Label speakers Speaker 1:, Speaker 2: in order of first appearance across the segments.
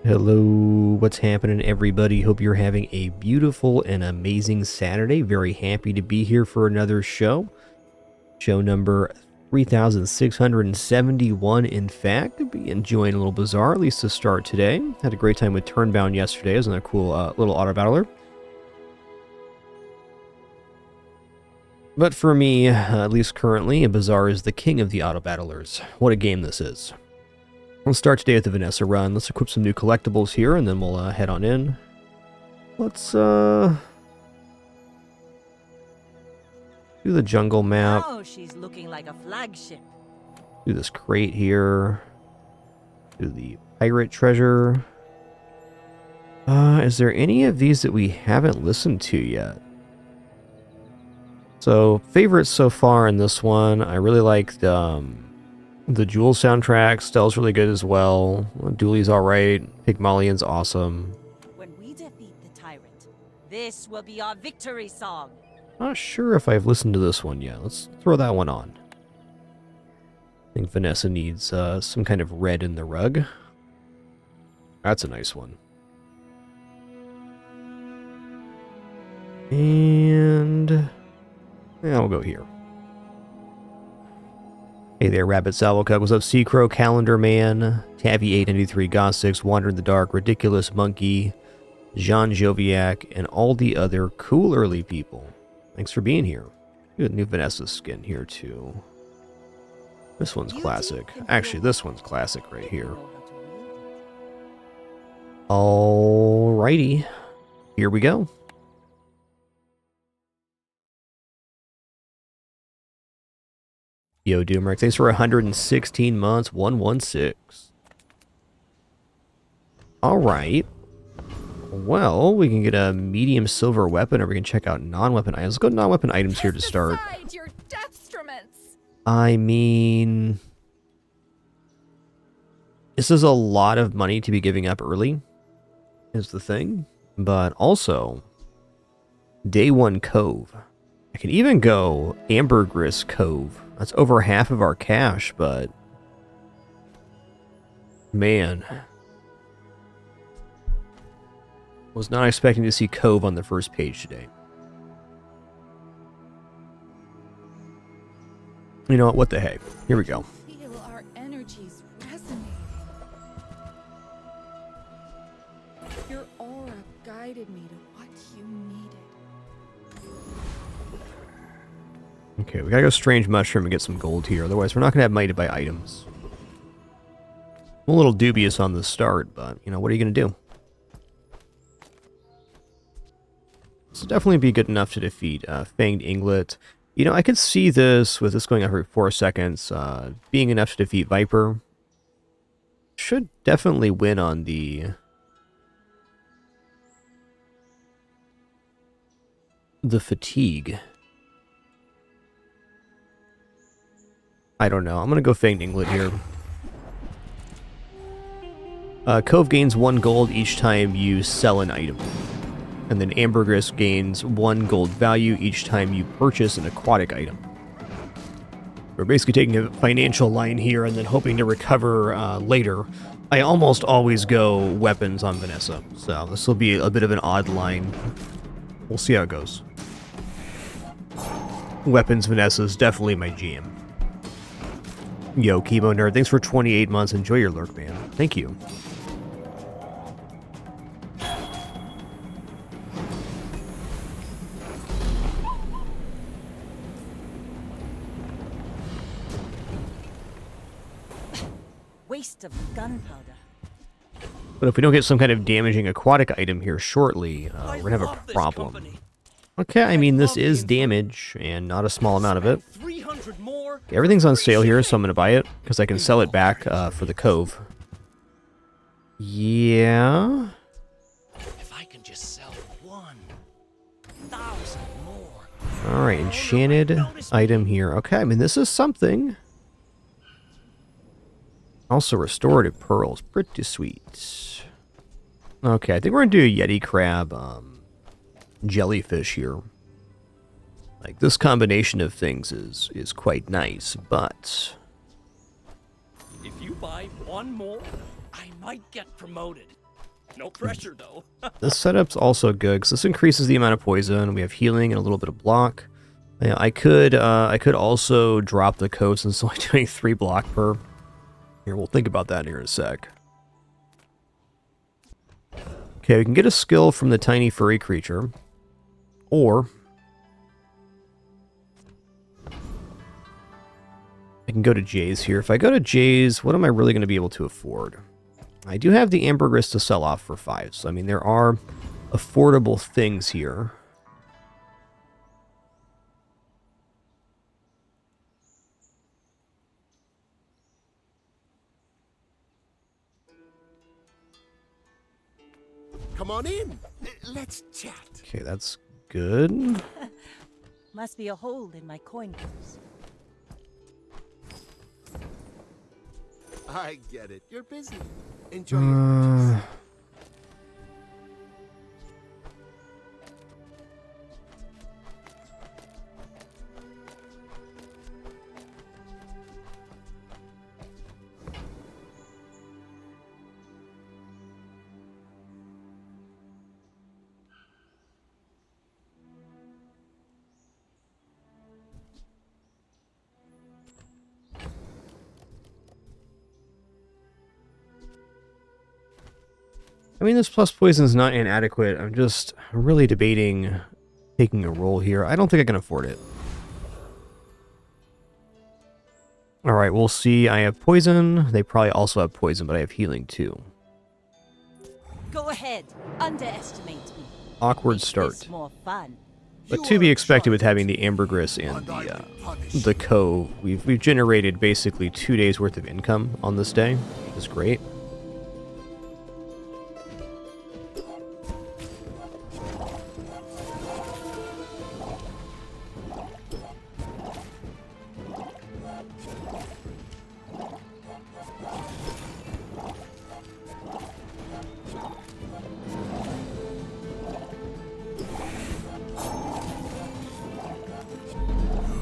Speaker 1: Hello, what's happening, everybody? Hope you're having a beautiful and amazing Saturday. Very happy to be here for another show. Show number 3671, in fact. Be enjoying a little Bazaar, at least to start today. Had a great time with Turnbound yesterday. It was another cool little auto battler. But for me, at least currently, Bazaar is the king of the auto battlers. What a game this is. We'll start today with the Vanessa run. Let's equip some new collectibles here, and then we'll head on in. Let's do the jungle map.
Speaker 2: Oh, she's looking like a flagship.
Speaker 1: Do this crate here. Do the pirate treasure. Is there any of these that we haven't listened to yet? So, favorites so far in this one, I really like the Jewel soundtrack. Stell's really good as well. Dooley's alright. Pygmalion's awesome.
Speaker 2: When we defeat the tyrant, this will be our victory song.
Speaker 1: Not sure if I've listened to this one yet. Let's throw that one on. I think Vanessa needs some kind of red in the rug. That's a nice one. And yeah, we'll go here. Hey there, Rabbit Salvocug. What's up, Seacrow, Calendar Man, Tabby893, Goth6, Wander in the Dark, Ridiculous Monkey, Jean Joviac, and all the other cool early people. Thanks for being here. We got new Vanessa skin here, too. This one's classic. Actually, this one's classic right here. Alrighty. Here we go. Yo, Doomrex, thanks for 116 months, 116. Alright. Well, we can get a medium silver weapon, or we can check out non-weapon items. Let's go non-weapon items here to start.
Speaker 3: Your
Speaker 1: I mean, this is a lot of money to be giving up early, is the thing. But also, Day 1 Cove. I can even go Ambergris Cove. That's over half of our cash, but man, was not expecting to see Cove on the first page today. You know what the heck? Here we go.
Speaker 3: Feel our energies resonate. Your aura guided me to what you needed.
Speaker 1: Okay, we gotta go Strange Mushroom and get some gold here. Otherwise, we're not gonna have money to buy items. I'm a little dubious on the start, but, you know, what are you gonna do? This will definitely be good enough to defeat Fanged Inglet. You know, I could see this, with this going on for 4 seconds, being enough to defeat Viper. Should definitely win on the fatigue. I don't know. I'm going to go Fanged Inglet here. Cove gains 1 gold each time you sell an item. And then Ambergris gains 1 gold value each time you purchase an aquatic item. We're basically taking a financial line here and then hoping to recover later. I almost always go weapons on Vanessa, so this will be a bit of an odd line. We'll see how it goes. Weapons Vanessa is definitely my jam. Yo, Chemo Nerd, thanks for 28 months. Enjoy your lurk, man. Thank you.
Speaker 2: Waste of gunpowder.
Speaker 1: But if we don't get some kind of damaging aquatic item here shortly, we're gonna have a problem. Okay, I mean, this is damage, and not a small amount of it. Everything's on sale here, so I'm gonna buy it, because I can sell it back for the Cove. Yeah.
Speaker 4: If I can just sell 1,000 more.
Speaker 1: Alright, enchanted item here. Okay, I mean, this is something. Also, restorative pearls. Pretty sweet. Okay, I think we're gonna do a Yeti crab jellyfish here. Like, this combination of things is quite nice, but
Speaker 4: If you buy 1 more, I might get promoted. No pressure, though.
Speaker 1: This setup's also good because this increases the amount of poison. We have healing and a little bit of block. Yeah, I could also drop the code since it's only doing 3 block per. Here, we'll think about that here in a sec. Okay, we can get a skill from the tiny furry creature, or I can go to Jay's here. If I go to Jay's, what am I really going to be able to afford? I do have the ambergris to sell off for 5, so I mean there are affordable things here.
Speaker 5: Come on in. Let's chat.
Speaker 1: Okay, that's good.
Speaker 2: Must be a hole in my coin purse.
Speaker 5: I get it. You're busy. Enjoy your purchase.
Speaker 1: I mean, this plus poison is not inadequate. I'm just really debating taking a roll here. I don't think I can afford it. Alright, we'll see. I have poison. They probably also have poison, but I have healing too.
Speaker 2: Go ahead, underestimate me.
Speaker 1: Awkward
Speaker 2: Makes
Speaker 1: start.
Speaker 2: this more fun.
Speaker 1: But to be expected with having the ambergris and the cove. We've generated basically 2 days worth of income on this day, which is great.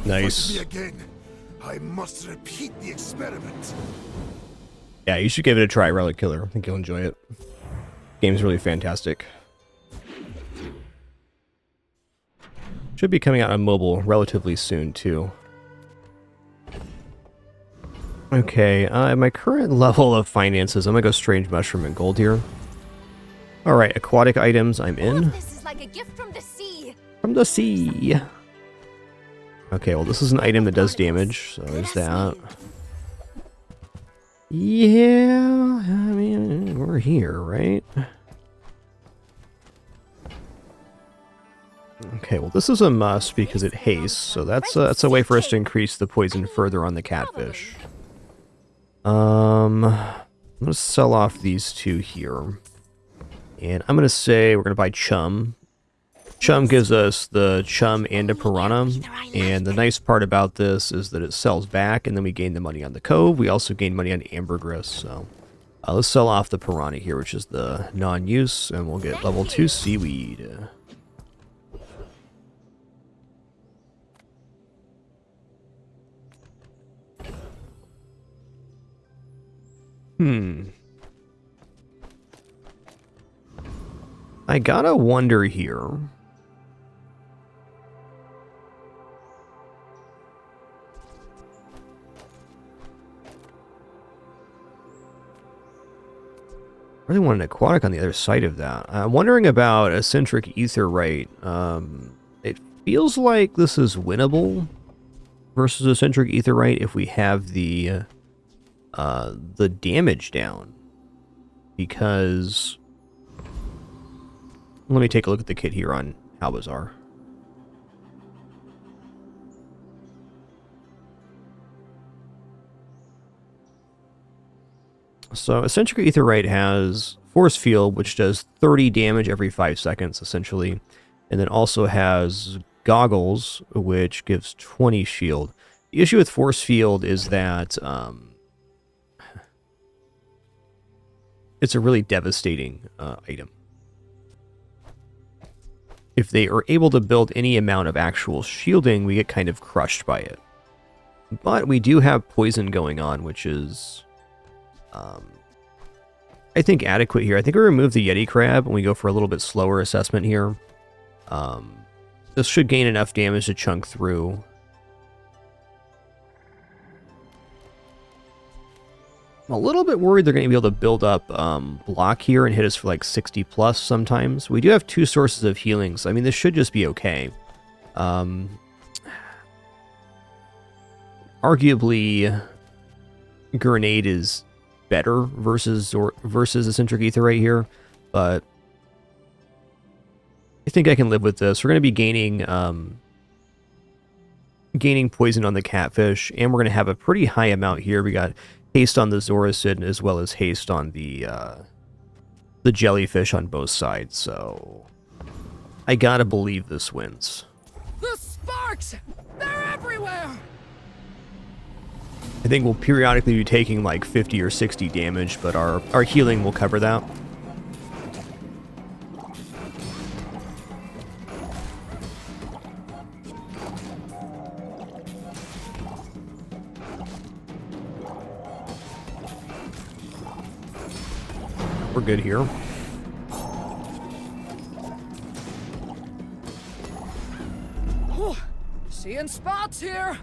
Speaker 1: Nice.
Speaker 5: Me again. I must repeat the experiment.
Speaker 1: Yeah, you should give it a try, Relic Killer. I think you'll enjoy it. Game's really fantastic. Should be coming out on mobile relatively soon, too. Okay, at my current level of finances, I'm gonna go Strange Mushroom and Gold here. Alright, aquatic items, I'm in.
Speaker 6: This is like a gift from the sea.
Speaker 1: From the sea! Okay, well this is an item that does damage, so there's that. Yeah, I mean, we're here, right? Okay, well this is a must because it hastes, so that's a way for us to increase the poison further on the catfish. I'm gonna sell off these 2 here. And I'm gonna say we're gonna buy Chum. Chum gives us the Chum and a Piranha, and the nice part about this is that it sells back, and then we gain the money on the Cove. We also gain money on Ambergris, so let's sell off the Piranha here, which is the non-use, and we'll get level 2 Seaweed. I gotta wonder here. I really want an aquatic on the other side of that. I'm wondering about eccentric aetherite. It feels like this is winnable versus eccentric aetherite if we have the damage down. Because let me take a look at the kit here on Bazaar. So eccentric aetherite has force field, which does 30 damage every 5 seconds, essentially, and then also has goggles, which gives 20 shield. The issue with force field is that it's a really devastating item. If they are able to build any amount of actual shielding, we get kind of crushed by it. But we do have poison going on, which is, I I think, adequate here. I think we remove the Yeti Crab and we go for a little bit slower assessment here. This should gain enough damage to chunk through. I'm a little bit worried they're going to be able to build up block here and hit us for like 60 plus sometimes. We do have 2 sources of healings. I mean, this should just be okay. Arguably, Grenade is better versus Eccentric Ether right here, but I think I can live with this. We're going to be gaining poison on the catfish, and we're going to have a pretty high amount here. We got haste on the Zoricid as well as haste on the jellyfish on both sides, so I gotta believe this wins.
Speaker 3: The sparks! They're everywhere!
Speaker 1: I think we'll periodically be taking like 50 or 60 damage, but our healing will cover that. We're good here.
Speaker 3: Whew. Seeing spots here.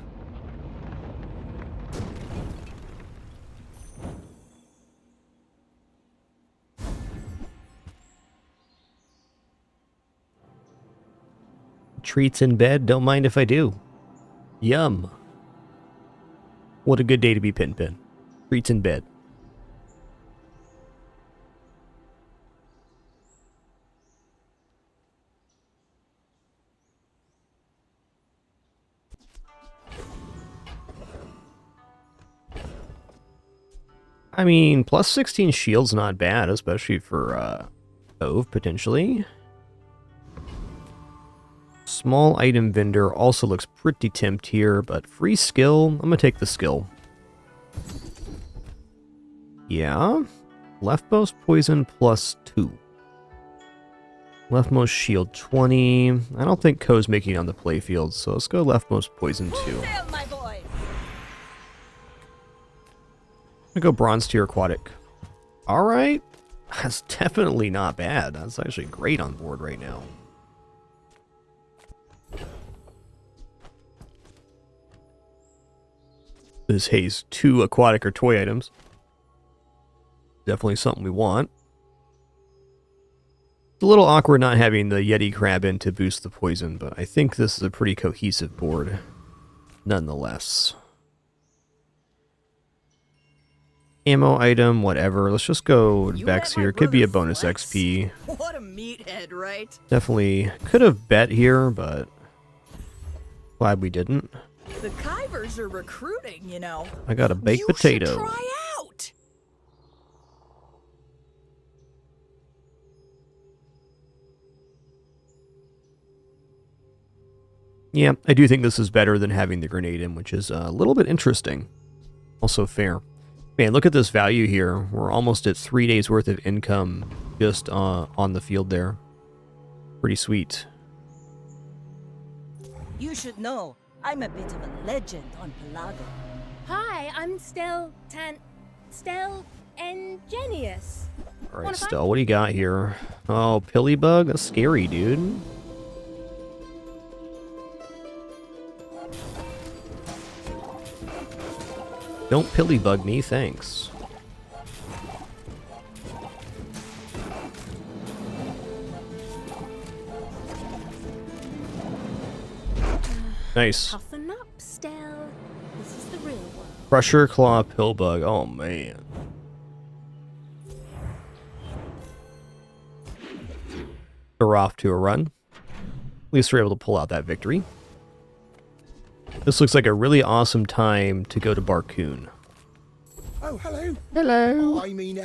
Speaker 1: Treats in bed, don't mind if I do. Yum. What a good day to be Pin. Treats in bed. I mean, plus 16 shield's not bad, especially for Ove, potentially. Small item vendor also looks pretty tempt here, but free skill, I'm gonna take the skill. Yeah. Leftmost poison plus 2. Leftmost shield 20. I don't think Ko's making it on the playfield, so let's go leftmost poison 2.
Speaker 2: Sail, my boy.
Speaker 1: I'm gonna go bronze tier aquatic. Alright. That's definitely not bad. That's actually great on board right now. This haze 2 aquatic or toy items. Definitely something we want. It's a little awkward not having the Yeti Crab in to boost the poison, but I think this is a pretty cohesive board nonetheless. Ammo item, whatever. Let's just go Vex here. Could be a bonus XP.
Speaker 2: What a meathead, right?
Speaker 1: Definitely could have bet here, but glad we didn't.
Speaker 3: The Kivers are recruiting, you know.
Speaker 1: I got a baked potato.
Speaker 3: Should try out.
Speaker 1: Yeah, I do think this is better than having the grenade in, which is a little bit interesting. Also fair. Man, look at this value here. We're almost at 3 days worth of income just on the field there. Pretty sweet.
Speaker 2: You should know, I'm a bit of a legend on Pelago.
Speaker 6: Hi, I'm Stel Ingenious.
Speaker 1: Alright, Stel, what do you got here? Oh, Pillybug? That's scary, dude. Don't Pillybug me, thanks. Nice.
Speaker 6: Toughen up, Stel. This is the real world.
Speaker 1: Crusher Claw Pillbug. Oh, man. We're off to a run. At least we're able to pull out that victory. This looks like a really awesome time to go to Barcoon.
Speaker 5: Oh, hello.
Speaker 1: Hello.
Speaker 5: I mean,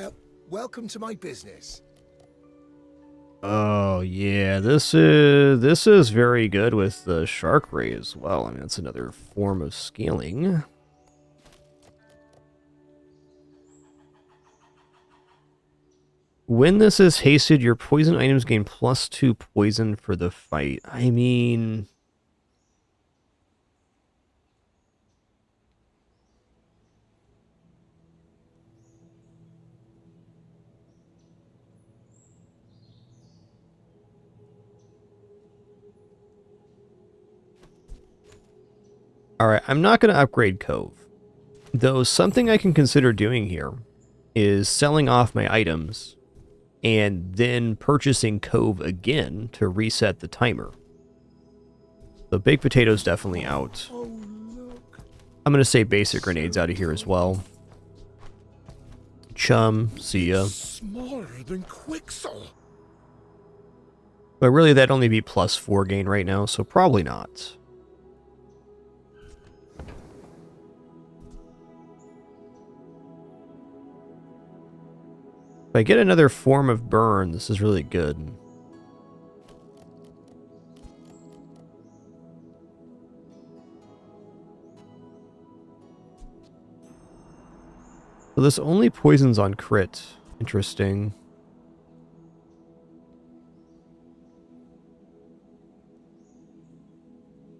Speaker 5: welcome to my business.
Speaker 1: Oh yeah, this is very good with the Shark Ray as well. I mean, that's another form of scaling. When this is hasted, your poison items gain +2 poison for the fight. I mean, Alright, I'm not going to upgrade Cove. Though something I can consider doing here is selling off my items and then purchasing Cove again to reset the timer. The baked potato's definitely out.
Speaker 5: Oh, look.
Speaker 1: I'm going to say basic grenades out of here as well. Chum, see ya.
Speaker 5: Smaller than Quixel.
Speaker 1: But really, that'd only be +4 gain right now, so probably not. If I get another form of burn, this is really good. So this only poisons on crit. Interesting.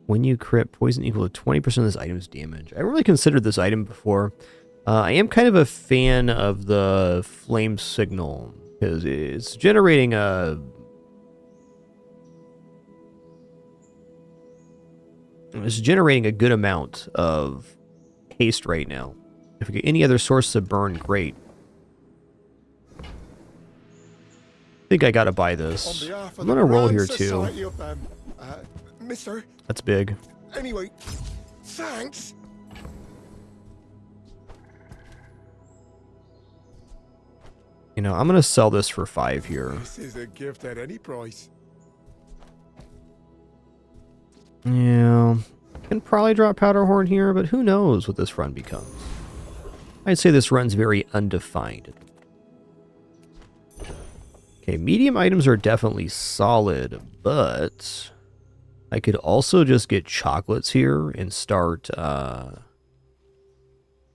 Speaker 1: When you crit, poison equal to 20% of this item's damage. I haven't really considered this item before. I am kind of a fan of the flame signal because it's generating a... It's generating a good amount of haste right now. If we get any other source of burn, great. I think I gotta buy this. I'm gonna roll here too.
Speaker 5: Mister.
Speaker 1: That's big.
Speaker 5: Anyway, thanks.
Speaker 1: You know, I'm gonna sell this for 5 here.
Speaker 5: This is a gift at any price.
Speaker 1: Yeah, can probably drop Powder Horn here, but who knows what this run becomes. I'd say this run's very undefined. Okay, medium items are definitely solid, but I could also just get chocolates here and start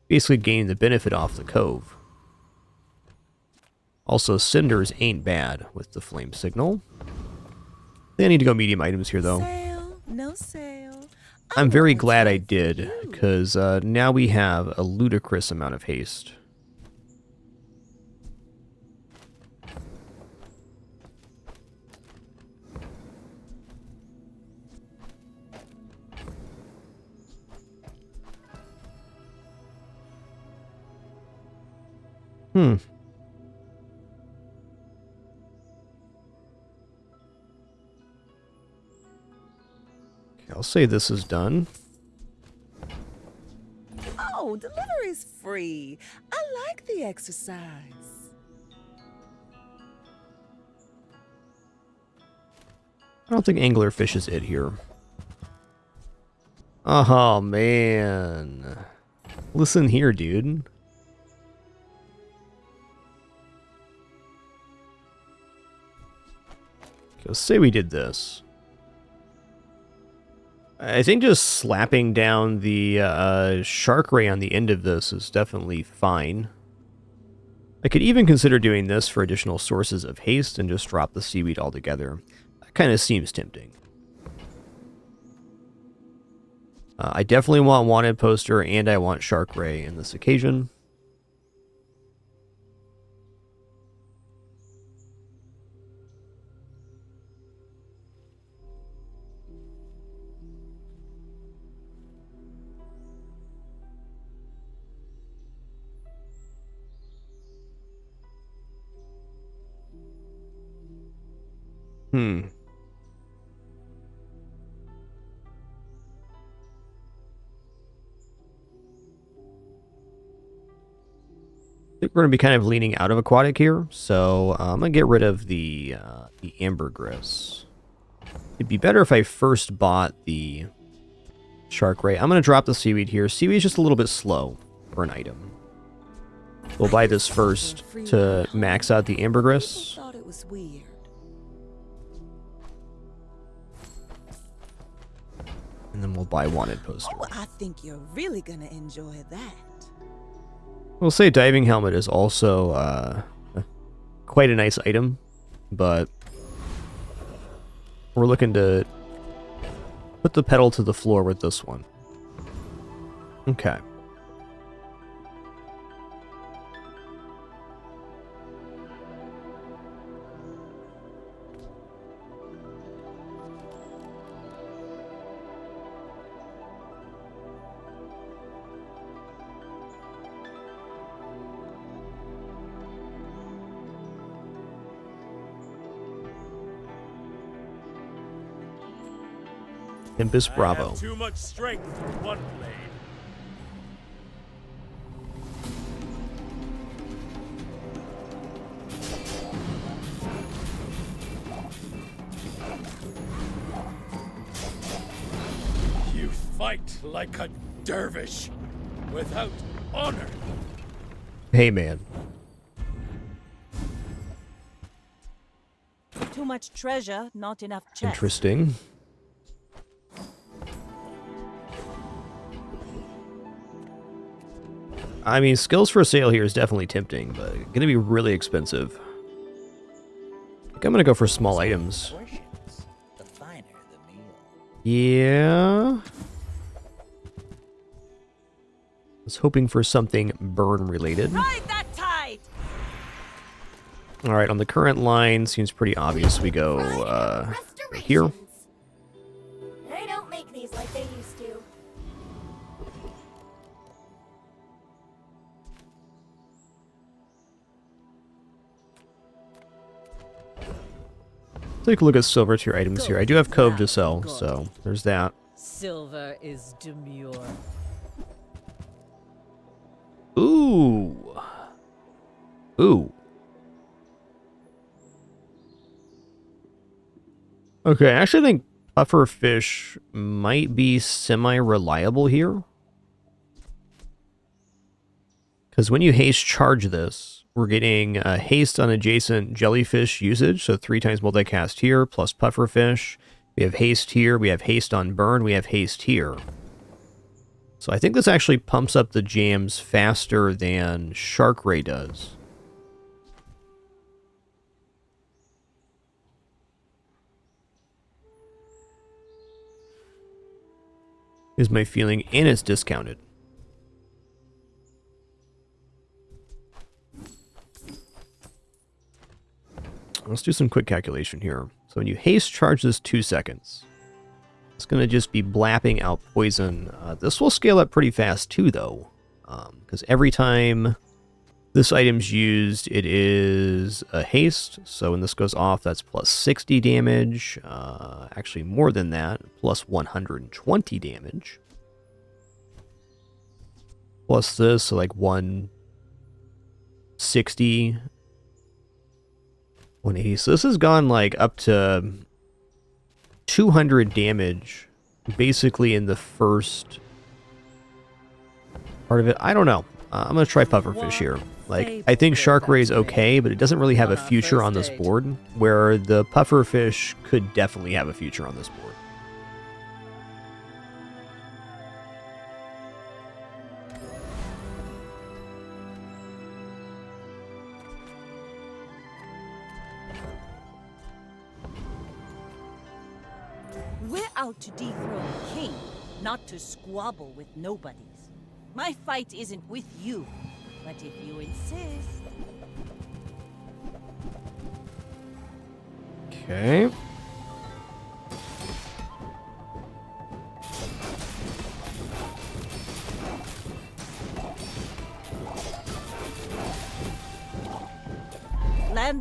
Speaker 1: basically gaining the benefit off the Cove. Also, cinders ain't bad with the flame signal. I need to go medium items here, though.
Speaker 3: Sale, no sale.
Speaker 1: I'm very glad I did, because now we have a ludicrous amount of haste. Okay, I'll say this is done.
Speaker 3: Oh, delivery's free. I like the exercise.
Speaker 1: I don't think anglerfish is it here. Oh, man. Listen here, dude. Okay, let's say we did this. I think just slapping down the shark ray on the end of this is definitely fine. I could even consider doing this for additional sources of haste and just drop the seaweed altogether. That kind of seems tempting. I definitely want Wanted Poster and I want Shark Ray in this occasion. Okay, I think we're going to be kind of leaning out of aquatic here, so I'm going to get rid of the ambergris. It'd be better if I first bought the shark ray. I'm going to drop the seaweed here. Seaweed's just a little bit slow for an item. We'll buy this first to max out the ambergris.
Speaker 3: Thought it was weird.
Speaker 1: And then we'll buy Wanted Poster.
Speaker 3: Oh, I think you're really gonna enjoy that.
Speaker 1: We'll say Diving Helmet is also quite a nice item, but we're looking to put the pedal to the floor with this one. Okay. Tempest Bravo.
Speaker 7: I have too much strength for one blade. You fight like a dervish, without honor.
Speaker 1: Hey, man.
Speaker 2: Too much treasure, not enough chests.
Speaker 1: Interesting. I mean, skills for sale here is definitely tempting, but gonna be really expensive. I think I'm gonna go for small items.
Speaker 4: Portions, the finer the meal.
Speaker 1: Yeah. I was hoping for something burn related.
Speaker 2: Ride that tide!
Speaker 1: Alright, on the current line, seems pretty obvious. We go here.
Speaker 6: They don't make these like they used to.
Speaker 1: Take a look at silver tier items here. I do have Cove to sell, so there's that.
Speaker 2: Silver is demure.
Speaker 1: Ooh. Ooh. Okay, I actually think puffer fish might be semi-reliable here. Because when you haste charge this, we're getting haste on adjacent jellyfish usage, so 3 times multicast here, plus puffer fish. We have haste here, we have haste on burn, we have haste here. So I think this actually pumps up the jams faster than Shark Ray does. Is my feeling, and it's discounted. Let's do some quick calculation here. So when you haste charge this 2 seconds, it's going to just be blapping out poison. This will scale up pretty fast too, though, because every time this item's used, it is a haste. So when this goes off, that's plus 60 damage. Actually, more than that, plus 120 damage. Plus this, so like 160, 180. So this has gone like up to 200 damage, basically in the first part of it. I don't know. I'm gonna try pufferfish here. Like, I think Shark Ray is okay, but it doesn't really have a future on this board, where the pufferfish could definitely have a future on this board.
Speaker 2: We're out to dethrone a king, not to squabble with nobodies. My fight isn't with you, but if you insist...
Speaker 1: Okay.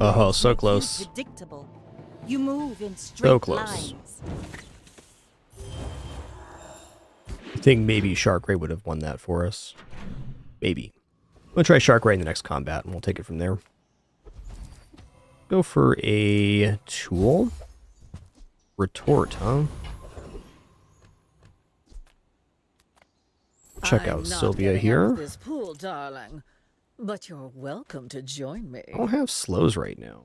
Speaker 1: Oh, so close.
Speaker 2: Predictable. You move in straight
Speaker 1: So close.
Speaker 2: lines.
Speaker 1: I think maybe Shark Ray would have won that for us. Maybe. We'll try Shark Ray in the next combat, and we'll take it from there. Go for a tool. Retort, huh? Check out Sylvia here.
Speaker 3: This pool, darling, but you're welcome to join me.
Speaker 1: I don't have slows right now.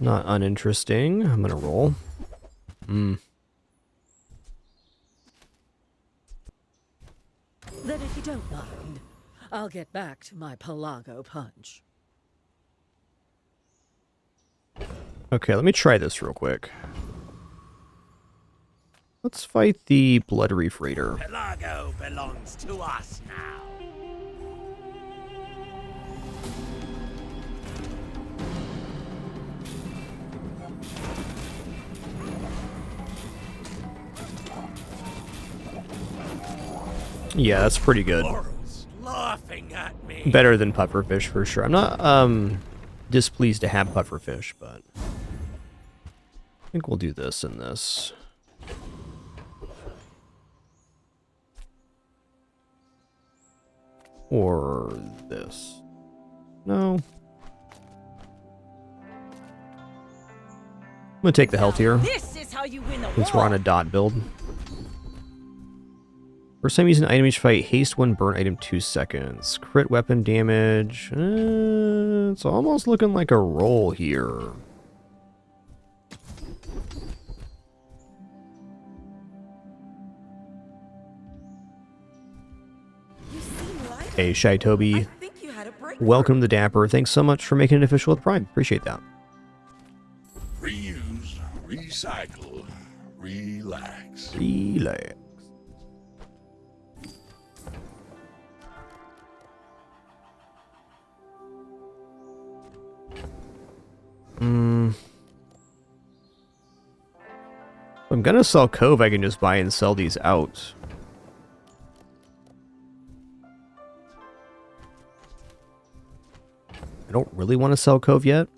Speaker 1: Not uninteresting. I'm gonna roll.
Speaker 3: Then if you don't mind, I'll get back to my Pelago punch.
Speaker 1: Okay, let me try this real quick. Let's fight the Blood Reef Raider.
Speaker 4: Pelago belongs to us now.
Speaker 1: Yeah, that's pretty good.
Speaker 4: Laurel's laughing at me.
Speaker 1: Better than pufferfish for sure. I'm not displeased to have pufferfish, but I think we'll do this and this. Or this. No. I'm gonna take the health here,
Speaker 2: This is how you win a
Speaker 1: since
Speaker 2: war.
Speaker 1: we're on a dot build. First time using an item each fight, haste 1, burn item 2 seconds. Crit weapon damage. It's almost looking like a roll here.
Speaker 3: You seem like
Speaker 1: Hey, Shy Toby.
Speaker 3: I think you had a break.
Speaker 1: Welcome to Dapper. Thanks so much for making it official with Prime. Appreciate that.
Speaker 5: Reuse, recycle, relax.
Speaker 1: Relax. If I'm gonna sell Cove, I can just buy and sell these out. I don't really want to sell Cove yet.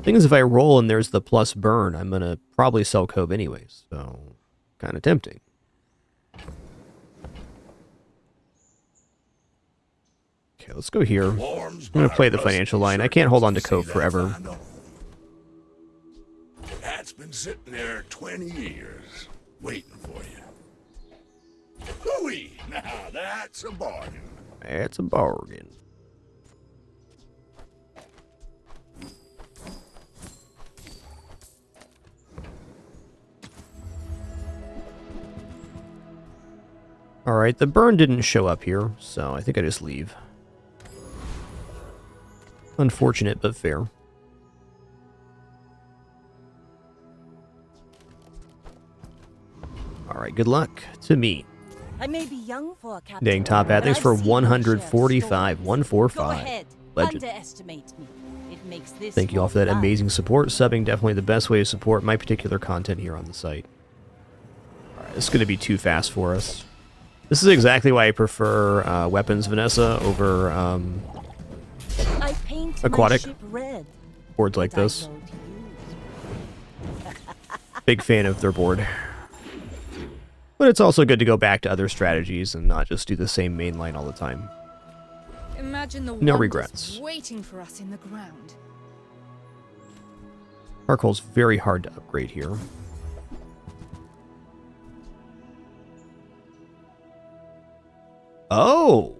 Speaker 1: Thing is, if I roll and there's the plus burn, I'm gonna probably sell Cove anyways, so kind of tempting. Okay, let's go here. I'm gonna play the financial line. I can't hold on to Cove forever.
Speaker 5: That's been sitting there 20 years, waiting for you. Hooey! Now that's a bargain.
Speaker 1: That's a bargain. Alright, the burn didn't show up here, so I think I just leave. Unfortunate, but fair. Alright, good luck to me.
Speaker 2: I may be young for a captain.
Speaker 1: Dang, Top Hat,
Speaker 2: but
Speaker 1: thanks
Speaker 2: I've
Speaker 1: for
Speaker 2: seen my share of
Speaker 1: 145.
Speaker 2: stories.
Speaker 1: 145.
Speaker 2: Go ahead.
Speaker 1: Legend.
Speaker 2: Underestimate me. It makes this
Speaker 1: Thank you all for that amazing support. Subbing definitely the best way to support my particular content here on the site. Alright, this is going to be too fast for us. This is exactly why I prefer weapons Vanessa over
Speaker 2: I paint
Speaker 1: aquatic
Speaker 2: my ship red.
Speaker 1: boards like
Speaker 2: that I
Speaker 1: this.
Speaker 2: know to use.
Speaker 1: Big fan of their board. But it's also good to go back to other strategies and not just do the same main line all the time.
Speaker 3: Imagine the
Speaker 1: No
Speaker 3: wonders
Speaker 1: regrets.
Speaker 3: waiting for us in the ground.
Speaker 1: Charcoal's very hard to upgrade here. Oh!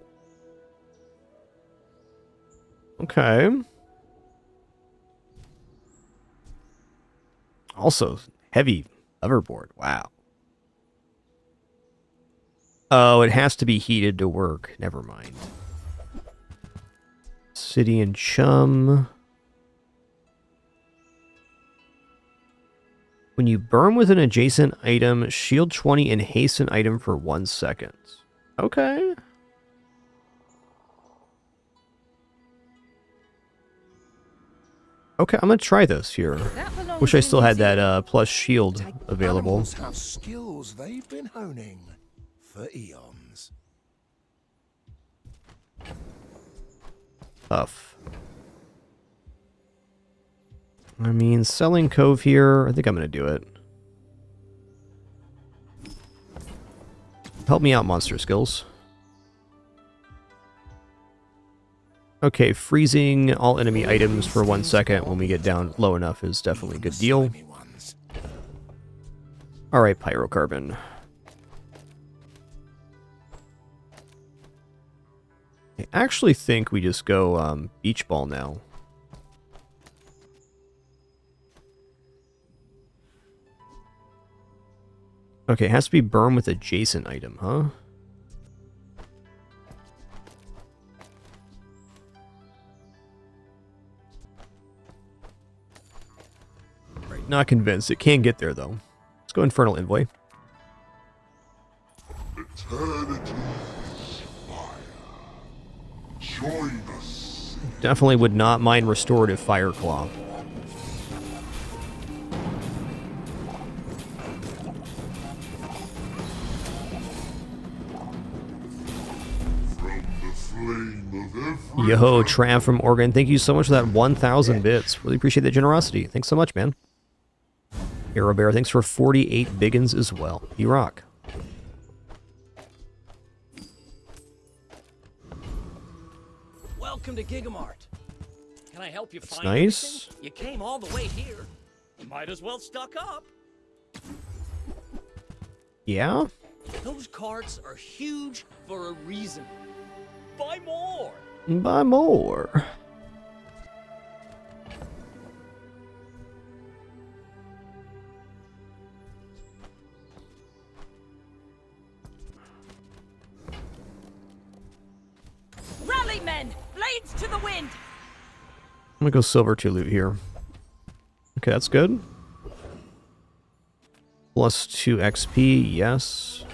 Speaker 1: Okay. Also, heavy hoverboard. Wow. Oh, it has to be heated to work. Never mind. City and Chum. When you burn with an adjacent item, shield 20 and haste an item for 1 second. Okay. Okay, I'm gonna try this here.
Speaker 3: That belongs
Speaker 1: Wish I
Speaker 3: in
Speaker 1: still
Speaker 3: the
Speaker 1: had that
Speaker 3: museum.
Speaker 1: plus shield available.
Speaker 5: Animals have skills they've been honing for eons.
Speaker 1: Tough. I mean, selling Cove here, I think I'm gonna do it. Help me out, monster skills. Okay, freezing all enemy items for 1 second when we get down low enough is definitely a good deal.
Speaker 5: Slimy ones.
Speaker 1: Alright, pyrocarbon. I actually think we just go beach ball now. Okay, it has to be burn with adjacent item, huh? Right, not convinced. It can get there, though. Let's go Infernal Envoy.
Speaker 5: Eternity is fire. Join us.
Speaker 1: Definitely would not mind Restorative Fire Claw.
Speaker 5: From the
Speaker 1: Yo, Trav from Oregon, thank you so much for that 1,000 bits. Really appreciate the generosity. Thanks so much, man. Hero Bear, thanks for 48 biggins as well. You rock.
Speaker 4: Welcome to Gigamart. Can I help you
Speaker 1: That's
Speaker 4: find
Speaker 1: nice.
Speaker 4: everything? You came all the way here. You might as well stock up.
Speaker 1: Yeah?
Speaker 4: Those carts are huge for a reason. Buy more.
Speaker 1: Buy more.
Speaker 2: Rally, men! Blades to the wind!
Speaker 1: I'm gonna go silver 2 loot here. Okay, that's good. Plus 2 XP, yes.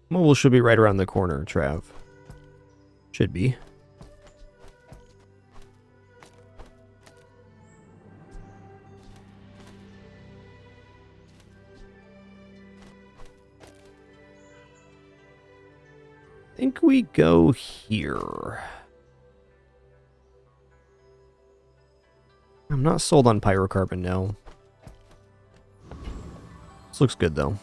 Speaker 1: Mobile should be right around the corner, Trav. Should be. I think we go here. I'm not sold on pyrocarbon now. This looks good though.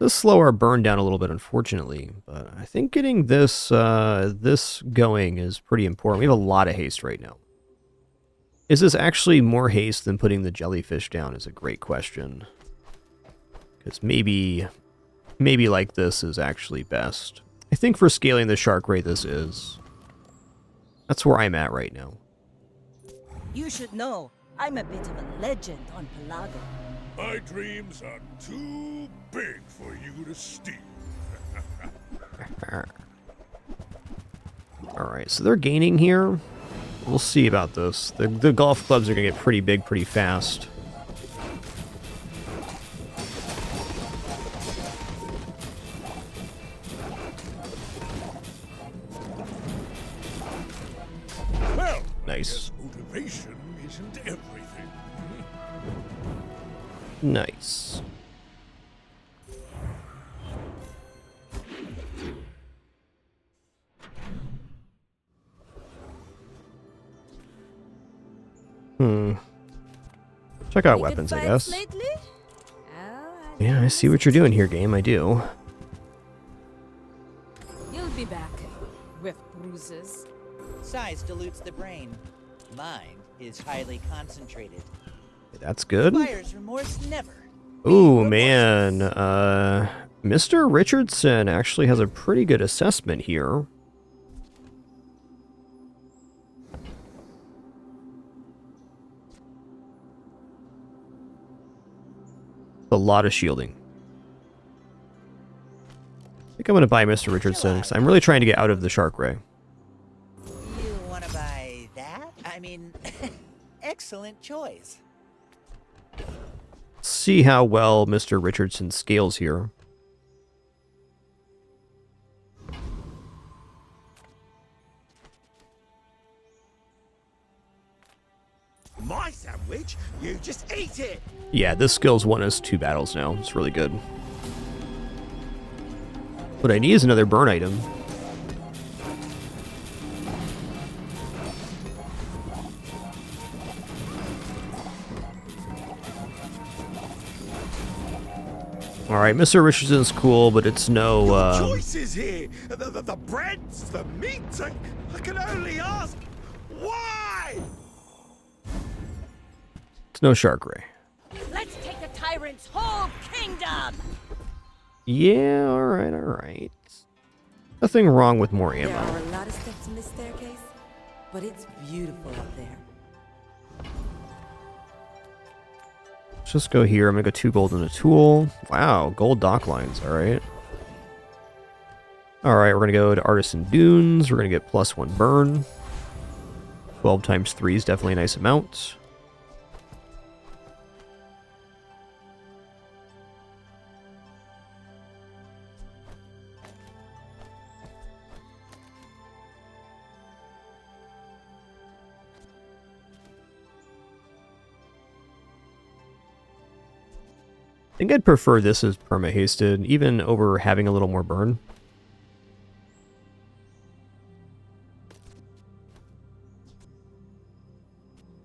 Speaker 1: This slow our burn down a little bit, unfortunately, but I think getting this this going is pretty important. We have a lot of haste right now. Is this actually more haste than putting the jellyfish down is a great question. Because maybe like this is actually best. I think for scaling the shark ray, this is. That's where I'm at right now.
Speaker 2: You should know, I'm a bit of a legend on Pelago.
Speaker 5: My dreams are too big for you to steal.
Speaker 1: Alright, so they're gaining here. We'll see about this. The golf clubs are going to get pretty big pretty fast.
Speaker 5: Well,
Speaker 1: Nice.
Speaker 5: motivation isn't everything.
Speaker 1: Nice. Check out weapons, I guess.
Speaker 2: Lately?
Speaker 1: Yeah, I see what you're doing here, game. I do.
Speaker 3: You'll be back with bruises.
Speaker 4: Size dilutes the brain. Mind is highly concentrated.
Speaker 1: That's good.
Speaker 4: Buyer's remorse never.
Speaker 1: Ooh, man. Mr. Richardson actually has a pretty good assessment here. A lot of shielding. I think I'm going to buy Mr. Richardson because I'm really trying to get out of the shark ray.
Speaker 4: You want to buy that? I mean, excellent choice.
Speaker 1: See how well Mr. Richardson scales here.
Speaker 4: My sandwich? You just ate it!
Speaker 1: Yeah, this skill's won us 2 battles now. It's really good. What I need is another burn item. Alright, Mr. Richardson's cool, but it's no,
Speaker 7: Choices here. The breads, the meats. I can only ask, why?
Speaker 1: it's no shark ray.
Speaker 2: Let's take the tyrant's whole kingdom!
Speaker 1: Yeah, alright, alright. Nothing wrong with more
Speaker 8: There
Speaker 1: ammo.
Speaker 8: are a lot of steps in this staircase, but it's beautiful up there.
Speaker 1: Let's just go here. I'm going to go 2 gold and a tool. Wow, gold dock lines. All right. All right, we're going to go to Artisan Dunes. We're going to get +1 burn. 12 times 3 is definitely a nice amount. I think I'd prefer this as perma-hasted, even over having a little more burn.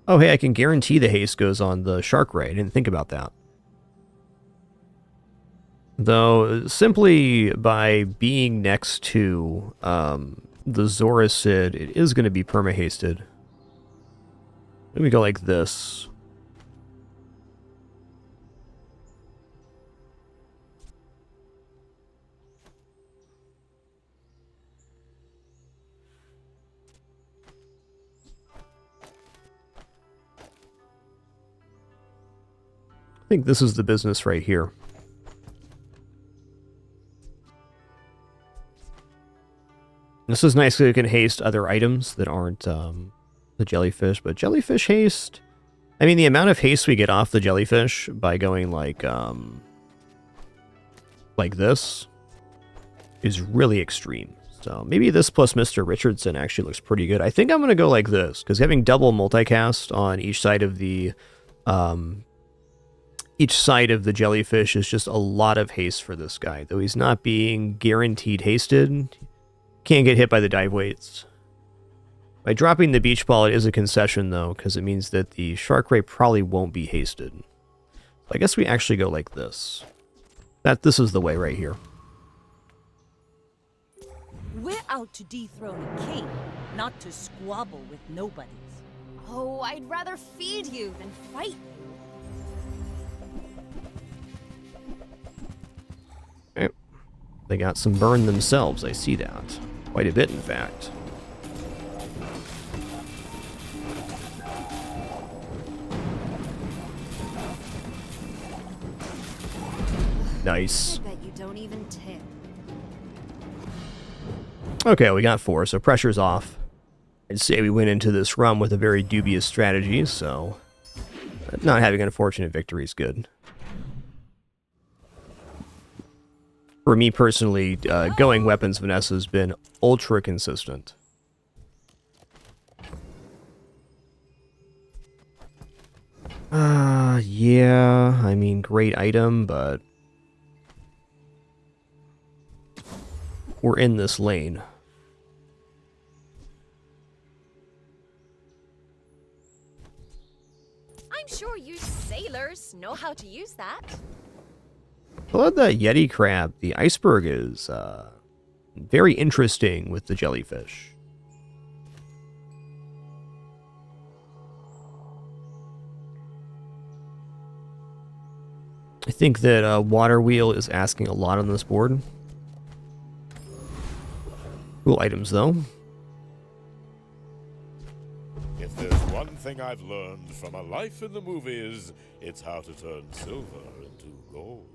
Speaker 1: Oh, hey, I can guarantee the haste goes on the Shark Ray. I didn't think about that. Though, simply by being next to the Zora Sid, it is going to be perma-hasted. Let me go like this. I think this is the business right here. This is nice because you can haste other items that aren't the jellyfish, but jellyfish haste... I mean, the amount of haste we get off the jellyfish by going like this is really extreme. So maybe this plus Mr. Richardson actually looks pretty good. I think I'm going to go like this, because having double multicast on each side of the jellyfish is just a lot of haste for this guy. Though he's not being guaranteed hasted, can't get hit by the dive weights. By dropping the beach ball, it is a concession, though, because it means that the Shark Ray probably won't be hasted. So I guess we actually go like this. This is the way right here.
Speaker 2: We're out to dethrone a king, not to squabble with nobodies.
Speaker 6: Oh, I'd rather feed you than fight you.
Speaker 1: Okay. They got some burn themselves, I see that. Quite a bit, in fact. Nice.
Speaker 6: I bet you don't even tip.
Speaker 1: Okay, we got 4, so pressure's off. I'd say we went into this run with a very dubious strategy, so not having an unfortunate victory is good. For me personally, going weapons Vanessa has been ultra consistent. Yeah, I mean, great item, but we're in this lane.
Speaker 6: I'm sure you sailors know how to use that.
Speaker 1: I love that Yeti crab. The iceberg is very interesting with the jellyfish. I think that Water Wheel is asking a lot on this board. Cool items, though.
Speaker 9: If there's one thing I've learned from a life in the movies, it's how to turn silver into gold.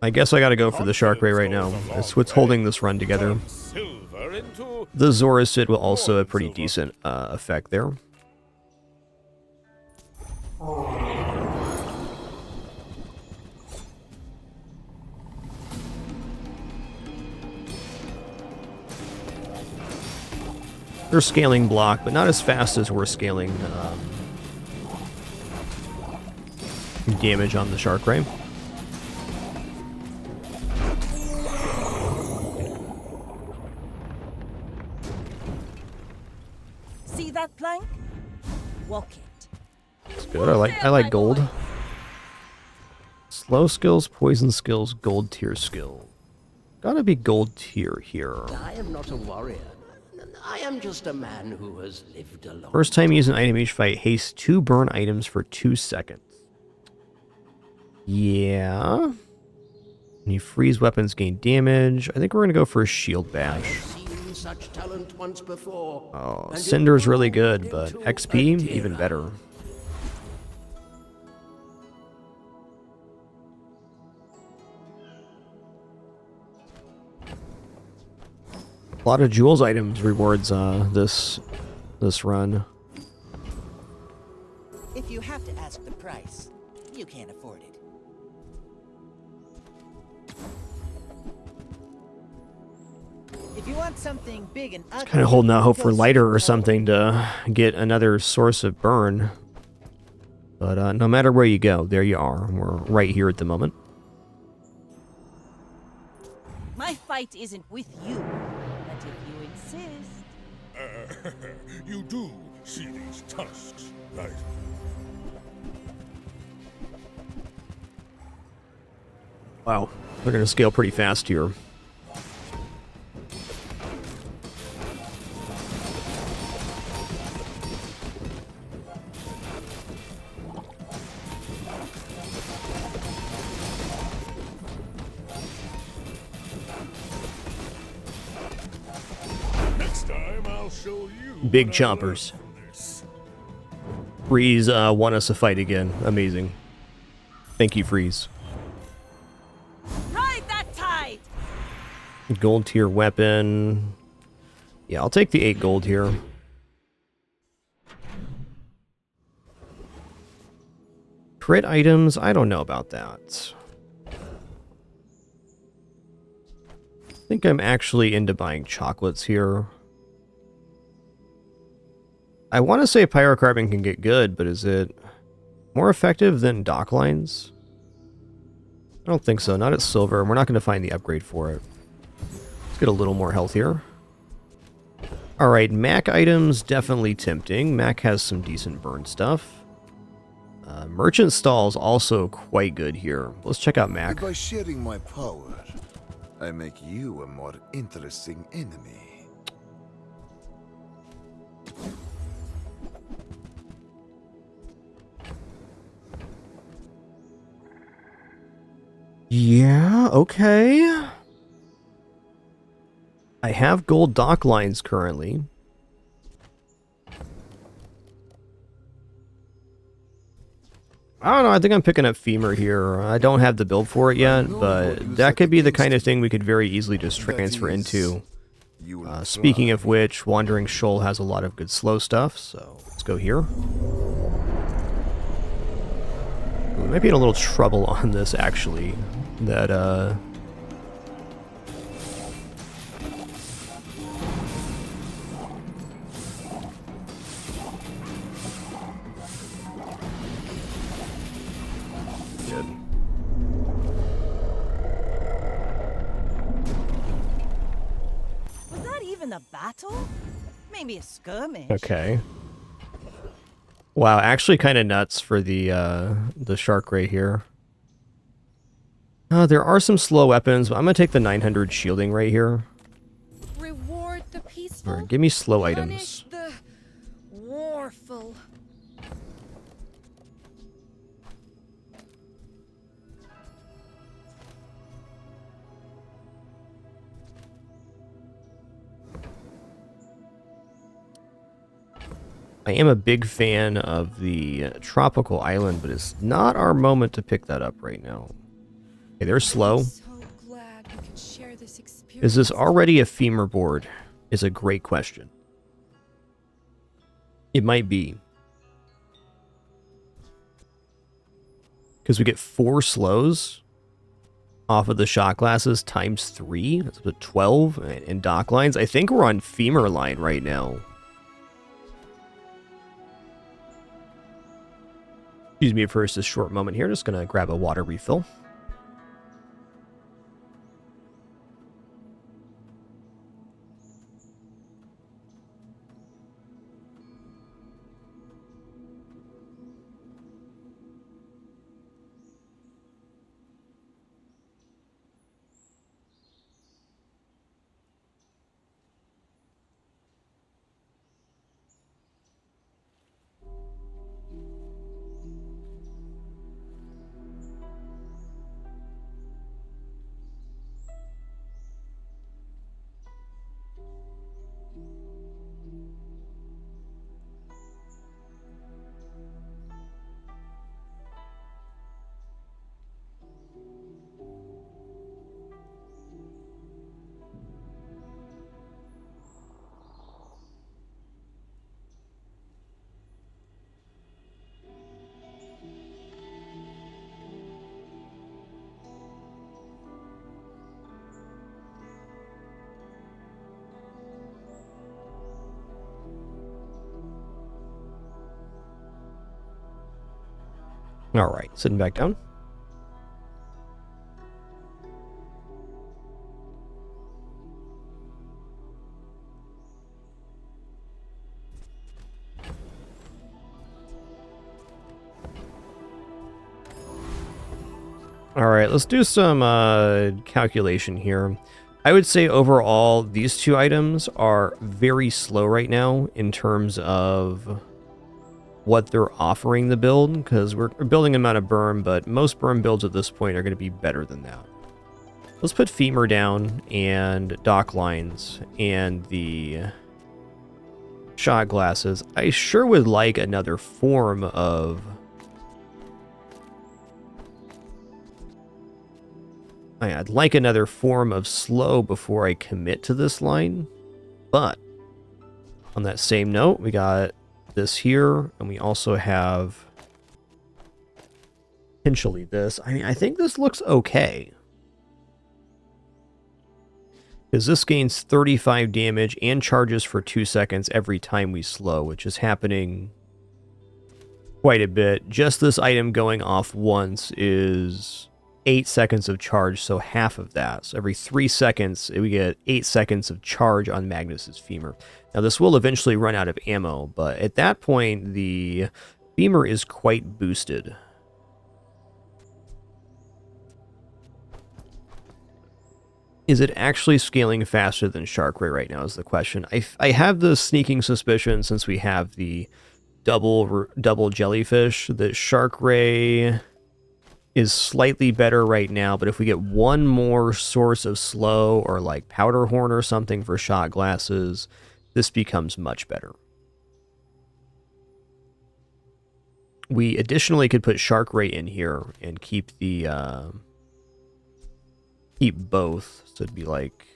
Speaker 1: I guess I gotta go for the Shark Ray right now. That's what's holding this run together. The Zora Sid will also have a pretty decent effect there. They're scaling block, but not as fast as we're scaling damage on the Shark Ray.
Speaker 2: See that plank? Walk it.
Speaker 1: It's good. I like gold. Slow skills, poison skills, gold tier skill. Gotta be gold tier here.
Speaker 10: I am not a warrior. I am just a man who has lived alone.
Speaker 1: First time using item each fight, haste 2 burn items for 2 seconds. Yeah. When you freeze weapons, gain damage. I think we're gonna go for a shield bash.
Speaker 10: I've seen such talent once before.
Speaker 1: Oh,
Speaker 10: and
Speaker 1: Cinder's really
Speaker 10: evolved
Speaker 1: good, but
Speaker 10: into
Speaker 1: XP,
Speaker 10: a
Speaker 1: even
Speaker 10: terror.
Speaker 1: better. A lot of Jewels items rewards this run.
Speaker 4: If you have to ask the price, you can't afford it. If you want something big and ugly,
Speaker 1: Kind of holding out hope
Speaker 4: go
Speaker 1: for
Speaker 4: search
Speaker 1: lighter or
Speaker 4: for
Speaker 1: something to get another source of burn. But no matter where you go, there you are. We're right here at the moment.
Speaker 2: My fight isn't with you, but if you insist.
Speaker 9: You do see these tusks, right?
Speaker 1: Wow, they're going to scale pretty fast here.
Speaker 9: Next time I'll show you
Speaker 1: Big
Speaker 9: what I learned
Speaker 1: chompers.
Speaker 9: from this.
Speaker 1: Freeze won us a fight again. Amazing. Thank you, Freeze.
Speaker 2: Ride that tide!
Speaker 1: Gold tier weapon. Yeah, I'll take the 8 gold here. Crit items, I don't know about that. I think I'm actually into buying chocolates here. I want to say pyrocarbon can get good, but is it more effective than dock lines? I don't think so. Not at silver, and we're not going to find the upgrade for it. Let's get a little more health here. Alright, Mac items, definitely tempting. Mac has some decent burn stuff. Merchant stalls also quite good here. Let's check out Mac.
Speaker 11: By sharing my power, I make you a more interesting enemy.
Speaker 1: Yeah, okay. I have gold dock lines currently. I don't know, I think I'm picking up Femur here. I don't have the build for it yet, but that could be the kind of thing we could very easily just transfer into. Speaking of which, Wandering Shoal has a lot of good slow stuff, so let's go here. We might be in a little trouble on this, actually. That, good.
Speaker 2: Was that even a battle? Maybe a skirmish.
Speaker 1: Okay. Wow, actually kind of nuts for the shark ray here. There are some slow weapons, but I'm going to take the 900 shielding right here.
Speaker 3: Reward the peaceful.
Speaker 1: Or give me slow
Speaker 3: Punish
Speaker 1: items.
Speaker 3: the warful.
Speaker 1: I am a big fan of the tropical island, but it's not our moment to pick that up right now. Okay, they're slow.
Speaker 3: So glad we could share this experience.
Speaker 1: Is this already a femur board? Is a great question. It might be. Because we get 4 slows off of the shot glasses times 3. That's about 12. And dock lines. I think we're on femur line right now. Excuse me for just a short moment here. Just going to grab a water refill. Alright, sitting back down. Alright, let's do some calculation here. I would say overall, these two items are very slow right now in terms of what they're offering the build, because we're building them out of berm, but most berm builds at this point are going to be better than that. Let's put femur down and dock lines and the shot glasses. I sure would like another form of... I'd like another form of slow before I commit to this line, but on that same note, we got this here, and we also have potentially this. I mean, I think this looks okay. Because this gains 35 damage and charges for 2 seconds every time we slow, which is happening quite a bit. Just this item going off once is 8 seconds of charge, so half of that. So every 3 seconds, we get 8 seconds of charge on Magnus's femur. Now, this will eventually run out of ammo, but at that point, the femur is quite boosted. Is it actually scaling faster than Shark Ray right now is the question. I have the sneaking suspicion, since we have the double jellyfish, that Shark Ray is slightly better right now, but if we get one more source of slow or like powder horn or something for shot glasses, this becomes much better. We additionally could put Shark Ray in here and keep the keep both, so it'd be like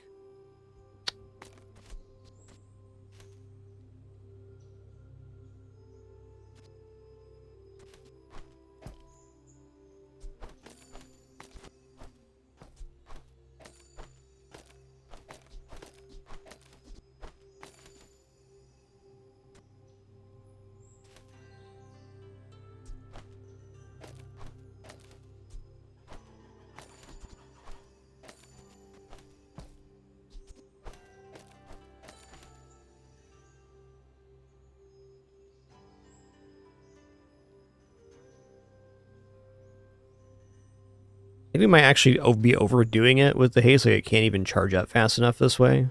Speaker 1: I think we might actually be overdoing it with the haste, like it can't even charge up fast enough this way.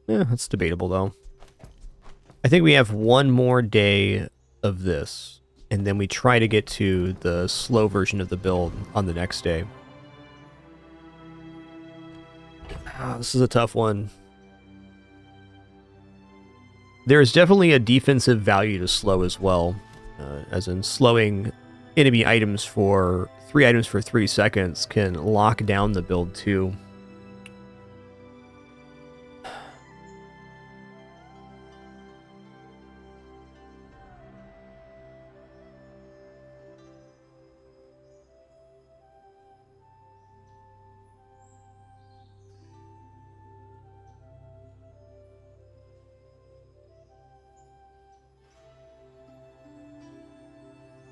Speaker 1: Yeah, that's debatable though. I think we have one more day of this, and then we try to get to the slow version of the build on the next day. This is a tough one. There is definitely a defensive value to slow as well, as in slowing enemy items for 3 items for 3 seconds can lock down the build too.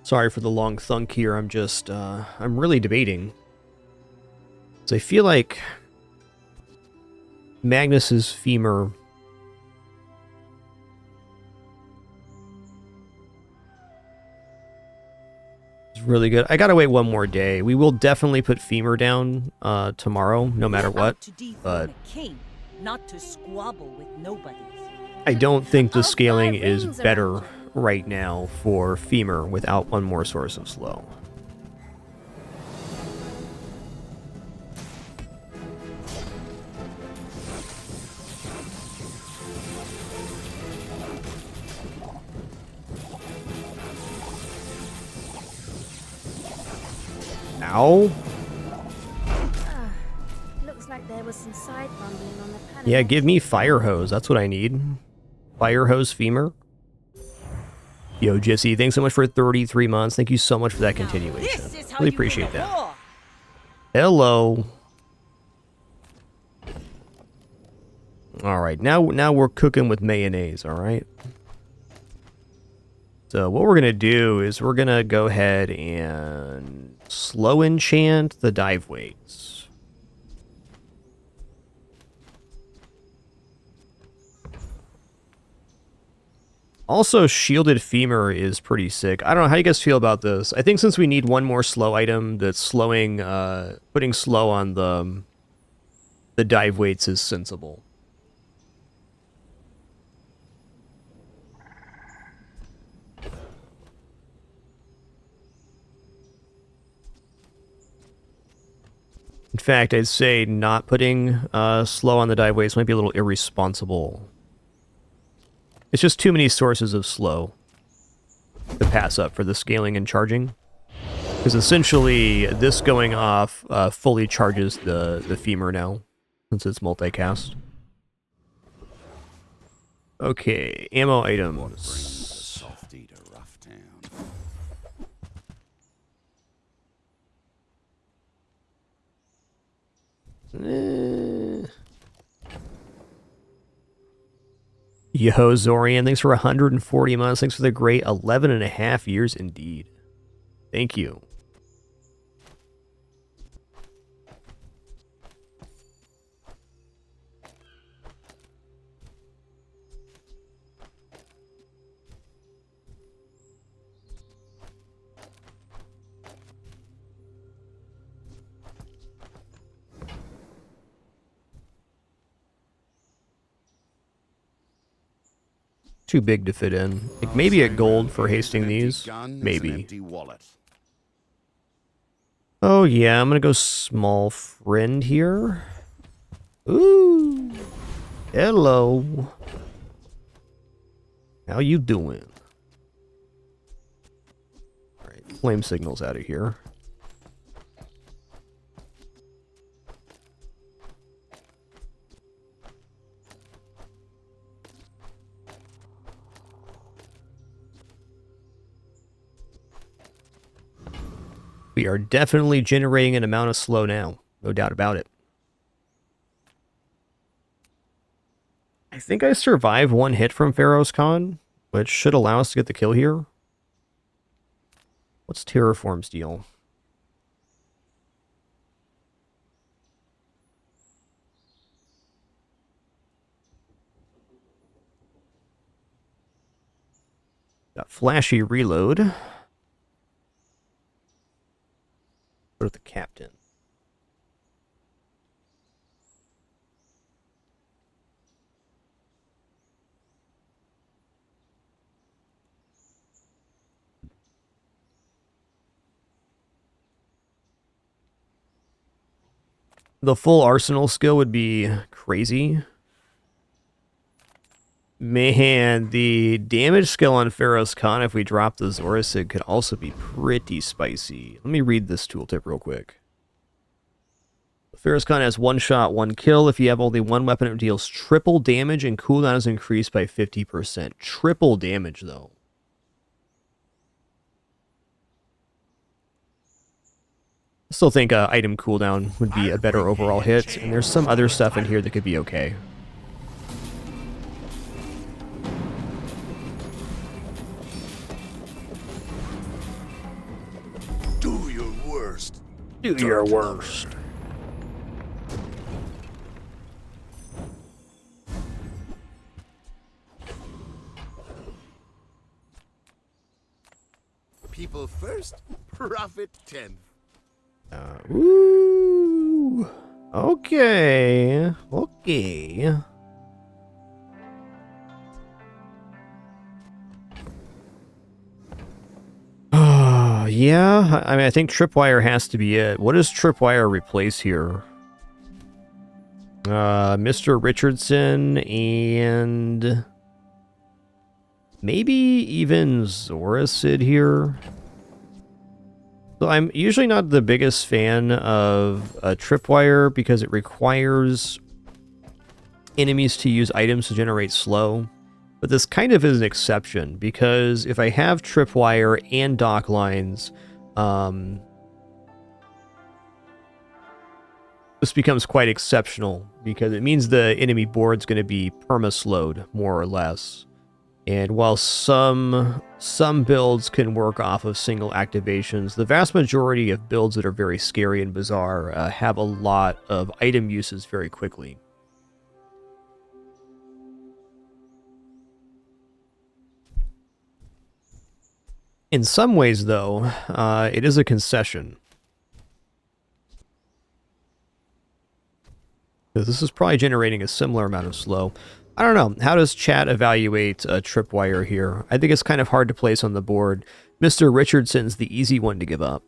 Speaker 1: Sorry for the long thunk here. I'm just, I'm really debating. So I feel like Magnus's femur is really good. I gotta wait one more day. We will definitely put femur down tomorrow, no matter what. But
Speaker 2: not to squabble with nobodies.
Speaker 1: I don't think the scaling is better right now for femur without one more source of slow. Ow.
Speaker 6: Looks like there was some side rumbling on the panel.
Speaker 1: Yeah, give me fire hose. That's what I need. Fire hose femur. Yo, Jissy, thanks so much for 33 months. Thank you so much for that continuation. Really appreciate that. Hello. All right, now we're cooking with mayonnaise, all right? So what we're going to do is we're going to go ahead and slow enchant the dive weights. Also, shielded femur is pretty sick. I don't know how you guys feel about this. I think since we need one more slow item, that slowing, putting slow on the dive weights is sensible. In fact, I'd say not putting slow on the dive weights might be a little irresponsible. It's just too many sources of slow to pass up for the scaling and charging. Because essentially, this going off fully charges the femur now, since it's multicast. Okay, ammo items. Yo, Zorian, thanks for 140 months. Thanks for the great 11 and a half years indeed. Thank you. Too big to fit in. Like maybe a gold for hasting these. Maybe. Oh yeah, I'm gonna go small friend here. Ooh. Hello. How you doing? Alright, flame signals out of here. We are definitely generating an amount of slow now. No doubt about it. I think I survived one hit from Pharaoh's Con, which should allow us to get the kill here. What's Terraform's deal? Got flashy reload. Go to the captain. The full arsenal skill would be crazy. Man, the damage skill on Pharaoh's Con, if we drop the Zorasid, could also be pretty spicy. Let me read this tooltip real quick. Pharaoh's Con has one shot, one kill. If you have only one weapon, it deals triple damage and cooldown is increased by 50%. Triple damage, though. I still think item cooldown would be a better overall hit, and there's some other stuff in here that could be okay.
Speaker 5: Do your worst.
Speaker 1: Do your worst.
Speaker 11: People first, profit 10th.
Speaker 1: Ooh. Okay. Okay. Yeah, I mean, I think Tripwire has to be it. What does Tripwire replace here? Mr. Richardson and maybe even Zorasid here. So I'm usually not the biggest fan of Tripwire because it requires enemies to use items to generate slow. But this kind of is an exception, because if I have Tripwire and dock lines, this becomes quite exceptional, because it means the enemy board's going to be perma-slowed, more or less. And while some builds can work off of single activations, the vast majority of builds that are very scary and bizarre have a lot of item uses very quickly. In some ways, though, it is a concession. This is probably generating a similar amount of slow. I don't know. How does chat evaluate a tripwire here? I think it's kind of hard to place on the board. Mr. Richardson's the easy one to give up.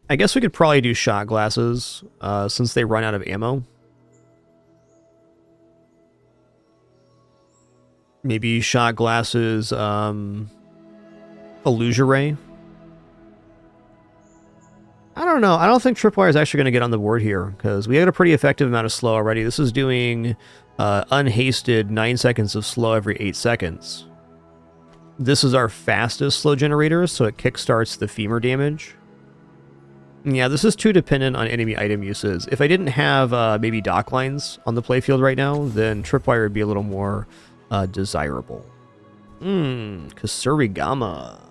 Speaker 1: I guess we could probably do shot glasses, since they run out of ammo. Maybe shot glasses, illusory. I don't know. I don't think tripwire is actually going to get on the board here, because we had a pretty effective amount of slow already. This is doing unhasted 9 seconds of slow every 8 seconds. This is our fastest slow generator, so it kickstarts the femur damage. Yeah, this is too dependent on enemy item uses. If I didn't have maybe dock lines on the playfield right now, then tripwire would be a little more desirable. Kasurigama.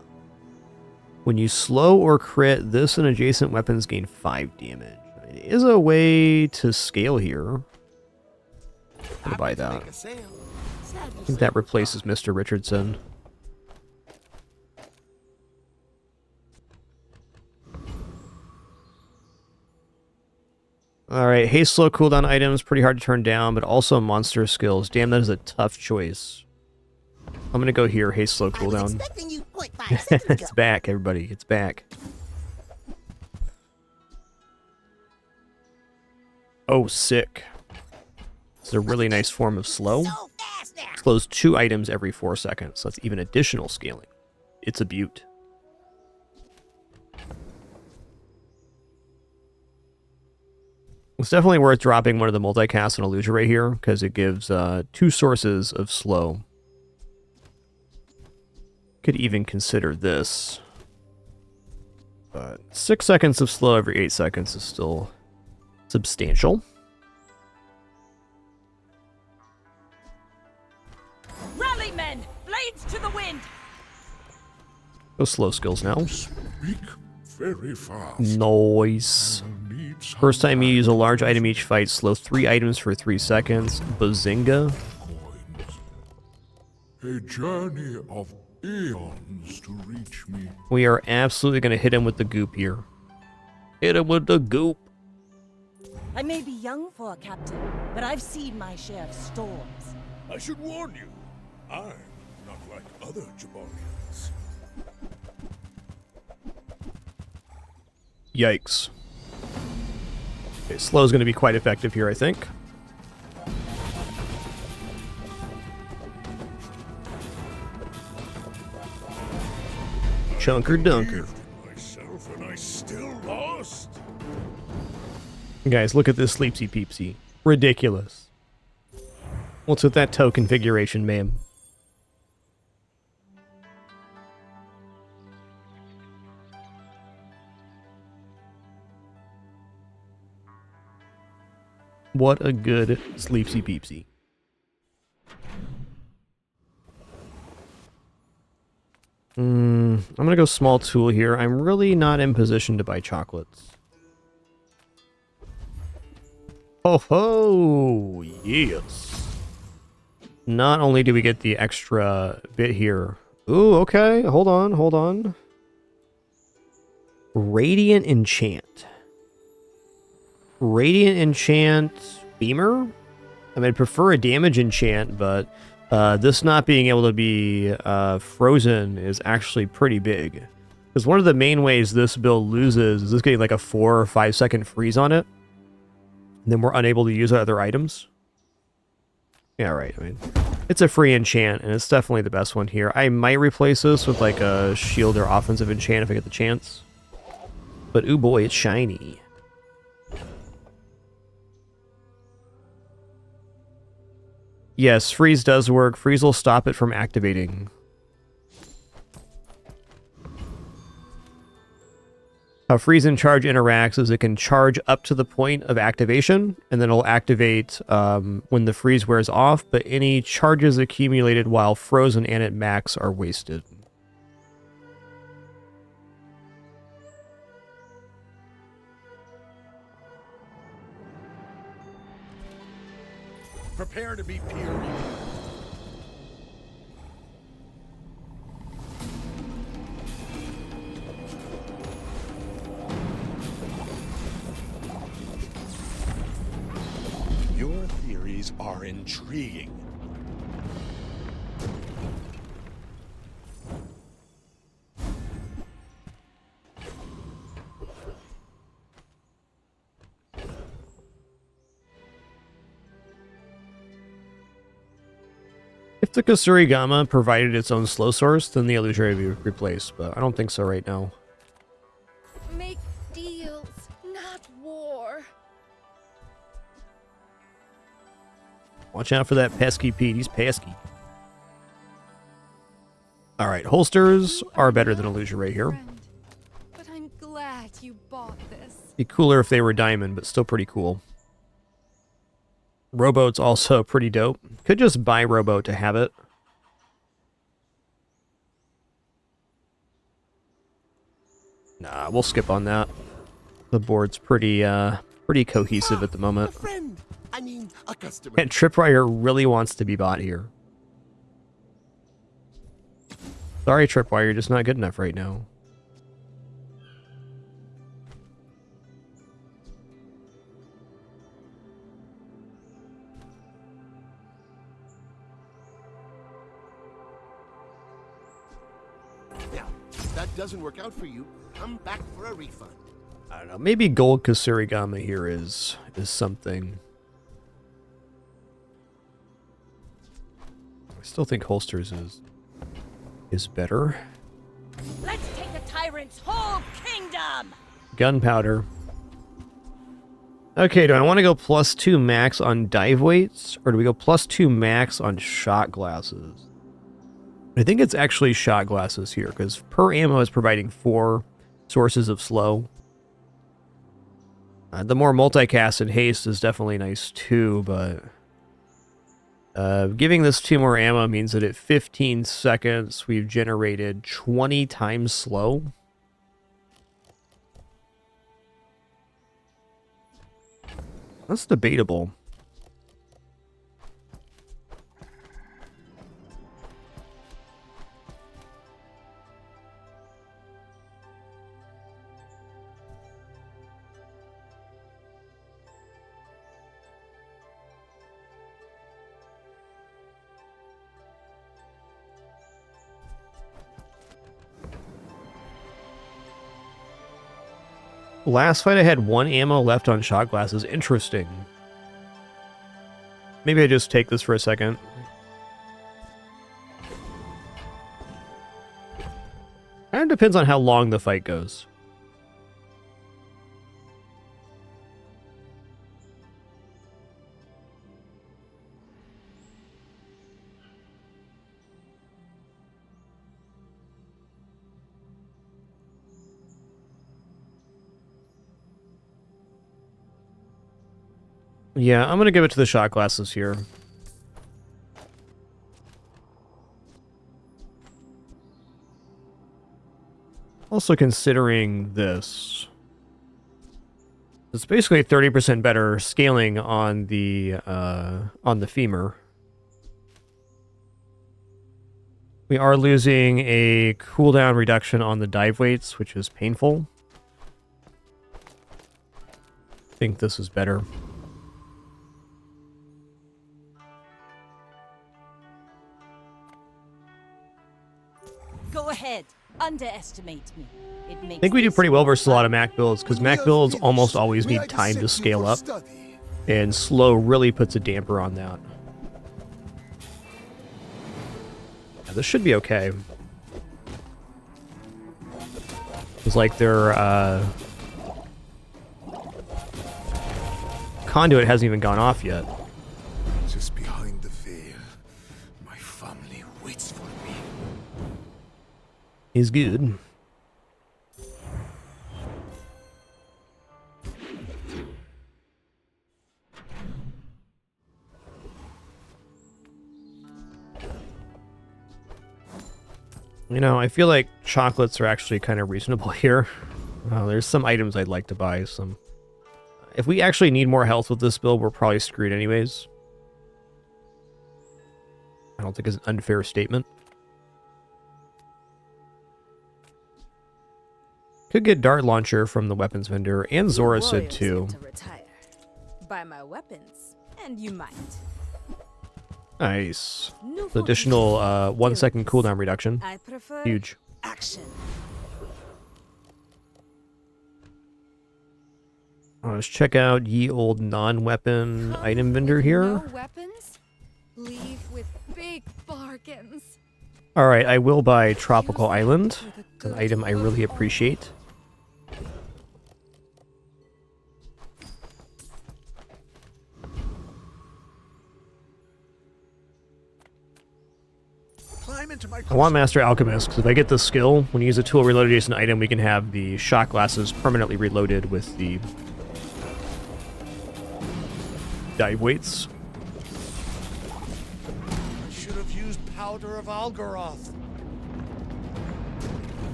Speaker 1: When you slow or crit, this and adjacent weapons gain 5 damage. It is a way to scale here. I'll buy that. I think that replaces Mr. Richardson. Alright, haste slow cooldown items, pretty hard to turn down, but also monster skills. Damn, that is a tough choice. I'm gonna go here, haste slow cooldown. It's back, everybody. It's back. Oh, sick. This is a really nice form of slow. Slows 2 items every 4 seconds. So that's even additional scaling. It's a beaut. It's definitely worth dropping one of the multicast and illusory here, because it gives 2 sources of slow. Could even consider this. But 6 seconds of slow every 8 seconds is still substantial.
Speaker 2: Rally, men! Blades to the wind!
Speaker 1: Those slow skills now.
Speaker 5: Speak very fast.
Speaker 1: Noise. First time you use a large item each fight, slow 3 items for 3 seconds. Bazinga.
Speaker 5: A journey of eons to reach me.
Speaker 1: We are absolutely going to hit him with the goop here. Hit him with the goop.
Speaker 2: I may be young for a captain, but I've seen my share of storms.
Speaker 5: I should warn you, I'm not like other Jabarians.
Speaker 1: Yikes. Okay, slow is going to be quite effective here, I think. Chunker Dunker.
Speaker 5: Myself and I still lost.
Speaker 1: Guys, look at this sleepsy peepsy. Ridiculous. What's with that toe configuration, ma'am? What a good sleepsy peepsy. I'm gonna go small tool here. I'm really not in position to buy chocolates. Oh ho! Yes! Not only do we get the extra bit here. Ooh, okay. Hold on, hold on. Radiant Enchant. Radiant Enchant Beamer? I mean, I'd prefer a damage enchant, but this not being able to be frozen is actually pretty big. Because one of the main ways this build loses is this getting like a 4 or 5 second freeze on it. And then we're unable to use other items. Yeah, right. I mean, it's a free enchant, and it's definitely the best one here. I might replace this with like a shield or offensive enchant if I get the chance. But ooh boy, it's shiny. Yes, freeze does work. Freeze will stop it from activating. How freeze and charge interacts is it can charge up to the point of activation, and then it'll activate when the freeze wears off, but any charges accumulated while frozen and at max are wasted.
Speaker 7: Prepare to be peer reviewed. Your theories are intriguing.
Speaker 1: If the Kasurigama provided its own slow source, then the illusory would be replaced, but I don't think so right now.
Speaker 3: Make deals, not war.
Speaker 1: Watch out for that pesky Pete, he's pesky. Alright, holsters are better than illusory here.
Speaker 3: But I'm glad you bought this.
Speaker 1: Be cooler if they were diamond, but still pretty cool. Rowboat's also pretty dope. Could just buy rowboat to have it. Nah, we'll skip on that. The board's pretty cohesive at the moment.
Speaker 7: A friend. I mean, a customer.
Speaker 1: And Tripwire really wants to be bought here. Sorry, Tripwire, you're just not good enough right now.
Speaker 7: Now, if that doesn't work out for you, come back for a refund.
Speaker 1: I don't know. Maybe gold Kasurigama here is something. I still think holsters is better.
Speaker 2: Let's take the tyrant's whole kingdom!
Speaker 1: Gunpowder. Okay, do I want to go +2 max on dive weights, or do we go +2 max on shot glasses? I think it's actually shot glasses here, because per ammo is providing 4 sources of slow. The more multicast and haste is definitely nice too, but giving this 2 more ammo means that at 15 seconds we've generated 20 times slow. That's debatable. Last fight I had 1 ammo left on shot glasses. Interesting. Maybe I just take this for a second. Kind of depends on how long the fight goes. Yeah, I'm going to give it to the shot glasses here. Also considering this. It's basically 30% better scaling on the femur. We are losing a cooldown reduction on the dive weights, which is painful. I think this is better.
Speaker 2: Go ahead. Underestimate me. It makes
Speaker 1: I think we do pretty well versus a lot of Mac builds, because Mac builds almost always need time to scale up, and slow really puts a damper on that. Yeah, this should be okay. It's like their conduit hasn't even gone off yet.
Speaker 11: Just behind the veil, my family waits for me.
Speaker 1: He's good. You know, I feel like chocolates are actually kind of reasonable here. There's some items I'd like to buy. If we actually need more health with this build, we're probably screwed anyways. I don't think it's an unfair statement. Could get dart launcher from the weapons vendor, and Zora said too.
Speaker 3: Buy my weapons, and you might.
Speaker 1: Nice. The additional 1 second cooldown reduction.
Speaker 2: I prefer
Speaker 1: Huge.
Speaker 2: action.
Speaker 1: Let's check out ye old non-weapon item vendor here.
Speaker 3: No weapons? Leave with big bargains.
Speaker 1: Alright, I will buy Tropical Island, an item I really appreciate. I want Master Alchemist, because if I get the skill, when you use a tool reloaded adjacent item, we can have the shot glasses permanently reloaded with the dive weights.
Speaker 7: I should have used powder of Algaroth.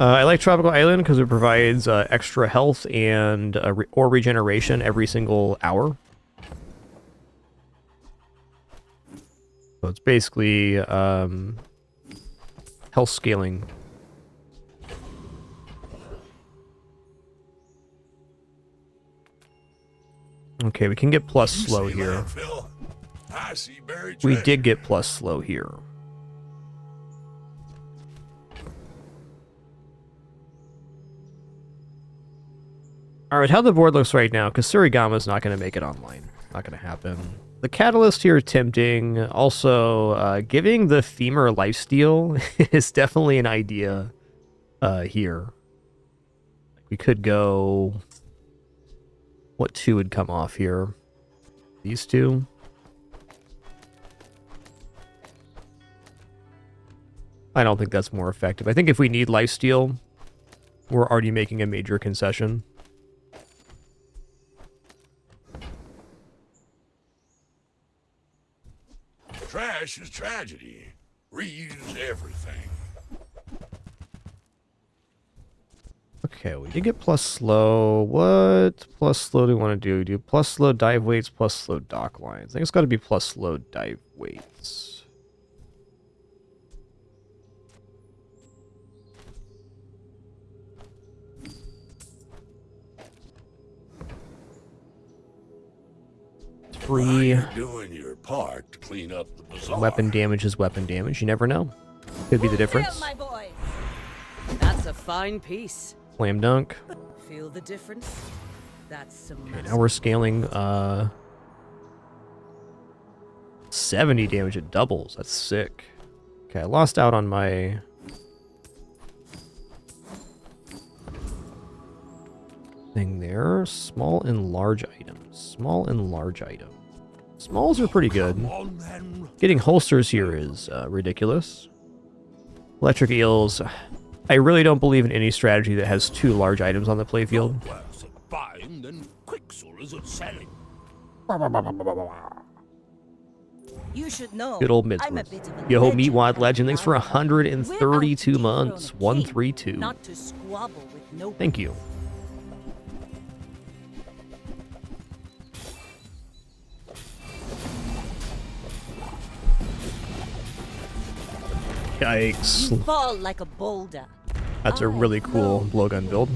Speaker 1: I like Tropical Island because it provides extra health and or regeneration every single hour. So it's basically health scaling. Okay, we can get plus slow here. We did get plus slow here. Alright, how the board looks right now, because Surigama's not going to make it online. Not going to happen. The catalyst here is tempting. Also, giving the femur lifesteal is definitely an idea here. We could go... What two would come off here? These two? I don't think that's more effective. I think if we need lifesteal, we're already making a major concession.
Speaker 5: Trash is tragedy. Reuse everything.
Speaker 1: Okay, we did get plus slow. What plus slow do we want to do? Do plus slow dive weights, plus slow dock lines. I think it's got to be plus slow dive weights. Free.
Speaker 5: You're doing your part to clean up the bazaar.
Speaker 1: Weapon damage is weapon damage. You never know. Could be the difference.
Speaker 2: My boy. That's a fine piece.
Speaker 1: Slam dunk.
Speaker 2: Feel the difference? That's some.
Speaker 1: Okay, now we're scaling 70 damage at doubles. That's sick. Okay, I lost out on my thing there. Small and large items. Small and large items. Smalls are pretty good. Getting holsters here is ridiculous. Electric eels. I really don't believe in any strategy that has two large items on the playfield.
Speaker 2: You should know.
Speaker 1: Good old Midsworth. Yo, Meatwad Legend, thanks for 132 months. 132.
Speaker 2: Not to squabble with nobody.
Speaker 1: Thank you. Yikes.
Speaker 2: You fall like a boulder.
Speaker 1: That's a really cool blowgun build.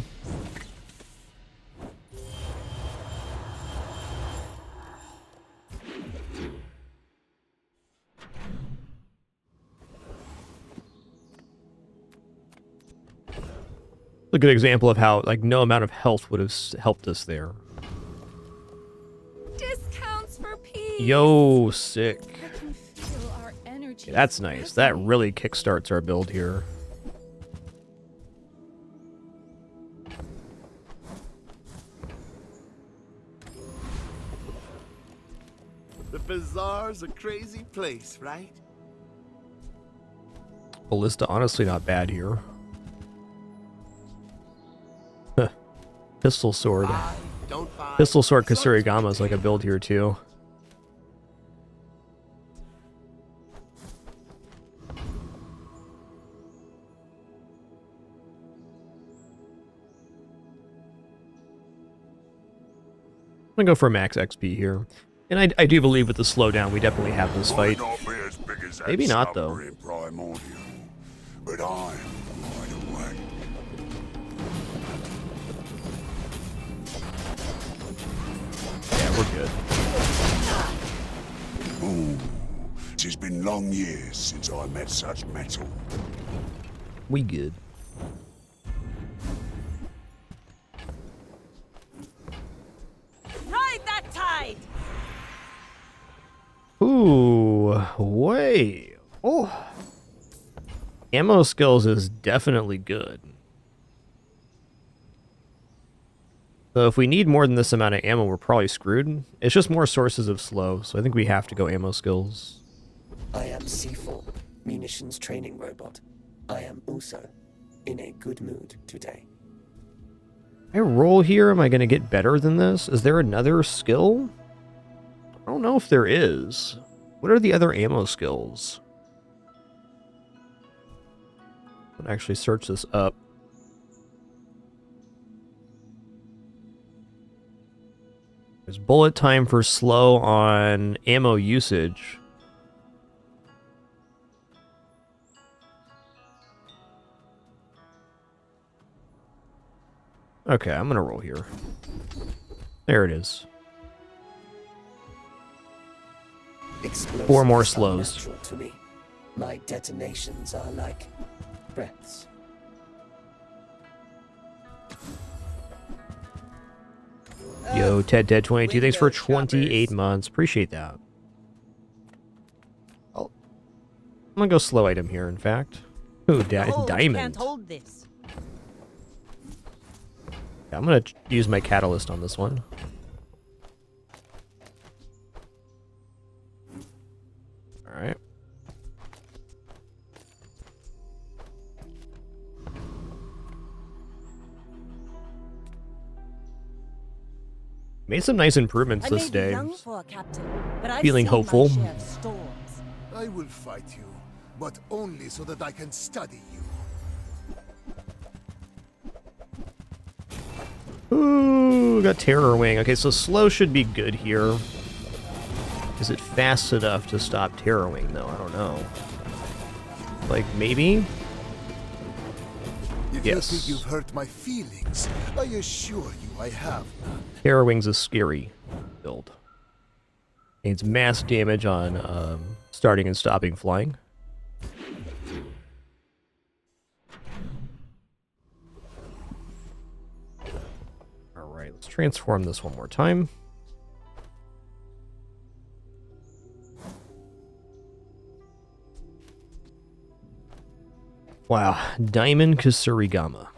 Speaker 1: A good example of how, like, no amount of health would have helped us there.
Speaker 3: Discounts for peace.
Speaker 1: Yo, sick.
Speaker 3: I can feel our energy.
Speaker 1: Yeah, that's nice. That really kickstarts our build here.
Speaker 11: The bazaar's a crazy place, right?
Speaker 1: Ballista, honestly, not bad here. Pistol sword. Pistol sword Kasurigama is like a build here too. gonna go for max XP here. And I do believe with the slowdown, we definitely have this fight.
Speaker 5: Might not be as big as that
Speaker 1: Maybe not, though.
Speaker 5: submarine primordial, but I'm wide awake.
Speaker 1: Yeah, we're good.
Speaker 5: Ooh, 'tis been long years since I met such metal.
Speaker 1: We good.
Speaker 2: Ride that tide!
Speaker 1: Ooh, wait. Oh. Ammo skills is definitely good. So if we need more than this amount of ammo, we're probably screwed. It's just more sources of slow, so I think we have to go ammo skills.
Speaker 12: I am C4, munitions training robot. I am also in a good mood today.
Speaker 1: I roll here, am I going to get better than this? Is there another skill? I don't know if there is. What are the other ammo skills? I'll actually search this up. There's bullet time for slow on ammo usage. Okay, I'm gonna roll here. There it is.
Speaker 12: Explosives
Speaker 1: 4 more
Speaker 12: are
Speaker 1: slows.
Speaker 12: natural to me. My detonations are like breaths.
Speaker 1: Yo, Ted22, thanks for
Speaker 4: window
Speaker 1: 28
Speaker 4: shoppers.
Speaker 1: months. Appreciate that. I'm gonna go slow item here, in fact. Ooh,
Speaker 2: Hold
Speaker 1: diamond.
Speaker 2: can't hold this.
Speaker 1: Yeah, I'm gonna use my catalyst on this one. Alright. Made some nice improvements
Speaker 2: I
Speaker 1: this
Speaker 2: may be
Speaker 1: day.
Speaker 2: young for a captain, but I've
Speaker 1: Feeling
Speaker 2: seen
Speaker 1: hopeful.
Speaker 2: my share of storms.
Speaker 11: I will fight you, but only so that I can study you.
Speaker 1: Ooh, got Terror Wing. Okay, so slow should be good here. Is it fast enough to stop Terror Wing, though? I don't know. Like, maybe?
Speaker 11: If
Speaker 1: Yes.
Speaker 11: you think you've hurt my feelings, I assure you I have none.
Speaker 1: Terror Wing's a scary build. Gains mass damage on starting and stopping flying. Alright, let's transform this one more time. Wow, Diamond Kusurigama.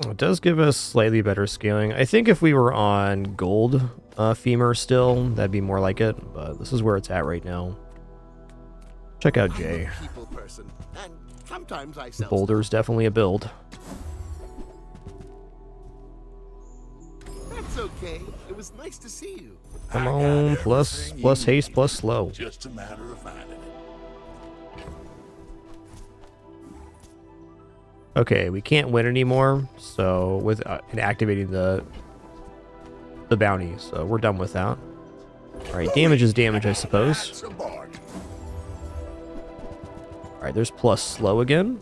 Speaker 1: It does give us slightly better scaling. I think if we were on gold femur still, that'd be more like it, but this is where it's at right now. Check out Jay.
Speaker 11: I'm a people person, and sometimes I sell
Speaker 1: Boulder's definitely a build.
Speaker 11: That's okay. It was nice to see you.
Speaker 1: Come
Speaker 5: I got
Speaker 1: on, plus
Speaker 5: everything
Speaker 1: plus
Speaker 5: you
Speaker 1: haste,
Speaker 5: need.
Speaker 1: plus slow.
Speaker 5: Just a matter of finding it.
Speaker 1: Okay, we can't win anymore, so with activating the bounty, so we're done with that. Alright, damage is damage, I suppose.
Speaker 5: That's a bargain.
Speaker 1: Alright, there's plus slow again.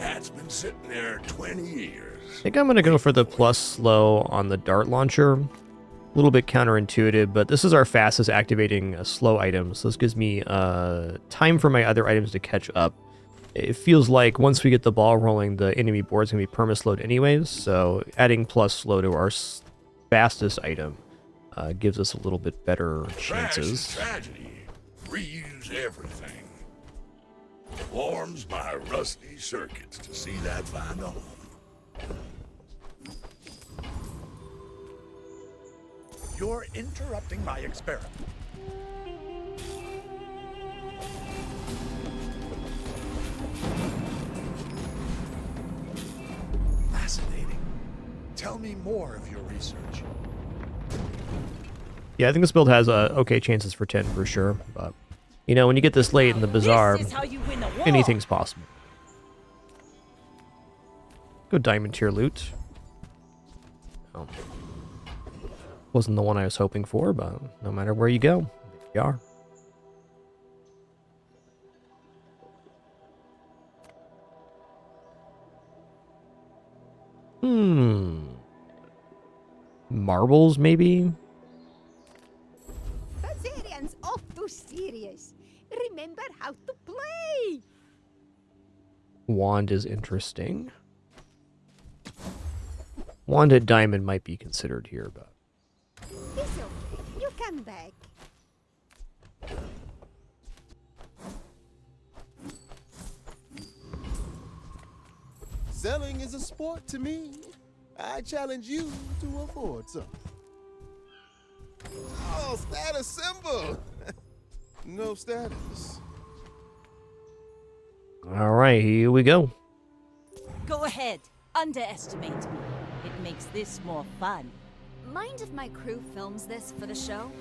Speaker 5: That's been sitting there 20 years.
Speaker 1: I think I'm going to go for the plus slow on the dart launcher. A little bit counterintuitive, but this is our fastest activating slow item, so this gives me time for my other items to catch up. It feels like once we get the ball rolling, the enemy board's going to be perma-slowed anyways, so adding plus slow to our fastest item gives us a little bit better chances.
Speaker 5: Tragedy. Reuse everything. Warms my rusty circuits to see that find a home.
Speaker 7: You're interrupting my experiment. Fascinating. Tell me more of your research.
Speaker 1: Yeah, I think this build has okay chances for 10 for sure, but you know, when you get this late in the Bazaar, anything's possible. Good diamond tier loot. Oh. Wasn't the one I was hoping for, but no matter where you go, there you are. Marbles, maybe?
Speaker 13: Bazaarian's off too serious. Remember how to play.
Speaker 1: Wand is interesting. Wand at diamond might be considered here, but...
Speaker 13: It's okay. You come back.
Speaker 14: Selling is a sport to me. I challenge you to afford some. Oh, status symbol. No status.
Speaker 1: All right, here we go.
Speaker 2: Go ahead. Underestimate me. It makes this more fun.
Speaker 15: Mind if my crew films this for the show?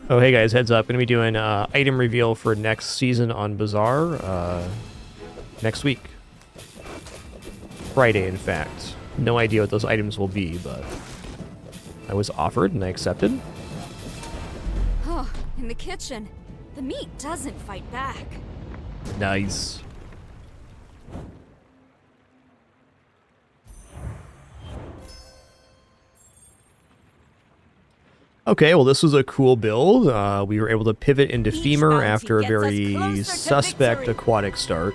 Speaker 1: Oh, hey guys, heads up. Gonna be doing item reveal for next season on Bazaar next week. Friday, in fact. No idea what those items will be, but I was offered and I accepted.
Speaker 15: Oh, in the kitchen. The meat doesn't fight back.
Speaker 1: Nice. Okay, well, this was a cool build. We were able to pivot into femur after a very suspect aquatic start.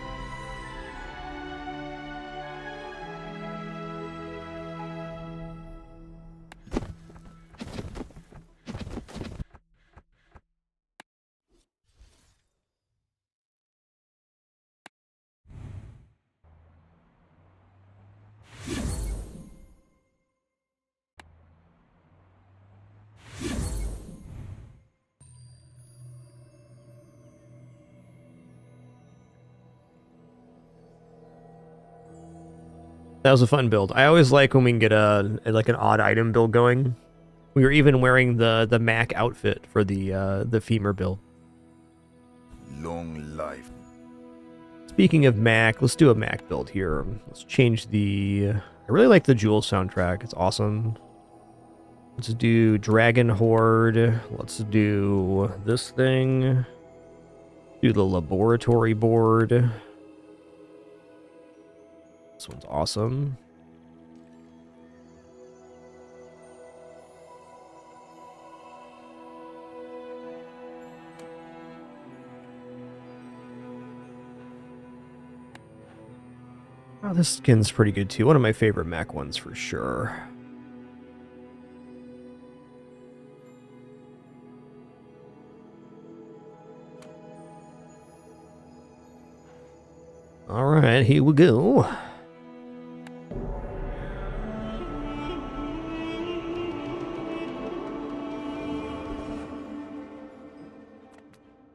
Speaker 1: That was a fun build. I always like when we can get like an odd item build going. We were even wearing the Mac outfit for the femur build.
Speaker 11: Long life.
Speaker 1: Speaking of Mac, let's do a Mac build here. Let's change the... I really like the Jewel soundtrack. It's awesome. Let's do Dragon Horde. Let's do this thing. Do the laboratory board. This one's awesome. Oh, this skin's pretty good too. One of my favorite Mac ones for sure. All right, here we go.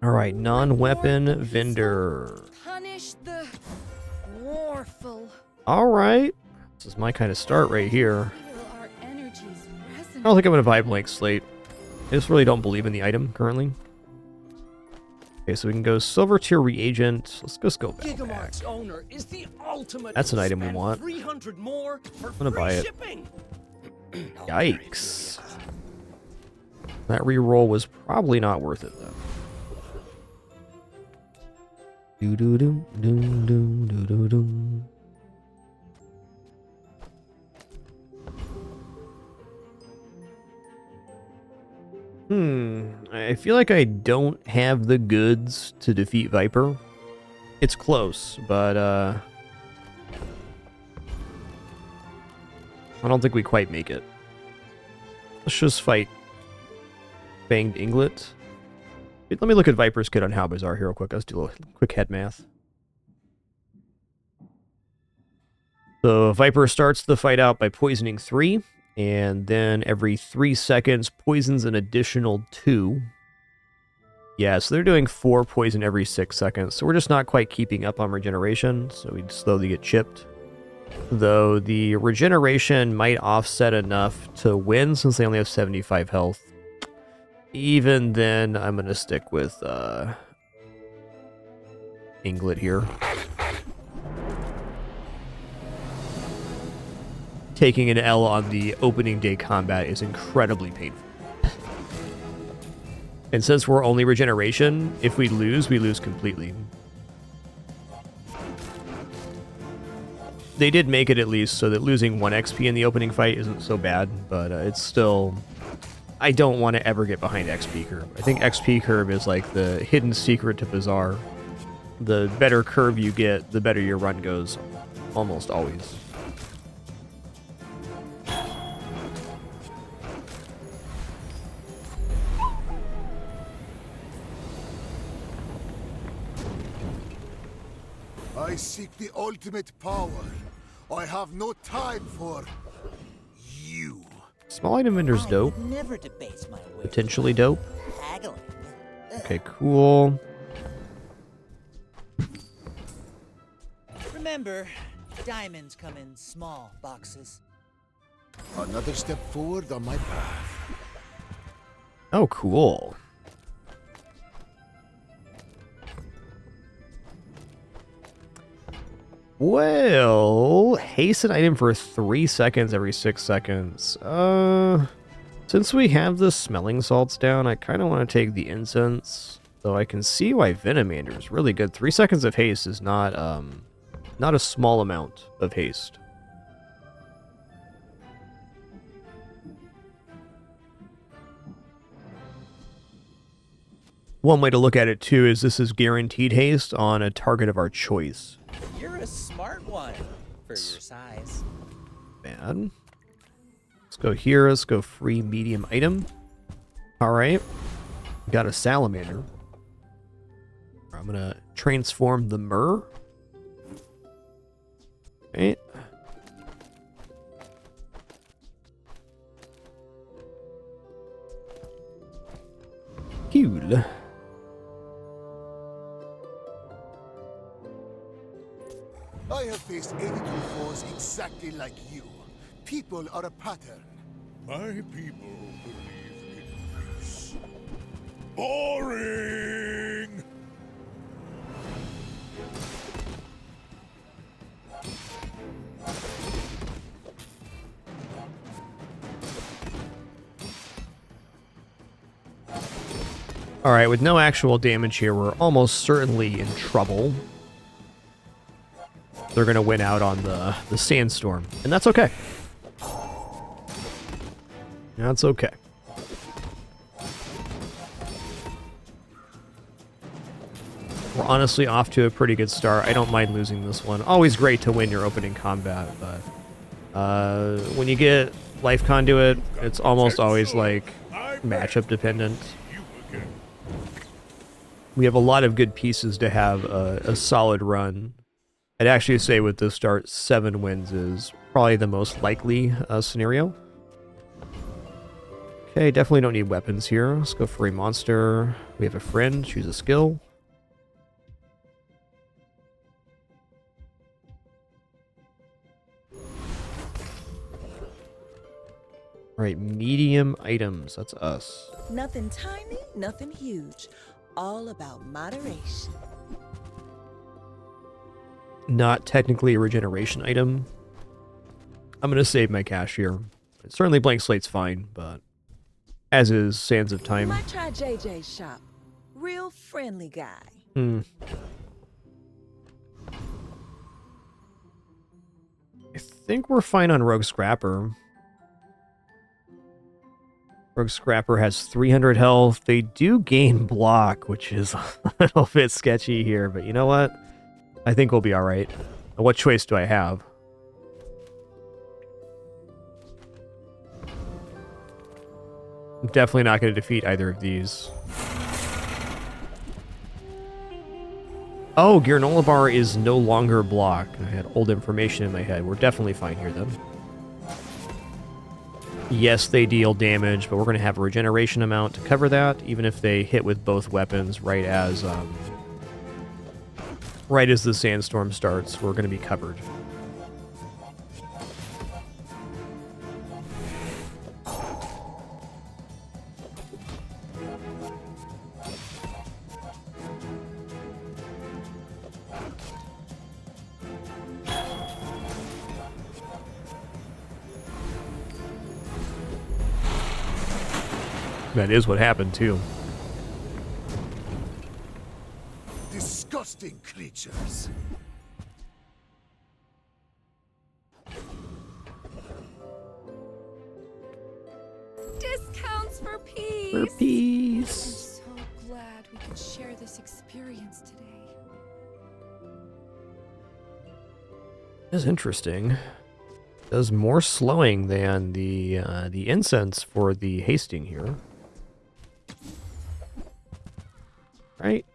Speaker 1: All right, non-weapon vendor.
Speaker 3: Punish the warful.
Speaker 1: All right, this is my kind of start right here.
Speaker 3: Our energies
Speaker 1: I don't think I'm gonna buy a blank slate. I just really don't believe in the item currently. Okay, so we can go silver tier reagent. Let's just go back.
Speaker 16: Owner is the ultimate.
Speaker 1: That's an item we want.
Speaker 16: 300 more for
Speaker 1: I'm gonna buy it.
Speaker 16: shipping.
Speaker 1: Yikes. That reroll was probably not worth it though. Do do do do do do do do. I feel like I don't have the goods to defeat Viper. It's close, but I don't think we quite make it. Let's just fight Banged Inglet. Let me look at Viper's kit on How Bazaar here real quick. Let's do a quick head math. So Viper starts the fight out by poisoning 3, and then every 3 seconds poisons an additional 2. Yeah, so they're doing 4 poison every 6 seconds, so we're just not quite keeping up on regeneration, so we slowly get chipped. Though the regeneration might offset enough to win since they only have 75 health. Even then, I'm going to stick with Inglet here. Taking an L on the opening day combat is incredibly painful. And since we're only regeneration, if we lose completely. They did make it at least so that losing 1 XP in the opening fight isn't so bad, but it's still... I don't want to ever get behind XP curve. I think XP curve is like the hidden secret to Bazaar. The better curve you get, the better your run goes, almost always.
Speaker 11: I seek the ultimate power. I have no time for you.
Speaker 1: Small item vendor's dope.
Speaker 4: Never debase my way.
Speaker 1: Potentially dope.
Speaker 4: Haggling.
Speaker 1: Okay, cool.
Speaker 4: Remember, diamonds come in small boxes.
Speaker 11: Another step forward on my path.
Speaker 1: Oh, cool. Well, haste an item for 3 seconds every 6 seconds. Since we have the smelling salts down, I kind of want to take the incense. Though I can see why Venomander is really good. 3 seconds of haste is not a small amount of haste. One way to look at it too is this is guaranteed haste on a target of our choice.
Speaker 4: You're a smart one for your size.
Speaker 1: Bad. Let's go here. Let's go free medium item. All right. Got a salamander. I'm going to transform the myrrh. Okay. Cool.
Speaker 11: I have faced 82 foes exactly like you. People are a pattern.
Speaker 9: My people believe in peace. Boring!
Speaker 1: Alright, with no actual damage here, we're almost certainly in trouble. They're going to win out on the sandstorm, and that's okay. That's okay. We're honestly off to a pretty good start. I don't mind losing this one. Always great to win your opening combat, but when you get Life Conduit, it's almost always like matchup dependent. We have a lot of good pieces to have a solid run. I'd actually say with this start, 7 wins is probably the most likely scenario. Okay, definitely don't need weapons here. Let's go for a monster. We have a friend. Choose a skill. Alright, medium items. That's us.
Speaker 17: Nothing tiny, nothing huge. All about moderation.
Speaker 1: Not technically a regeneration item. I'm going to save my cash here. Certainly Blank Slate's fine, but as is Sands of Time.
Speaker 17: Might try JJ's shop. Real friendly guy.
Speaker 1: I think we're fine on Rogue Scrapper. Rogue Scrapper has 300 health. They do gain block, which is a little bit sketchy here, but you know what? I think we'll be alright. What choice do I have? I'm definitely not going to defeat either of these. Oh, Granola Bar is no longer block. I had old information in my head. We're definitely fine here, then. Yes, they deal damage, but we're going to have a regeneration amount to cover that, even if they hit with both weapons right as the sandstorm starts. We're going to be covered. That is what happened, too.
Speaker 11: Disgusting creatures.
Speaker 3: Discounts for peace.
Speaker 1: For peace.
Speaker 3: I'm so glad we could share this experience today.
Speaker 1: That's interesting. Does more slowing than the incense for the hasting here. Right.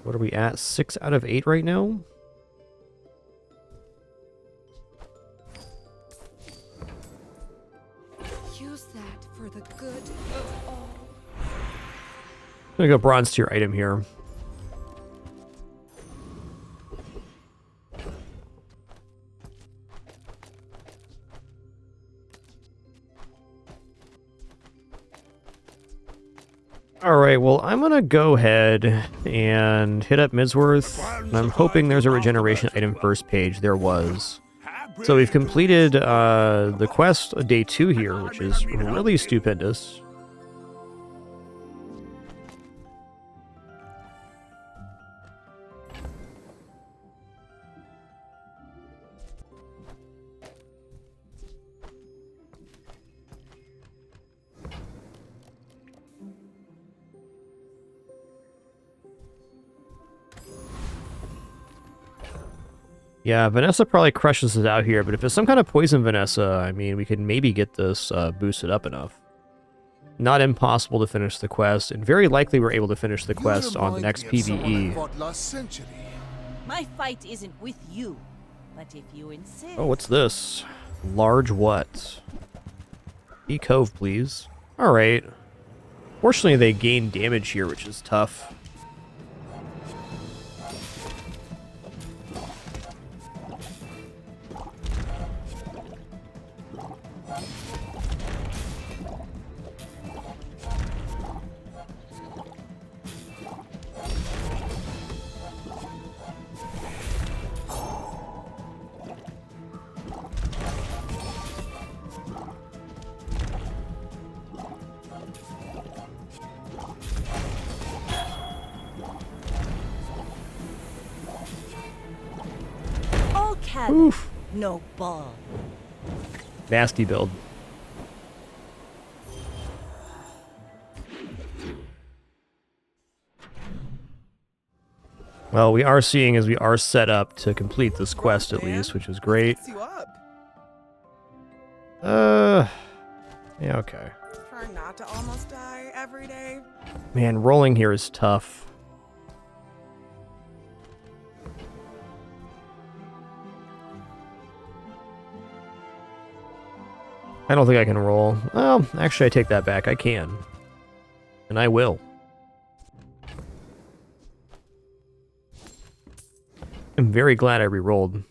Speaker 1: What are we at? 6 out of 8 right now?
Speaker 3: Use that for the good of all.
Speaker 1: I'm gonna go bronze tier item here. Alright, well, I'm gonna go ahead and hit up Midsworth. And I'm hoping there's a regeneration item first page. There was. So we've completed the quest day 2 here, which is really stupendous. Yeah, Vanessa probably crushes it out here, but if it's some kind of poison Vanessa, I mean, we could maybe get this boosted up enough. Not impossible to finish the quest, and very likely we're able to finish the quest on the next PvE.
Speaker 2: My fight isn't with you, but if you insist.
Speaker 1: Oh, what's this? Large what? E Cove, please. Alright. Fortunately, they gain damage here, which is tough. Oof.
Speaker 2: No ball.
Speaker 1: Nasty build. Well, we are seeing as we are set up to complete this quest at least, which is great. Yeah, okay.
Speaker 3: Try not to almost die every day.
Speaker 1: Man, rolling here is tough. I don't think I can roll. Well, actually, I take that back. I can. And I will. I'm very glad I re-rolled.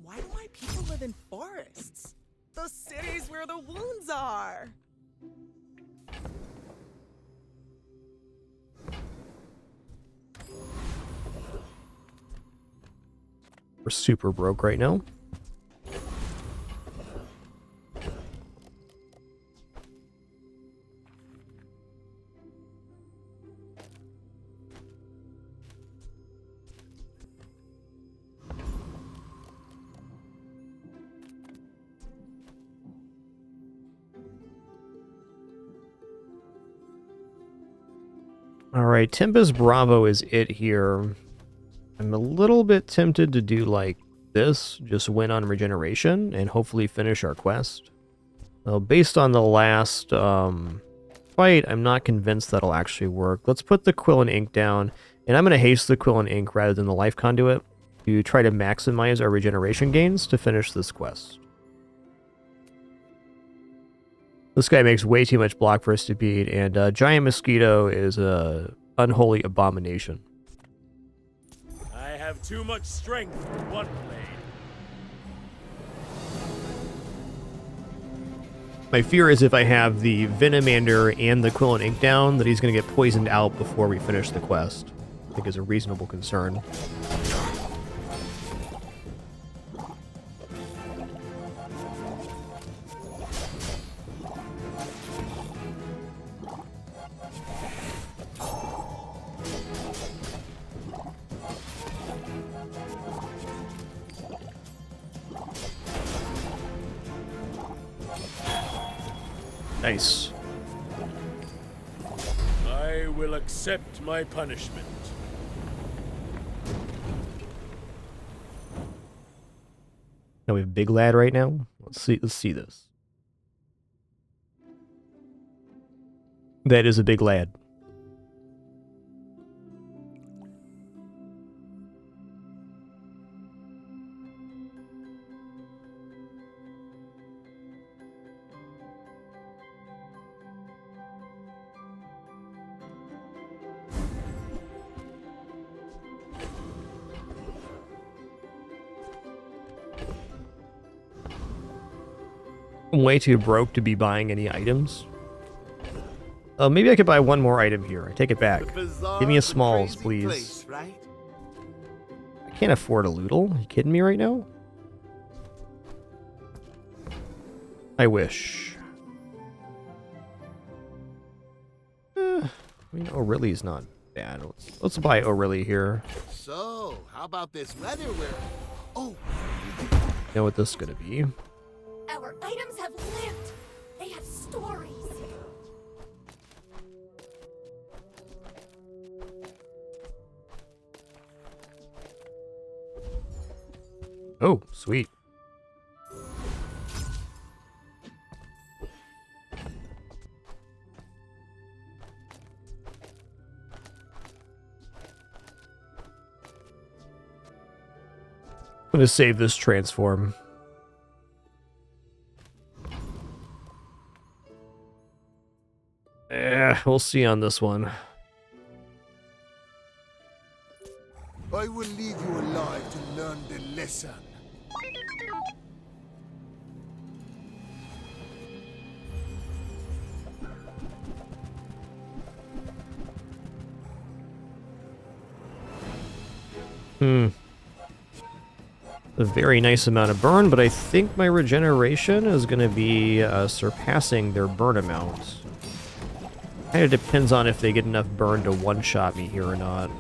Speaker 3: Why do my people live in forests? The cities where the wounds are.
Speaker 1: We're super broke right now. Alright, Tempest Bravo is it here. I'm a little bit tempted to do like this, just win on regeneration, and hopefully finish our quest. Well, based on the last fight, I'm not convinced that'll actually work. Let's put the Quill and Ink down, and I'm going to haste the Quill and Ink rather than the Life Conduit to try to maximize our regeneration gains to finish this quest. This guy makes way too much block for us to beat, and Giant Mosquito is a unholy abomination.
Speaker 18: I have too much strength for one blade.
Speaker 1: My fear is if I have the Venomander and the Quill and Ink down, that he's going to get poisoned out before we finish the quest. I think is a reasonable concern. Nice.
Speaker 18: I will accept my punishment.
Speaker 1: Now we have Big Lad right now. Let's see this. That is a big lad. I'm way too broke to be buying any items. Oh, maybe I could buy one more item here. I take it back. Give me a smalls, please.
Speaker 7: Place, right?
Speaker 1: I can't afford a Loodle. Are you kidding me right now? I wish. I mean, O'Reilly's not bad. Let's buy O'Reilly here.
Speaker 11: So, how about this weather where... Oh!
Speaker 1: Know what this is gonna be.
Speaker 6: Our items have lived. They have stories.
Speaker 1: Oh, sweet. I'm gonna save this transform. We'll see on this one.
Speaker 11: I will leave you alive to learn the lesson.
Speaker 1: A very nice amount of burn, but I think my regeneration is going to be surpassing their burn amount. Kind of depends on if they get enough burn to one-shot me here or not.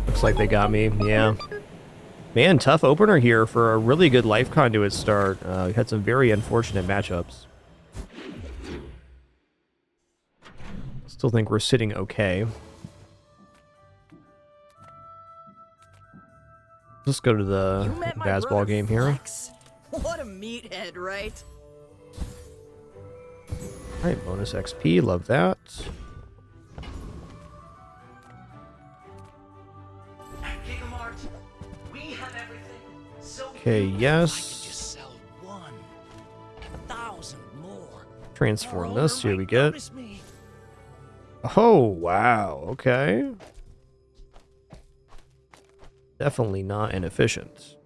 Speaker 1: Looks like they got me, yeah. Man, tough opener here for a really good life conduit start. We had some very unfortunate matchups. Still think we're sitting okay. Let's go to the Bazball game here.
Speaker 17: What a meathead, right?
Speaker 1: Alright, bonus XP, love that. Okay, yes. Transform this, see what we get. Oh, wow, okay. Definitely not inefficient.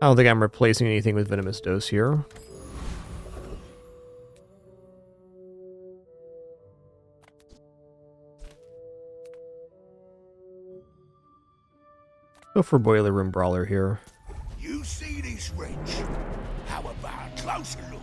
Speaker 1: I don't think I'm replacing anything with Venomous Dose here. Go for Boiler Room Brawler here.
Speaker 5: You see this wrench? How about a closer look?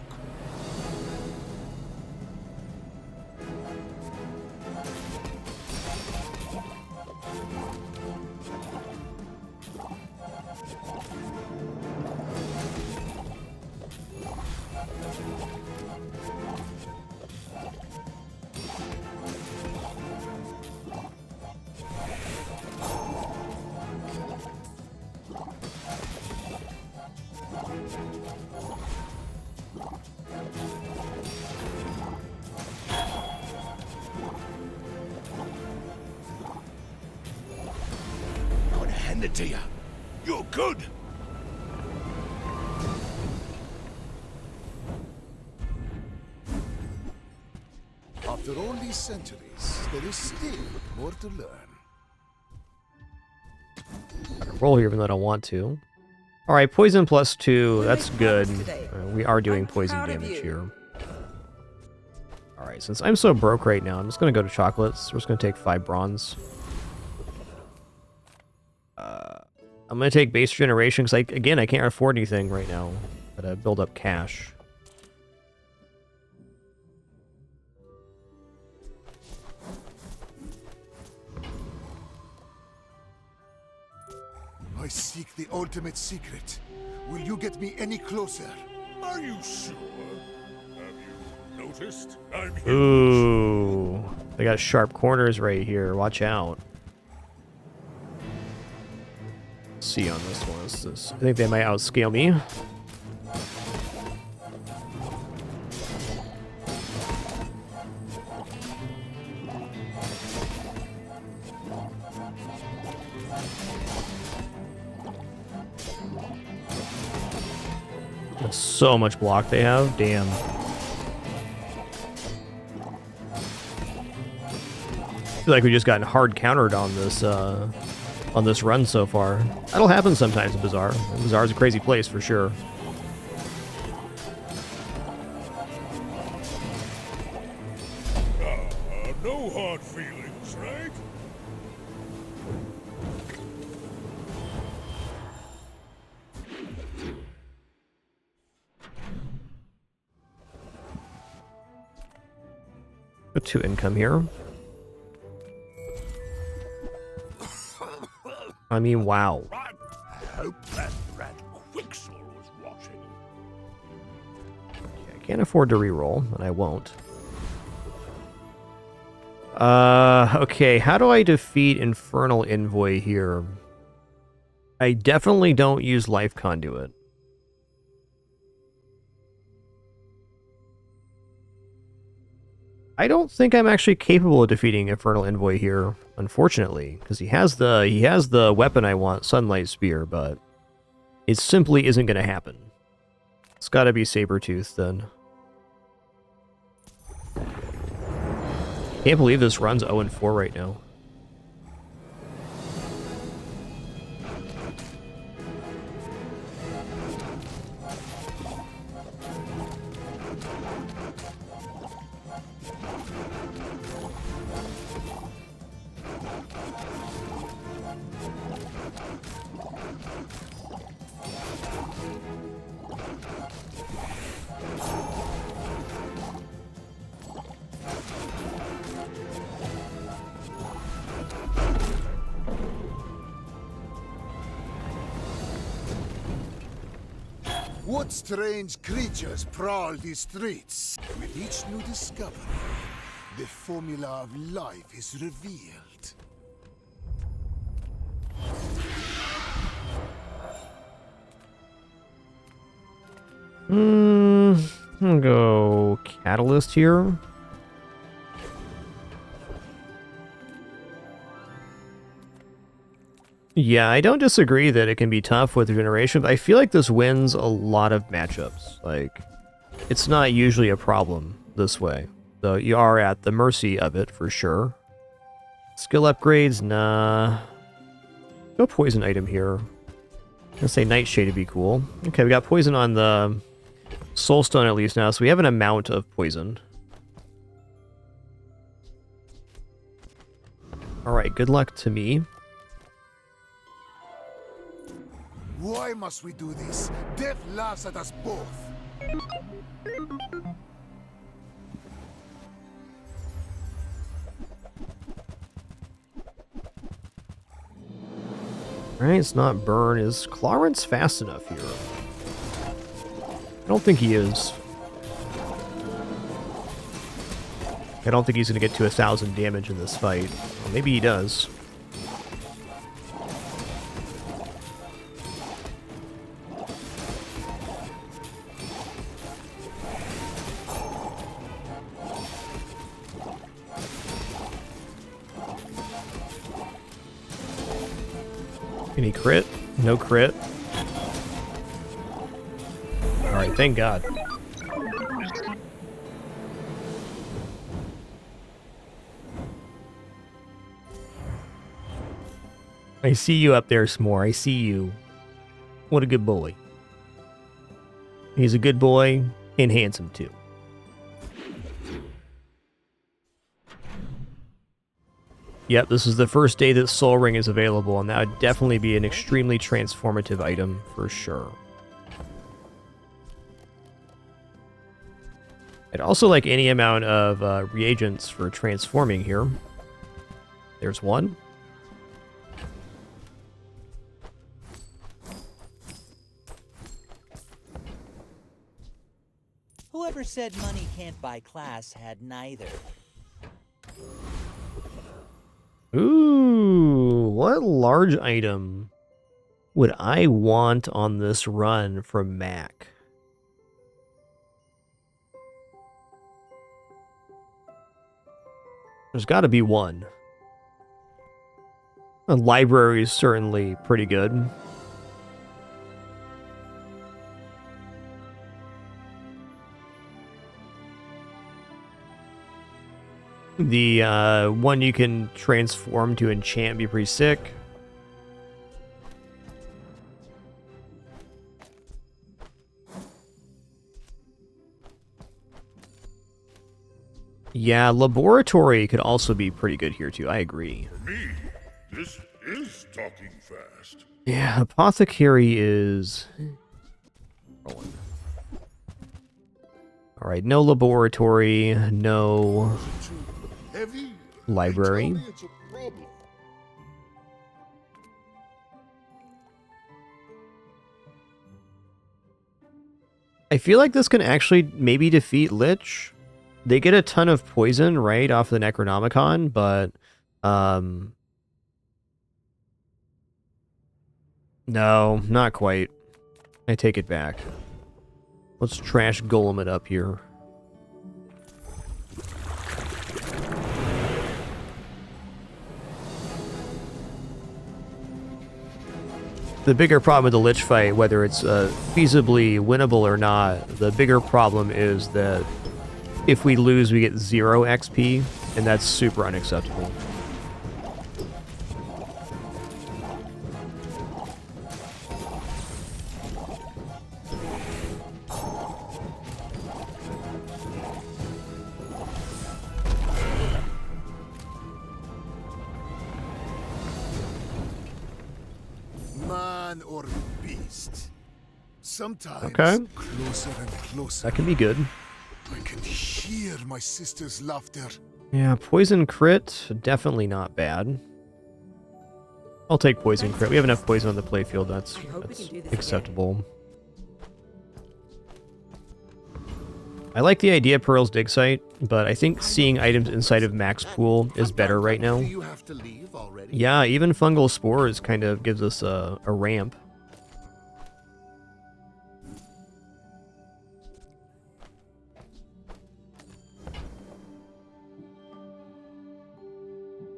Speaker 5: Gonna hand it to you. You're good.
Speaker 11: After all these centuries, there is still more to learn.
Speaker 1: Roll here even though I don't want to. Alright, poison +2, that's good. We are doing poison damage here. Alright, since I'm so broke right now, I'm just going to go to chocolates. We're just going to take 5 bronze. I'm gonna take base generation because, again, I can't afford anything right now. Gotta build up cash.
Speaker 11: I seek the ultimate secret. Will you get me any closer?
Speaker 5: Are you sure? Have you noticed? I'm huge.
Speaker 1: Ooh, they got sharp corners right here. Watch out. Let's see on this one. Is this? I think they might outscale me. That's so much block they have. Damn. I feel like we just gotten hard countered on this run so far. That'll happen sometimes in Bazaar. Bazaar's a crazy place for sure.
Speaker 5: No hard feelings, right?
Speaker 1: Put 2 income here. I mean, wow.
Speaker 5: I hope that rat Quicksilver was watching.
Speaker 1: I can't afford to reroll, and I won't. Okay, how do I defeat Infernal Envoy here? I definitely don't use Life Conduit. I don't think I'm actually capable of defeating Infernal Envoy here, unfortunately, because he has the weapon I want, Sunlight Spear, but it simply isn't going to happen. It's got to be Sabretooth then. Can't believe this run's 0-4 right now.
Speaker 11: What strange creatures prowl these streets? With each new discovery, the formula of life is revealed.
Speaker 1: I'll go Catalyst here. Yeah, I don't disagree that it can be tough with regeneration, but I feel like this wins a lot of matchups. Like, it's not usually a problem this way, though you are at the mercy of it for sure. Skill upgrades, nah. No poison item here. I'm gonna say Nightshade would be cool. Okay, we got poison on the Soulstone at least now, so we have an amount of poison. Alright, good luck to me.
Speaker 11: Why must we do this? Death laughs at us both.
Speaker 1: Alright, it's not burn. Is Clarence fast enough here? I don't think he is. I don't think he's going to get to 1,000 damage in this fight. Well, maybe he does. Any crit? No crit. Alright, thank God. I see you up there, S'more. I see you. What a good boy. He's a good boy and handsome, too. Yep, this is the first day that Soul Ring is available, and that would definitely be an extremely transformative item for sure. I'd also like any amount of reagents for transforming here. There's one.
Speaker 4: Whoever said money can't buy class had neither.
Speaker 1: Ooh, what large item would I want on this run from Mac? There's got to be one. A library is certainly pretty good. The one you can transform to enchant be pretty sick. Yeah, laboratory could also be pretty good here too. I agree.
Speaker 5: For me, this is talking fast.
Speaker 1: Yeah, apothecary is rolling. All right, no laboratory, no
Speaker 5: Heavy?
Speaker 1: library.
Speaker 5: It's a problem.
Speaker 1: I feel like this can actually maybe defeat Lich. They get a ton of poison, right, off the Necronomicon, but no, not quite. I take it back. Let's trash golem it up here. The bigger problem with the Lich fight, whether it's feasibly winnable or not, the bigger problem is that if we lose, we get 0 XP, and that's super unacceptable.
Speaker 11: Man or beast. Sometimes
Speaker 1: Okay.
Speaker 11: closer and closer.
Speaker 1: That can be good.
Speaker 11: I can hear my sister's laughter.
Speaker 1: Yeah, poison crit, definitely not bad. I'll take poison crit. We have enough poison on the playfield. That's acceptable. I like the idea of Pearl's dig site, but I think seeing items inside of Max Pool is better right now.
Speaker 11: Do you have to leave already?
Speaker 1: Yeah, even fungal spores kind of gives us a ramp.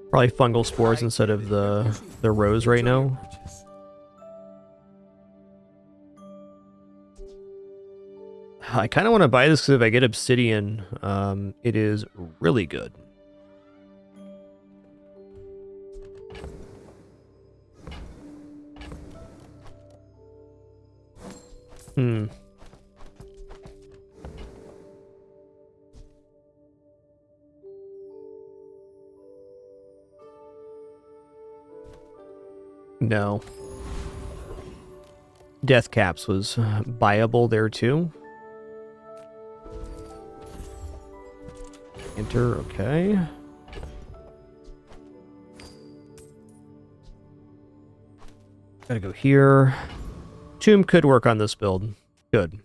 Speaker 1: Probably fungal spores instead of the rose right now. I kind of want to buy this because if I get obsidian, it is really good. Hmm. No. Death Caps was buyable there too. Enter, okay. Gotta go here. Tomb could work on this build. Good.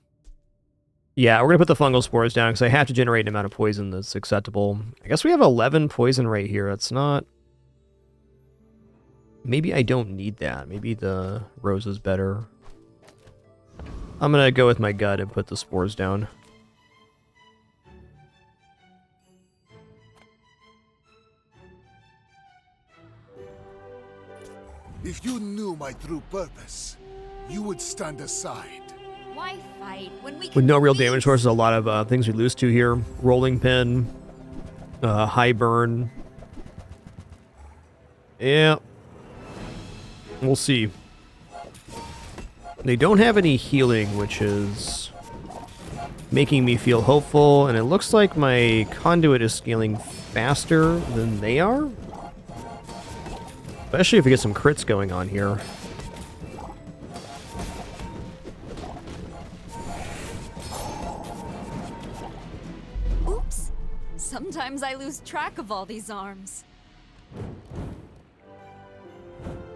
Speaker 1: Yeah, we're gonna put the fungal spores down because I have to generate an amount of poison that's acceptable. I guess we have 11 poison right here. That's not... Maybe I don't need that. Maybe the rose is better. I'm gonna go with my gut and put the spores down.
Speaker 11: If you knew my true purpose, you would stand aside.
Speaker 15: Why fight when we
Speaker 1: With
Speaker 15: can
Speaker 1: no real damage sources, a lot of things we lose to here. Rolling pin, high burn. Yeah. We'll see. They don't have any healing, which is making me feel hopeful, and it looks like my conduit is scaling faster than they are. Especially if we get some crits going on here.
Speaker 15: Oops. Sometimes I lose track of all these arms.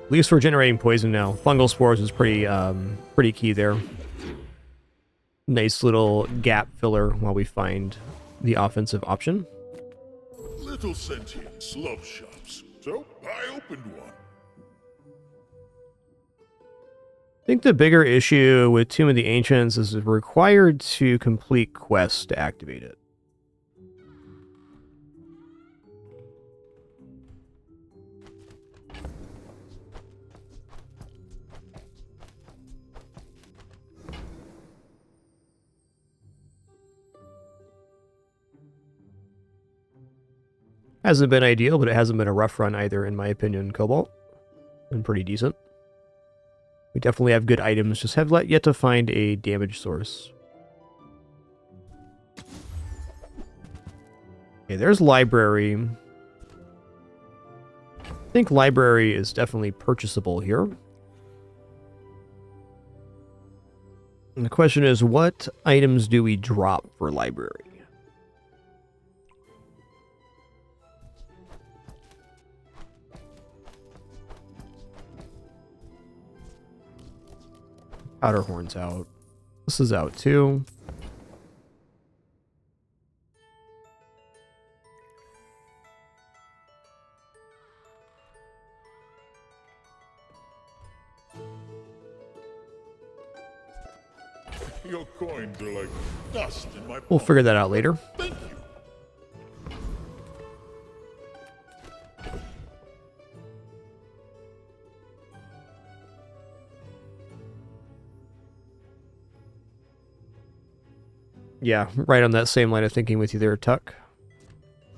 Speaker 1: At least we're generating poison now. Fungal spores is pretty key there. Nice little gap filler while we find the offensive option.
Speaker 5: Little sentient slub shops. So I opened one.
Speaker 1: I think the bigger issue with Tomb of the Ancients is it's required to complete quests to activate it. Hasn't been ideal, but it hasn't been a rough run either, in my opinion, Cobalt. Been pretty decent. We definitely have good items, just have yet to find a damage source. Okay, there's library. I think library is definitely purchasable here. And the question is, what items do we drop for library? Powder horn's out. This is out too.
Speaker 5: Your coins are like dust in my
Speaker 1: We'll figure that out later.
Speaker 5: Thank you.
Speaker 1: Yeah, right on that same line of thinking with you there, Tuck.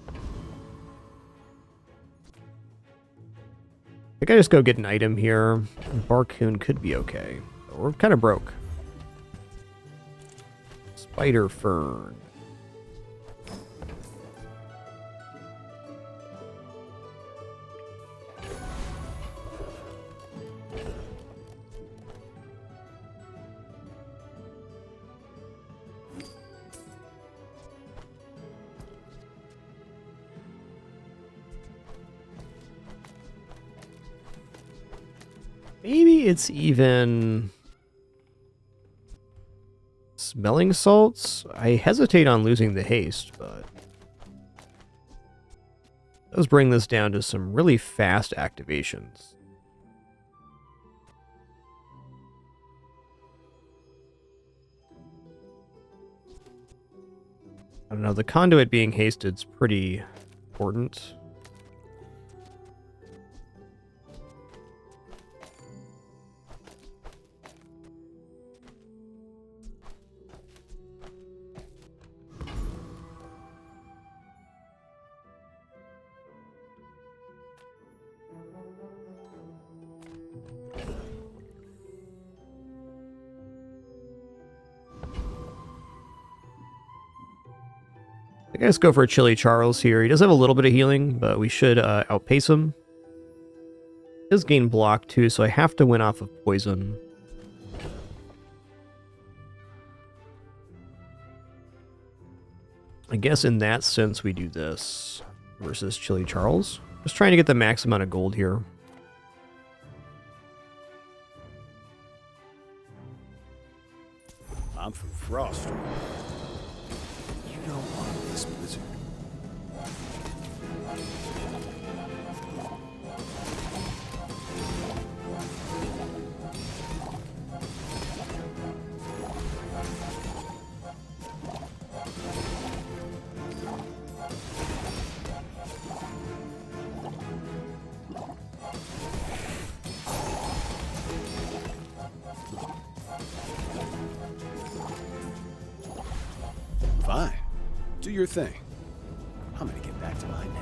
Speaker 1: I think I just go get an item here. Barcoon could be okay. But we're kind of broke. Spider Fern. Maybe it's even smelling salts. I hesitate on losing the haste, but it does bring this down to some really fast activations. I don't know, the conduit being hasted is pretty important. I guess go for Chili Charles here. He does have a little bit of healing, but we should outpace him. He does gain block too, so I have to win off of poison. I guess in that sense we do this versus Chili Charles. Just trying to get the max amount of gold here.
Speaker 19: I'm from Frost. You don't want this blizzard. Fine. Do your thing. I'm gonna get back to my nap.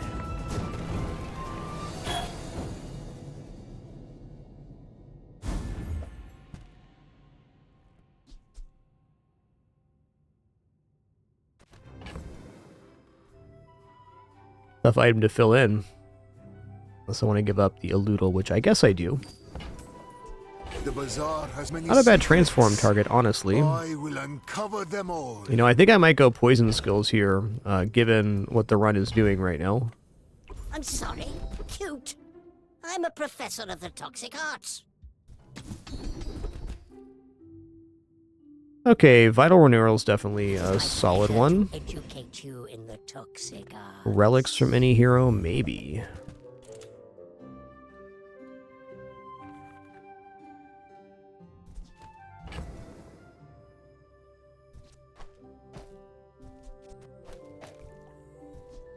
Speaker 1: Tough item to fill in. Unless I want to give up the Eludal, which I guess I do.
Speaker 11: The bazaar has many
Speaker 1: Not a bad
Speaker 11: secrets.
Speaker 1: transform target, honestly.
Speaker 11: I will uncover them all.
Speaker 1: You know, I think I might go poison skills here, given what the run is doing right now.
Speaker 6: I'm sorry. Cute. I'm a professor of the toxic arts.
Speaker 1: Okay, Vital Renewal is definitely a solid one.
Speaker 6: Educate you in the toxic arts.
Speaker 1: Relics from any hero? Maybe.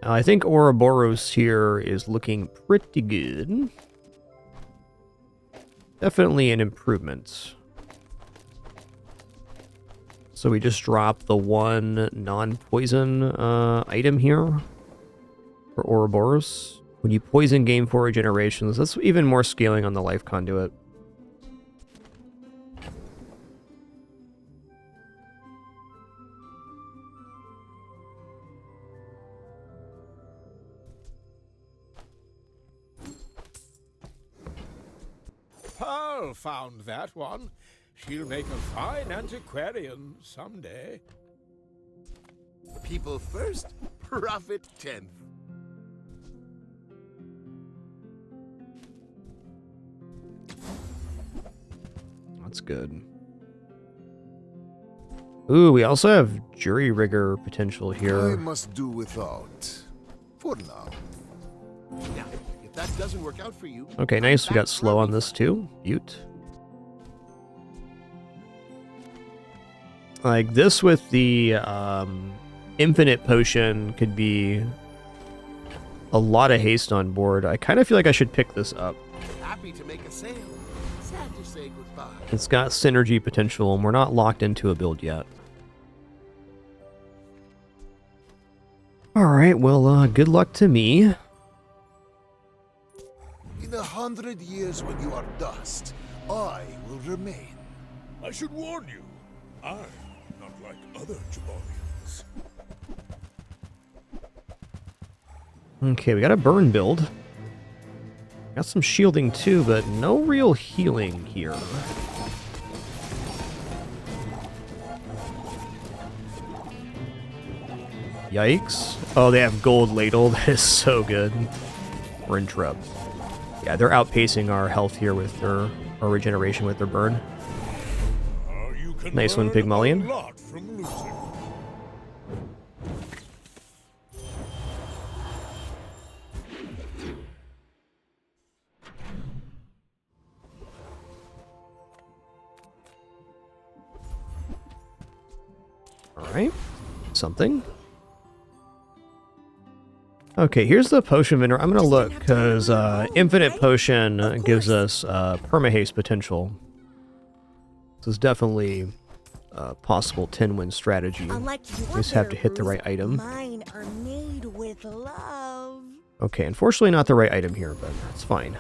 Speaker 1: I think Ouroboros here is looking pretty good. Definitely an improvement. So we just dropped the one non-poison item here for Ouroboros. When you poison game for regenerations, that's even more scaling on the life conduit.
Speaker 14: Pearl found that one. She'll make a fine antiquarian someday.
Speaker 7: People first, profit 10th.
Speaker 1: That's good. Ooh, we also have jury rigor potential
Speaker 11: I
Speaker 1: here.
Speaker 11: must do without. For now.
Speaker 7: Now, if that doesn't work out for you,
Speaker 1: Okay, nice. We got slow on this too. Butte. Like this with the infinite potion could be a lot of haste on board. I kind of feel like I should pick this up.
Speaker 7: happy to make a sale. Sad to say goodbye.
Speaker 1: It's got synergy potential, and we're not locked into a build yet. Alright, well, good luck to me.
Speaker 11: In 100 years when you are dust, I will remain.
Speaker 5: I should warn you, I'm not like other Jabarians.
Speaker 1: Okay, we got a burn build. Got some shielding too, but no real healing here. Yikes. Oh, they have gold ladle. That is so good. We're in trouble. Yeah, they're outpacing our health here with their our regeneration with their burn. Nice one, Pygmalion. Alright. Something. Okay, here's the potion vendor. I'm gonna look, because infinite potion gives us permahaste potential. This is definitely a possible 10-win strategy. You just have to hit the right item.
Speaker 17: Mine are made with love.
Speaker 1: Okay, unfortunately not the right item here, but that's fine.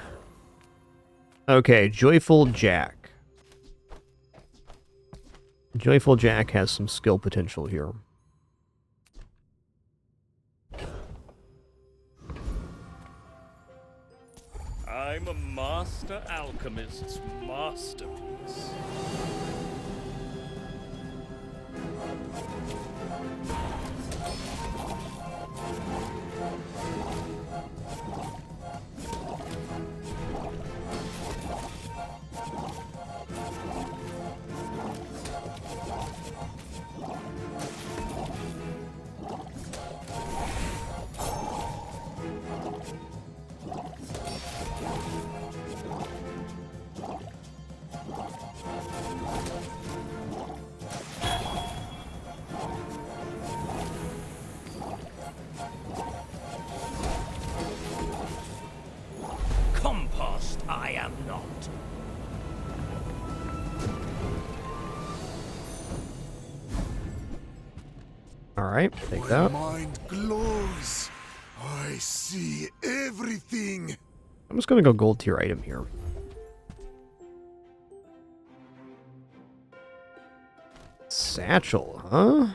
Speaker 1: Okay, Joyful Jack. Joyful Jack has some skill potential here.
Speaker 18: I'm a master alchemist's masterpiece. Compost, I am not.
Speaker 1: Alright, take
Speaker 11: My
Speaker 1: that.
Speaker 11: mind glows. I see everything.
Speaker 1: I'm just gonna go gold tier item here. Satchel, huh?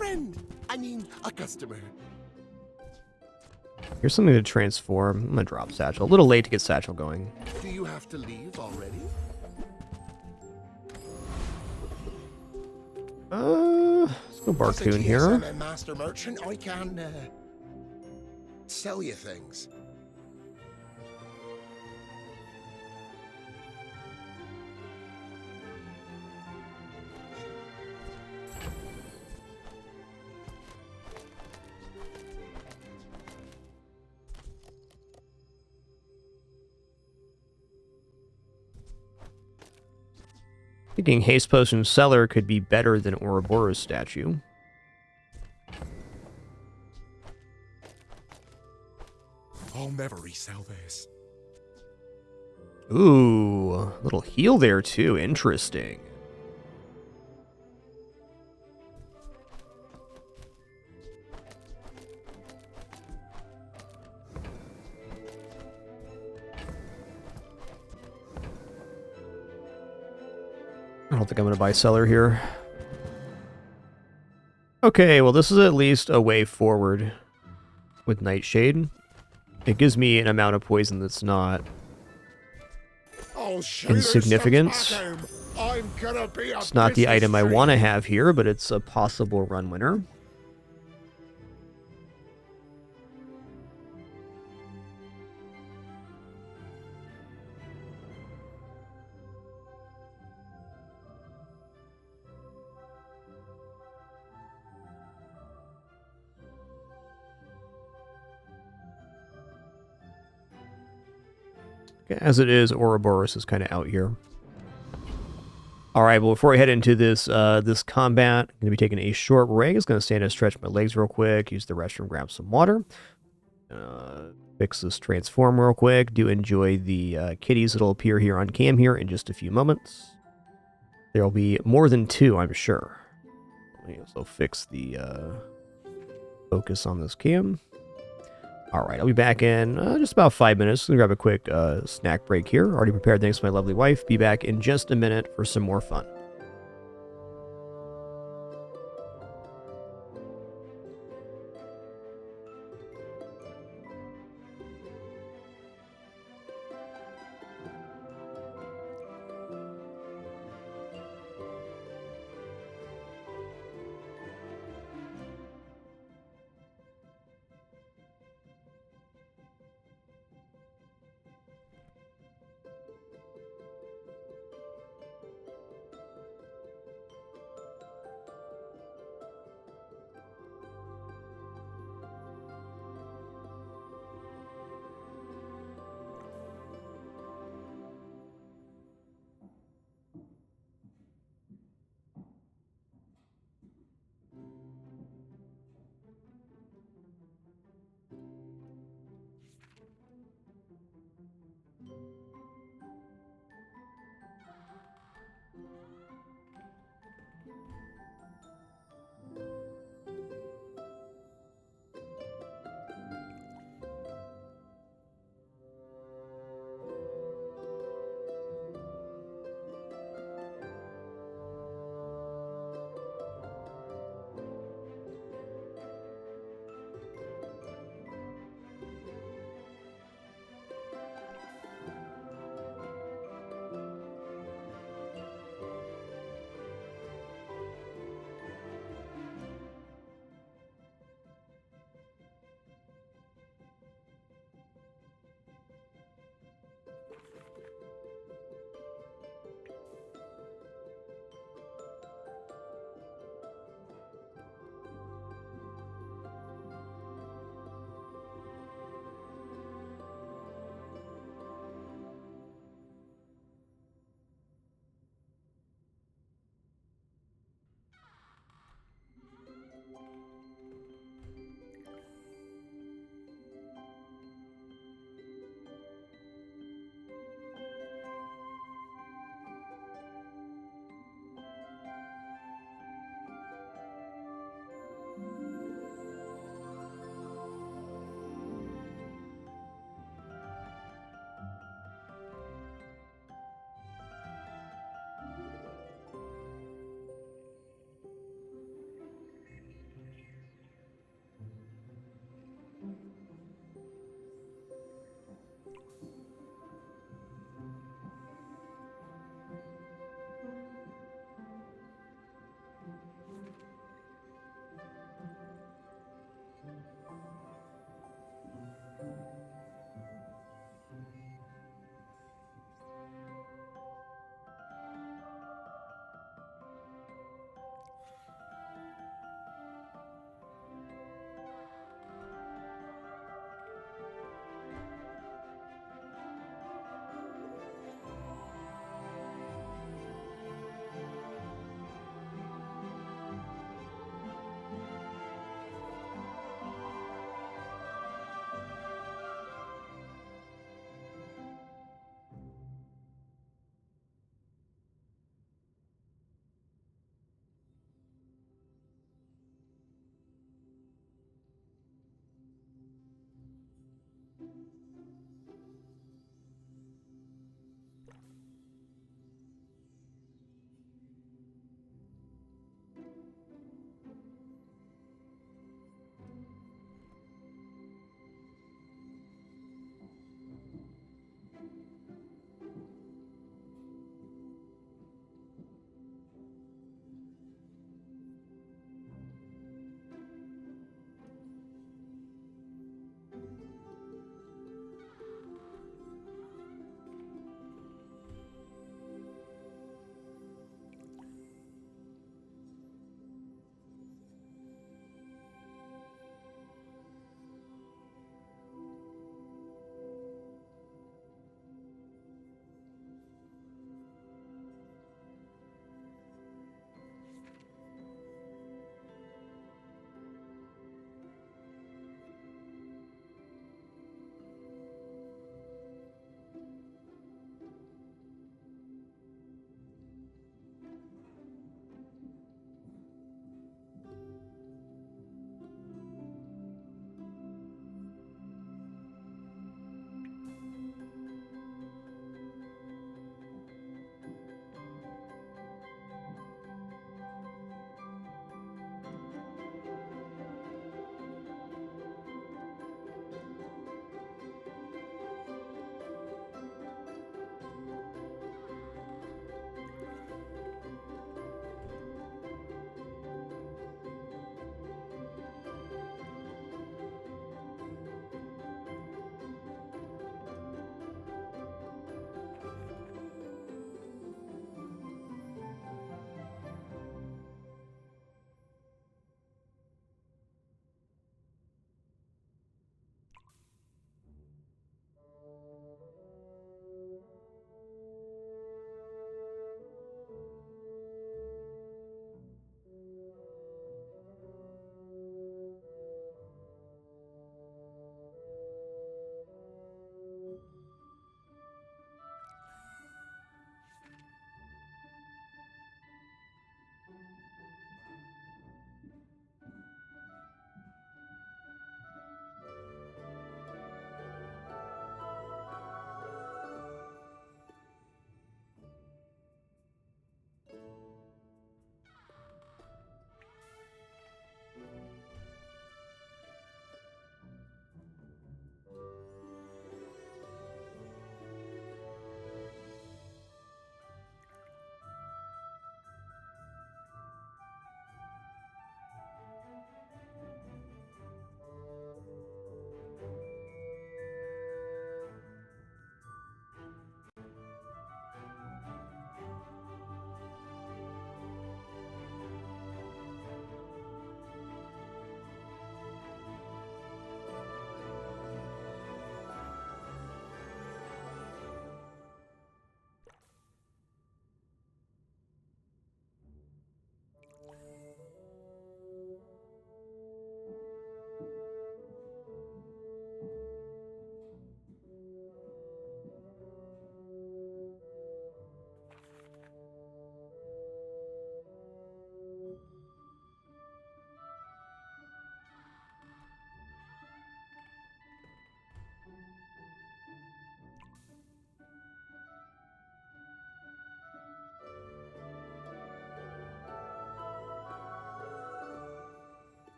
Speaker 7: friend. I mean, a customer.
Speaker 1: Here's something to transform. I'm gonna drop Satchel. A little late to get Satchel going.
Speaker 7: Do you have to leave already?
Speaker 1: Let's go Barcoon here.
Speaker 7: As a master merchant, I can sell you things.
Speaker 1: Thinking Haste Potion Seller could be better than Ouroboros statue.
Speaker 7: I'll never resell this.
Speaker 1: Ooh, little heal there too. Interesting. I don't think I'm going to buy Seller here. Okay, well this is at least a way forward with Nightshade. It gives me an amount of poison that's not insignificant. It's not the item I want to have here, but it's a possible run winner. As it is, Ouroboros is kind of out here. All right, well, before I head into this this combat, I'm going to be taking a short break. I'm going to stand and stretch my legs real quick, use the restroom, grab some water. Fix this transform real quick. Do enjoy the kitties that'll appear here on cam here in just a few moments. There'll be more than two, I'm sure. Let me also fix the focus on this cam. All right, I'll be back in just about 5 minutes. Gonna grab a quick snack break here. Already prepared, thanks to my lovely wife. Be back in just a minute for some more fun.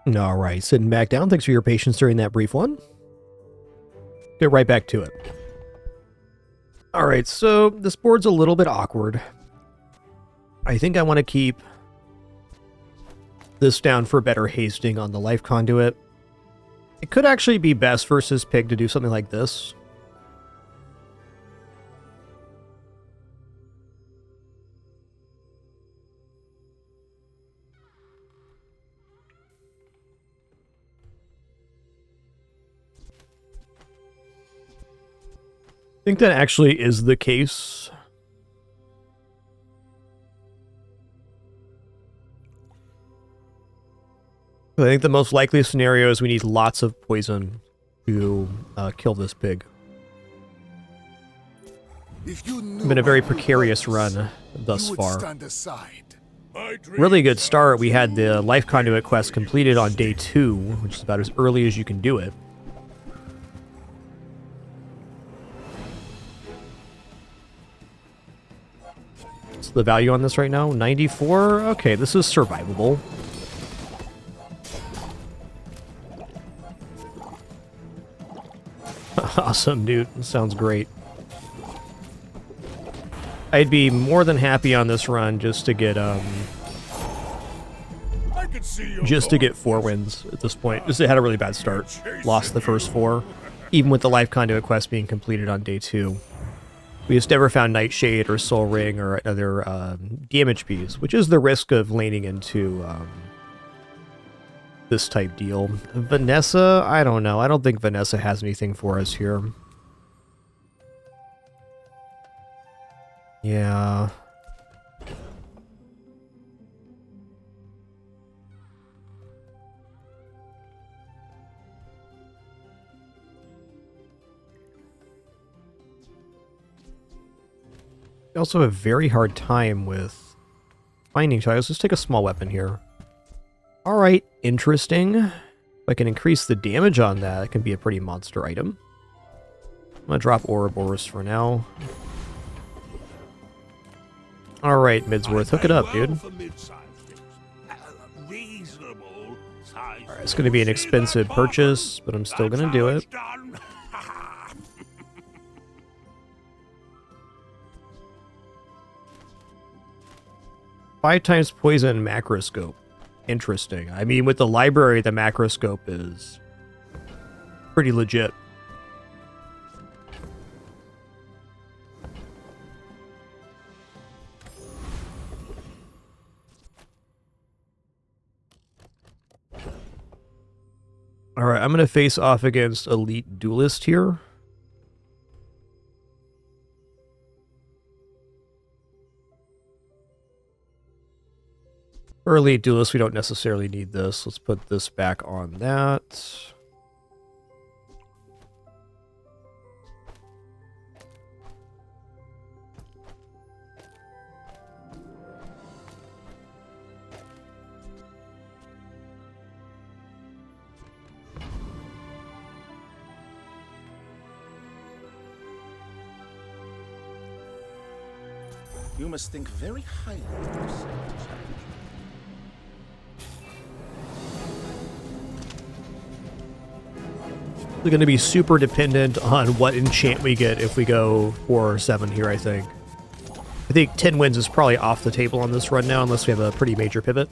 Speaker 1: All right, sitting back down. Thanks for your patience during that brief one. Get right back to it. All right, so this board's a little bit awkward. I think I want to keep this down for better hasting on the life conduit. It could actually be best versus Pig to do something like this. I think that actually is the case. I think the most likely scenario is we need lots of poison to kill this pig. It's been a very precarious run thus far. Really good start. We had the life conduit quest completed on day 2, which is about as early as you can do it. What's the value on this right now? 94? Okay, this is survivable. Awesome, dude. Sounds great. I'd be more than happy on this run just to get 4 wins at this point. Just it had a really bad start. Lost the first 4, even with the life conduit quest being completed on day 2. We just never found Nightshade or Soul Ring or other damage piece, which is the risk of laning into this type deal. Vanessa, I don't know. I don't think Vanessa has anything for us here. Yeah. I also have a very hard time with finding tiles. Let's take a small weapon here. Alright, interesting. If I can increase the damage on that, it can be a pretty monster item. I'm gonna drop Ouroboros for now. Alright, Midsworth, hook it up, dude. Alright, it's gonna be an expensive purchase, but I'm still gonna do it. Five times poison macroscope. Interesting. I mean, with the library, the macroscope is pretty legit. Alright, I'm going to face off against Elite Duelist here. For Elite Duelist, we don't necessarily need this. Let's put this back on that.
Speaker 7: You must think very highly of yourself.
Speaker 1: We're going to be super dependent on what enchant we get if we go 4 or 7 here, I think. I think 10 wins is probably off the table on this run now, unless we have a pretty major pivot.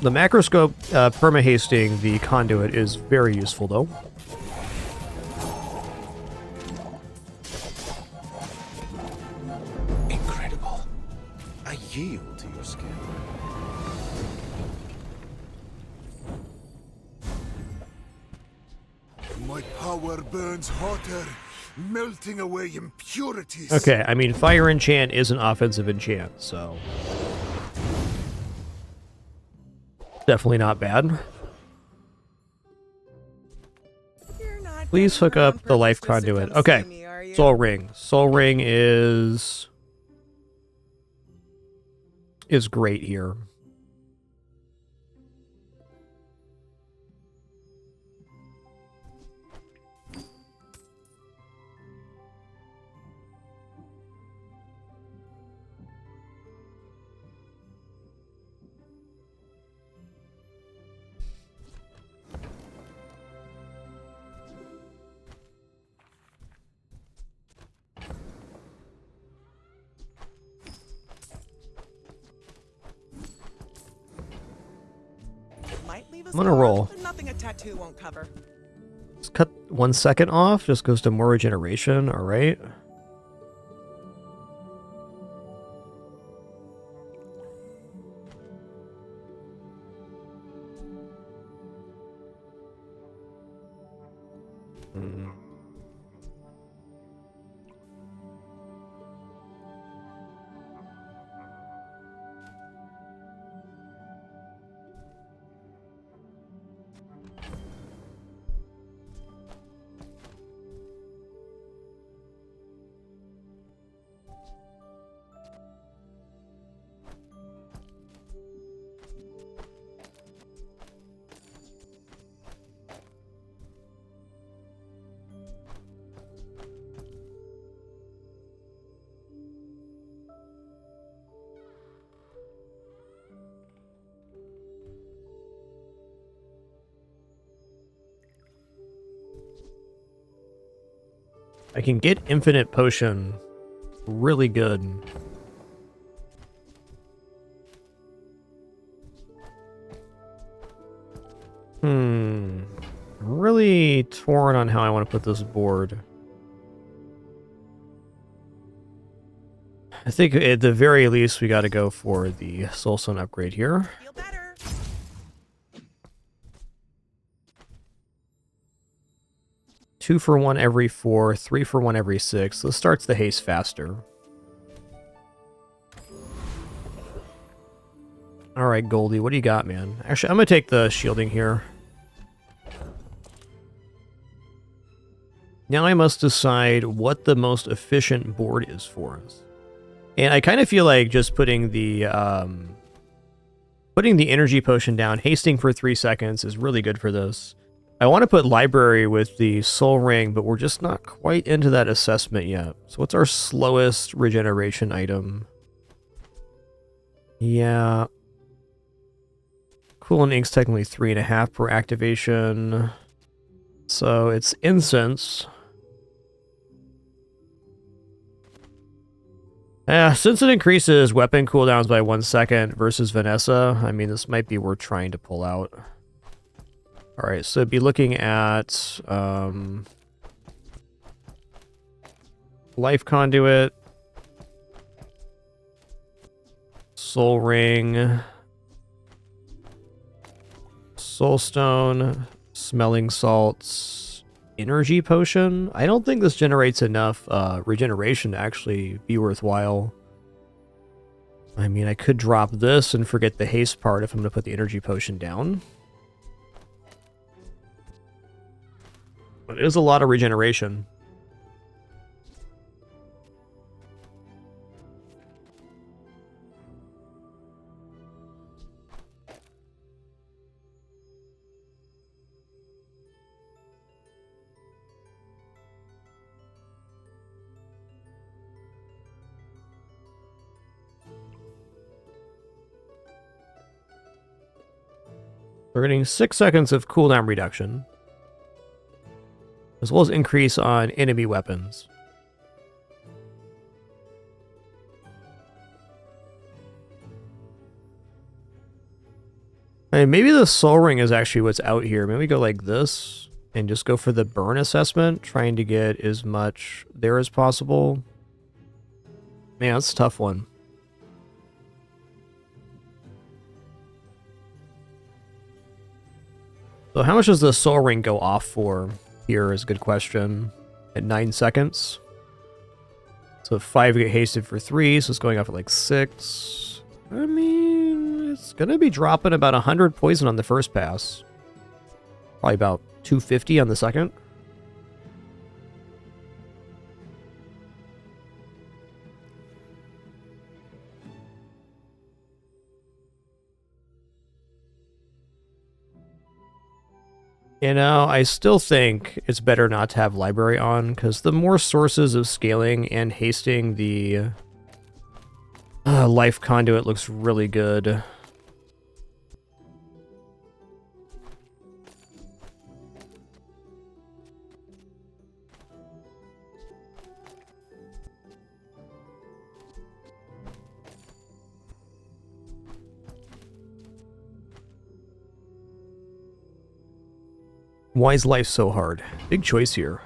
Speaker 1: The macroscope perma-hasting the conduit is very useful, though.
Speaker 7: Incredible. I yield to your skill.
Speaker 11: My power burns hotter, melting away impurities.
Speaker 1: Okay, I mean, Fire Enchant is an offensive enchant, so... definitely not bad. Please hook up the life conduit. Okay, Soul Ring. Soul Ring is great here.
Speaker 3: the
Speaker 1: I'm gonna
Speaker 3: scar,
Speaker 1: roll.
Speaker 3: nothing a tattoo won't cover.
Speaker 1: Let's cut 1 second off. Just goes to more regeneration. All right. I can get infinite potion really good. I'm really torn on how I want to put this board. I think at the very least we got to go for the Soulstone upgrade here.
Speaker 3: Feel better.
Speaker 1: 2 for 1 every 4, 3 for 1 every 6. This starts the haste faster. Alright, Goldie, what do you got, man? Actually, I'm going to take the shielding here. Now I must decide what the most efficient board is for us. And I kind of feel like just putting the energy potion down, hasting for 3 seconds is really good for this. I want to put library with the soul ring, but we're just not quite into that assessment yet. So what's our slowest regeneration item? Yeah. Cool and Ink's technically 3.5 per activation. So it's Incense. Since it increases weapon cooldowns by 1 second versus Vanessa, I mean, this might be worth trying to pull out. Alright, so be looking at Life Conduit, Soul Ring, Soulstone, Smelling Salts, Energy Potion. I don't think this generates enough regeneration to actually be worthwhile. I mean, I could drop this and forget the haste part if I'm going to put the Energy Potion down. But it is a lot of regeneration. We're getting 6 seconds of cooldown reduction, as well as increase on enemy weapons. I mean, maybe the Soul Ring is actually what's out here. Maybe we go like this and just go for the burn assessment, trying to get as much there as possible. Man, that's a tough one. So how much does the Soul Ring go off for? Here is a good question. At 9 seconds. So 5 get hasted for 3, so it's going off at like 6. I mean, it's going to be dropping about 100 poison on the first pass. Probably about 250 on the second. You know, I still think it's better not to have library on, because the more sources of scaling and hasting the life conduit looks really good. Why is life so hard? Big choice here.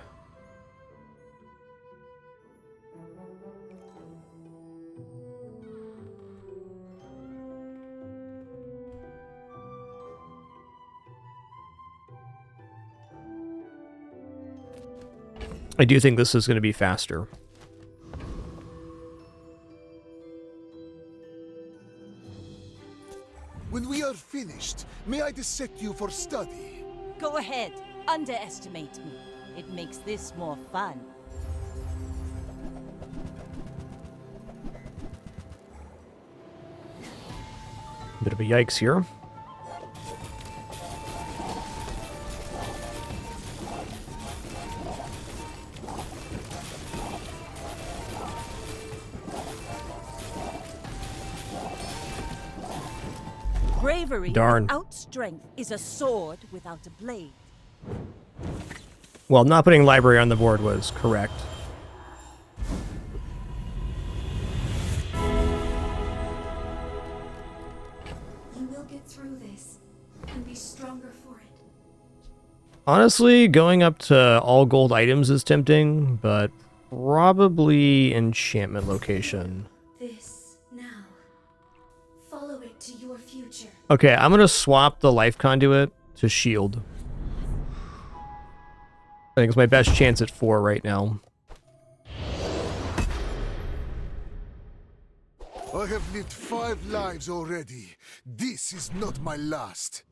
Speaker 1: I do think this is going to be faster.
Speaker 11: When we are finished, may I dissect you for study?
Speaker 2: Go ahead. Underestimate me. It makes this more fun.
Speaker 1: Bit of a yikes here.
Speaker 2: Bravery
Speaker 1: Darn.
Speaker 2: without strength is a sword without a blade.
Speaker 1: Well, not putting library on the board was correct.
Speaker 15: You will get through this and be stronger for it.
Speaker 1: Honestly, going up to all gold items is tempting, but probably enchantment location.
Speaker 15: This now. Follow it to your future.
Speaker 1: Okay, I'm gonna swap the life conduit to shield. I think it's my best chance at 4 right now.
Speaker 11: I have lived 5 lives already. This is not my last.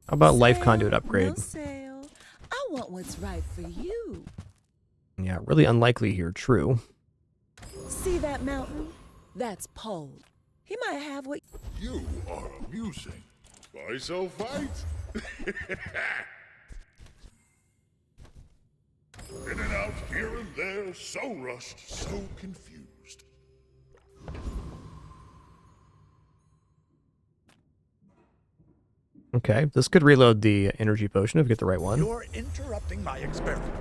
Speaker 1: How about life conduit upgrade?
Speaker 17: No sale. I want what's right for you.
Speaker 1: Yeah, really unlikely here, true.
Speaker 17: See that mountain? That's Pole. He might have what...
Speaker 5: You are amusing. Why so fight? In and out, here and there, so rushed, so confused.
Speaker 1: Okay, this could reload the energy potion if we get the right one.
Speaker 7: You're interrupting my experiment.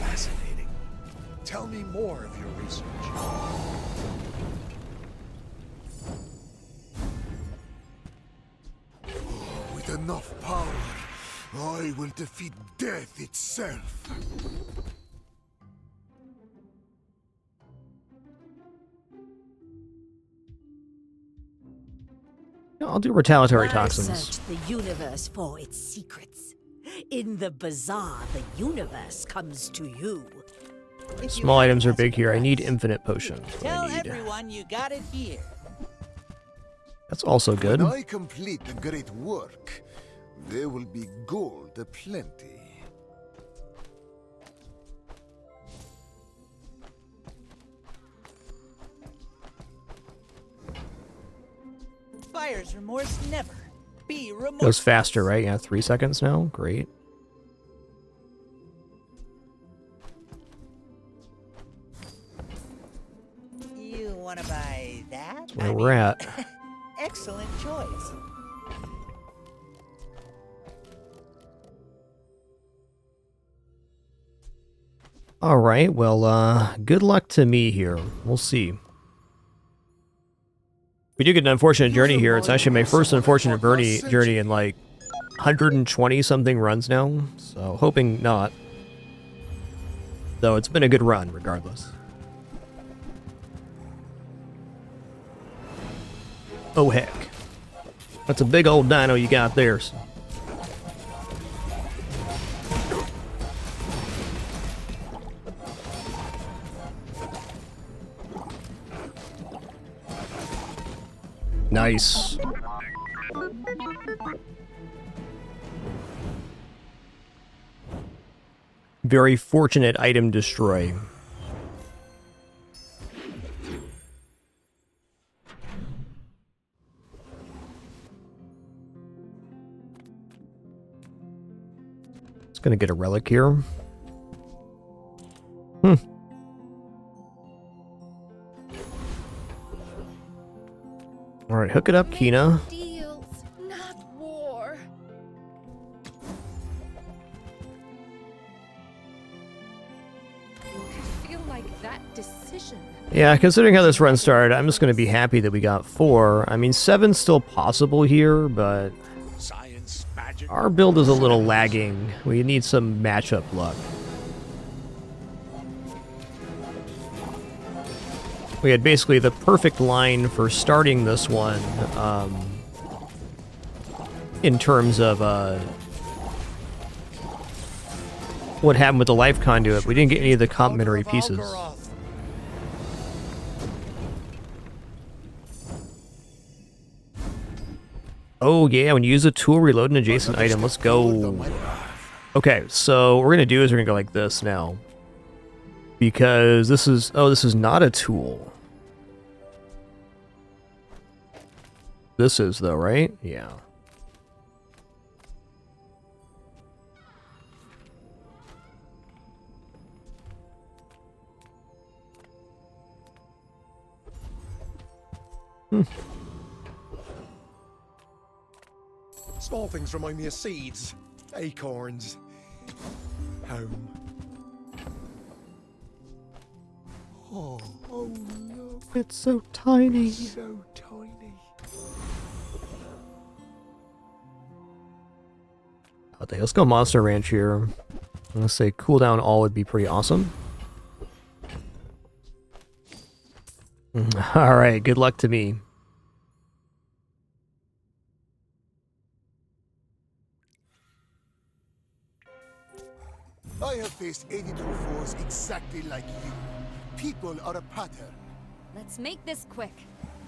Speaker 7: Fascinating. Tell me more of your research.
Speaker 11: With enough power, I will defeat death itself.
Speaker 1: I'll do retaliatory
Speaker 2: I
Speaker 1: toxins.
Speaker 2: searched the universe for its secrets. In the bazaar, the universe comes to you.
Speaker 1: Small items are big here. I need infinite potion.
Speaker 4: Tell everyone you got it here.
Speaker 1: That's also good.
Speaker 11: When I complete the great work, there will be gold aplenty.
Speaker 4: Buyer's remorse never. Be remorse.
Speaker 1: Goes faster, right? Yeah, 3 seconds now. Great.
Speaker 4: You want to buy that?
Speaker 1: That's where we're at.
Speaker 4: Excellent choice.
Speaker 1: All right, well, good luck to me here. We'll see. We do get an unfortunate journey here. It's actually my first unfortunate journey in like 120 something runs now, so hoping not. Though it's been a good run regardless. Oh heck. That's a big old dino you got there. So. Nice. Very fortunate item destroy. It's gonna get a relic here. Alright, hook it up, Kina.
Speaker 15: Deals, not war. I feel like that decision.
Speaker 1: Yeah, considering how this run started, I'm just going to be happy that we got 4. I mean, 7's still possible here, but
Speaker 5: Science, magic.
Speaker 1: our build is a little lagging. We need some matchup luck. We had basically the perfect line for starting this one, in terms of what happened with the life conduit. We didn't get any of the complementary pieces. Oh yeah, when you use a tool, reload an adjacent item. Let's go. Okay, so what we're gonna do is we're gonna go like this now. Because this is not a tool. This is though, right? Yeah.
Speaker 7: Small things remind me of seeds, acorns, home. Oh no.
Speaker 1: It's so tiny.
Speaker 7: So tiny.
Speaker 1: Okay, let's go Monster Ranch here. I'm gonna say cooldown all would be pretty awesome. Alright, good luck to me.
Speaker 11: I have faced 82 foes exactly like you. People are a pattern.
Speaker 15: Let's make this quick.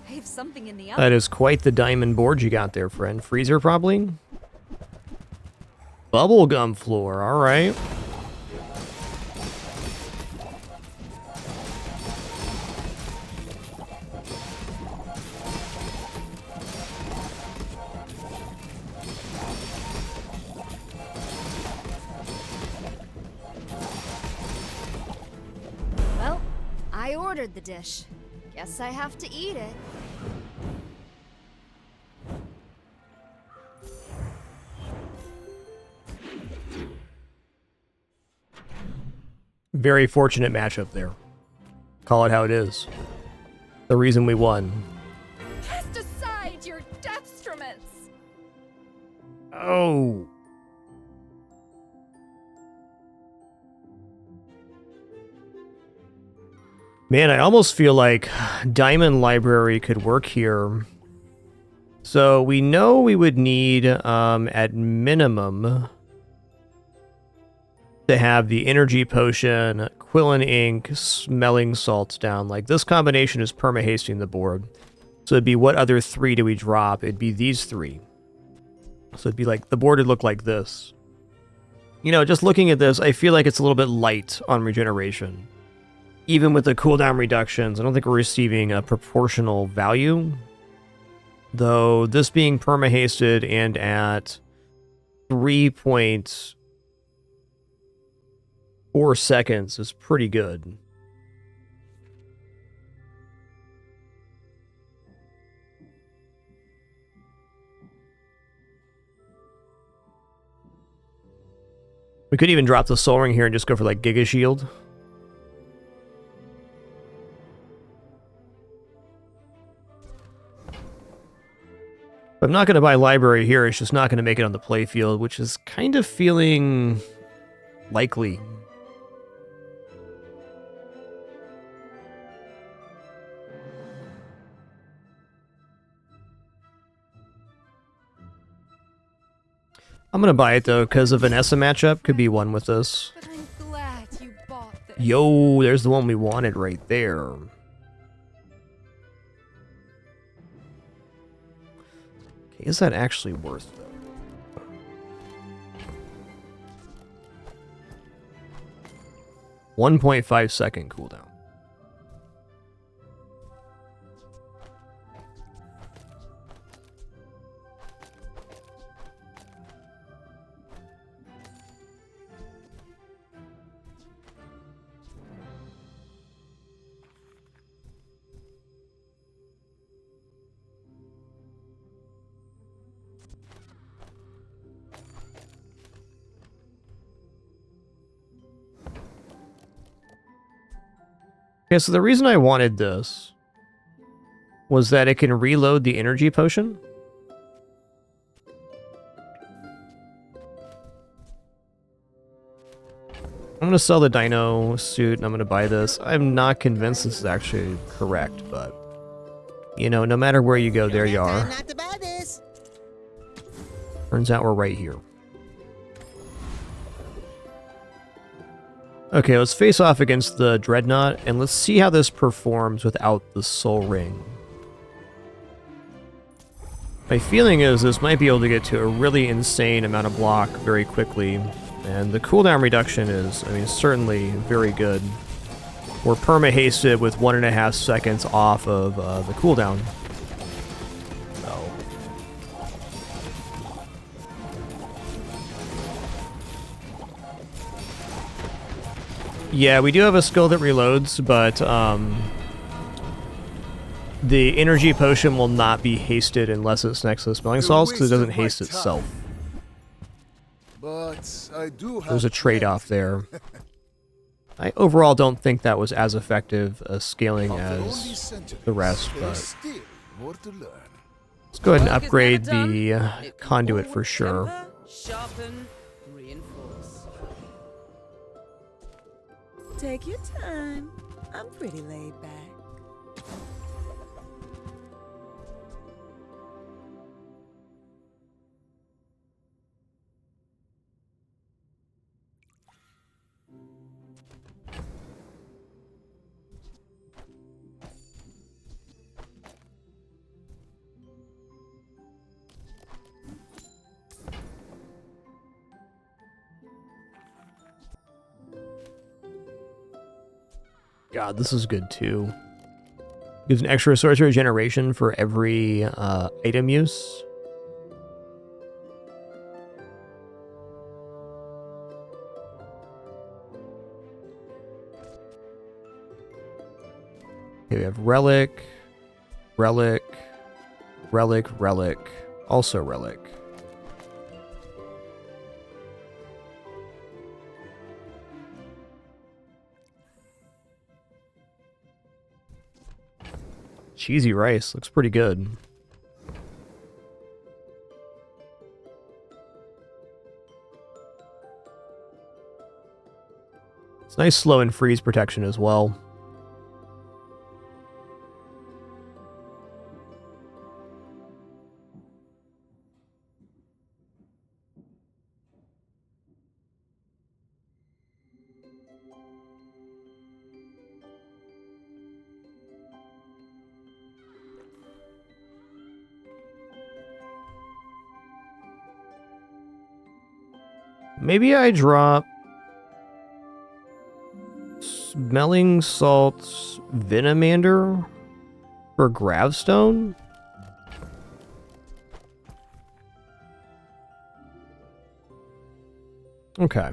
Speaker 15: I have something in the oven.
Speaker 1: That is quite the diamond board you got there, friend. Freezer, probably? Bubblegum floor, alright.
Speaker 15: Well, I ordered the dish. Guess I have to eat it.
Speaker 1: Very fortunate matchup there. Call it how it is. The reason we won.
Speaker 15: Cast aside your deathstruments!
Speaker 1: Oh. Man, I almost feel like Diamond Library could work here. So we know we would need, at minimum, to have the energy potion, Quillen ink, smelling salts down. Like, this combination is perma-hasting the board. So it'd be, what other 3 do we drop? It'd be these 3. So it'd be like, the board would look like this. You know, just looking at this, I feel like it's a little bit light on regeneration. Even with the cooldown reductions, I don't think we're receiving a proportional value. Though, this being perma-hasted and at 3.4 seconds is pretty good. We could even drop the Soul Ring here and just go for like Giga Shield. I'm not going to buy Library here, it's just not going to make it on the playfield, which is kind of feeling likely. I'm going to buy it though, because a Vanessa matchup could be one with this.
Speaker 15: But I'm glad you bought this.
Speaker 1: Yo, there's the one we wanted right there. Okay, is that actually worth it? 1.5 second cooldown. Okay, so the reason I wanted this was that it can reload the energy potion. I'm gonna sell the dino suit and I'm gonna buy this. I'm not convinced this is actually correct, but you know, no matter where you go, there you are. Turns out we're right here. Okay, let's face off against the Dreadnought, and let's see how this performs without the Soul Ring. My feeling is this might be able to get to a really insane amount of block very quickly, and the cooldown reduction is, I mean, certainly very good. We're perma-hasted with 1.5 seconds off of the cooldown. So. Yeah, we do have a skill that reloads, but the energy potion will not be hasted unless it's next to the smelling salts, because it doesn't haste itself.
Speaker 11: But I do have
Speaker 1: There's a trade-off there. I overall don't think that was as effective a scaling as the rest, but let's go ahead and upgrade the conduit for sure.
Speaker 2: Sharpen, reinforce.
Speaker 17: Take your time. I'm pretty laid back.
Speaker 1: God, this is good too. Gives an extra sorcery generation for every item use. Okay, we have Relic, Relic, Relic, Relic, also Relic. Cheesy rice. Looks pretty good. It's nice slow and freeze protection as well. Maybe I drop Smelling Salts Venomander for Gravestone? Okay.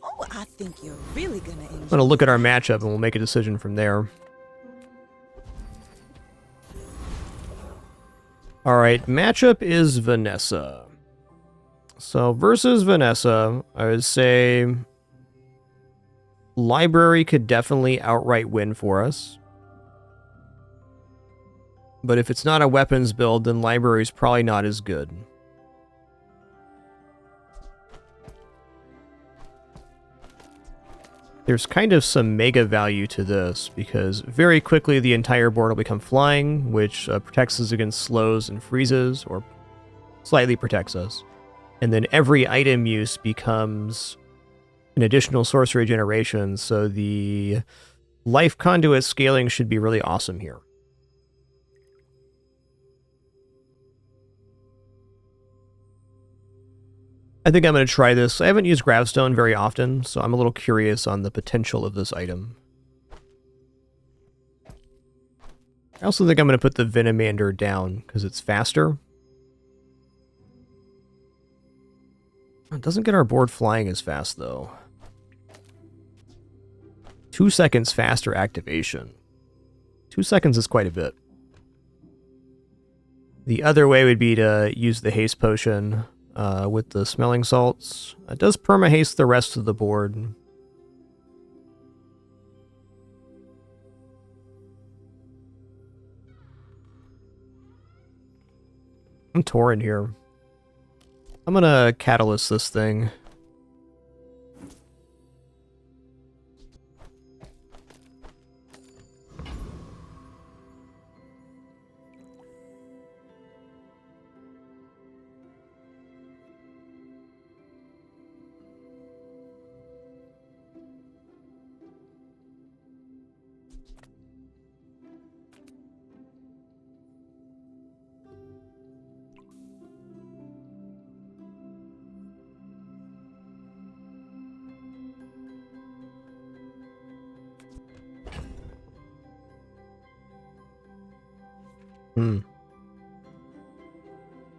Speaker 17: Oh, I think you're really gonna enjoy.
Speaker 1: I'm gonna look at our matchup and we'll make a decision from there. Alright, matchup is Vanessa. So, versus Vanessa, I would say Library could definitely outright win for us. But if it's not a weapons build, then Library's probably not as good. There's kind of some mega value to this, because very quickly the entire board will become flying, which protects us against slows and freezes, or slightly protects us. And then every item use becomes an additional sorcery generation, so the life conduit scaling should be really awesome here. I think I'm going to try this. I haven't used Gravestone very often, so I'm a little curious on the potential of this item. I also think I'm going to put the Venomander down, because it's faster. It doesn't get our board flying as fast, though. 2 seconds faster activation. 2 seconds is quite a bit. The other way would be to use the haste potion. with the smelling salts. It does perma-haste the rest of the board. I'm torn here. I'm gonna catalyst this thing.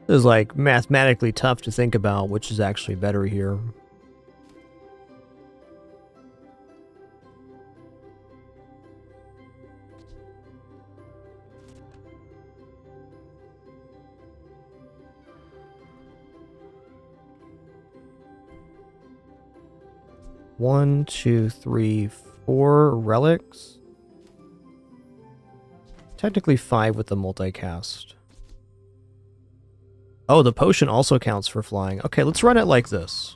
Speaker 1: This is like mathematically tough to think about which is actually better here. One, two, three, four relics. Technically 5 with the multicast. Oh, the potion also counts for flying. Okay, let's run it like this.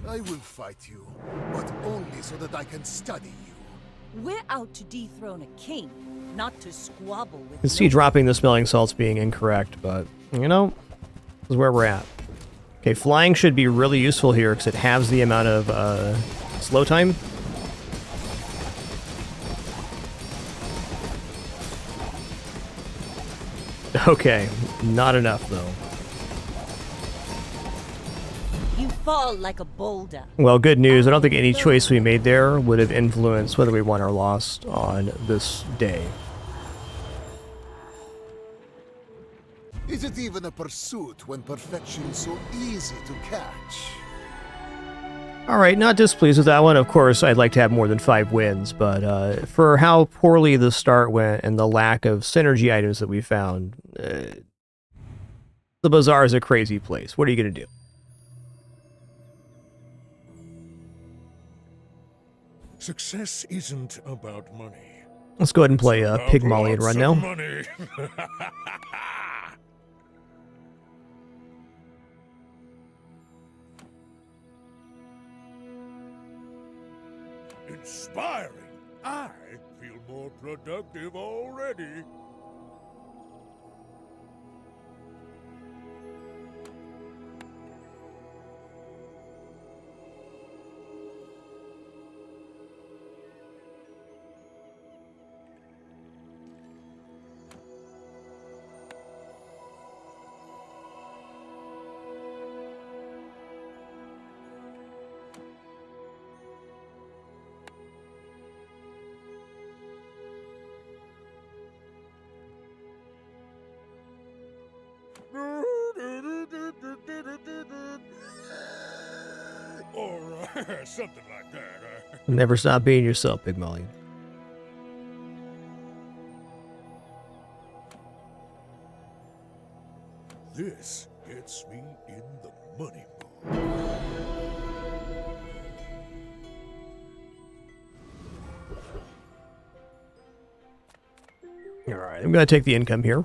Speaker 11: I will fight you, but only so that I can study you.
Speaker 2: We're out to dethrone a king, not to squabble with.
Speaker 1: You can see dropping the smelling salts being incorrect, but, you know, this is where we're at. Okay, flying should be really useful here because it halves the amount of slow time. Okay, not enough though.
Speaker 2: You fall like a boulder.
Speaker 1: Well, good news. I don't think any choice we made there would have influenced whether we won or lost on this day.
Speaker 11: Is it even a pursuit when perfection's so easy to catch?
Speaker 1: Alright, not displeased with that one. Of course, I'd like to have more than 5 wins, but for how poorly the start went and the lack of synergy items that we found, the Bazaar is a crazy place. What are you going to do?
Speaker 9: Success isn't about money.
Speaker 1: Let's go ahead and play Pygmalion run now.
Speaker 9: Money. Inspiring. I feel more productive already. Or something like that.
Speaker 1: Never stop being yourself, Pygmalion.
Speaker 9: This gets me in the money mood.
Speaker 1: Alright, I'm going to take the income here.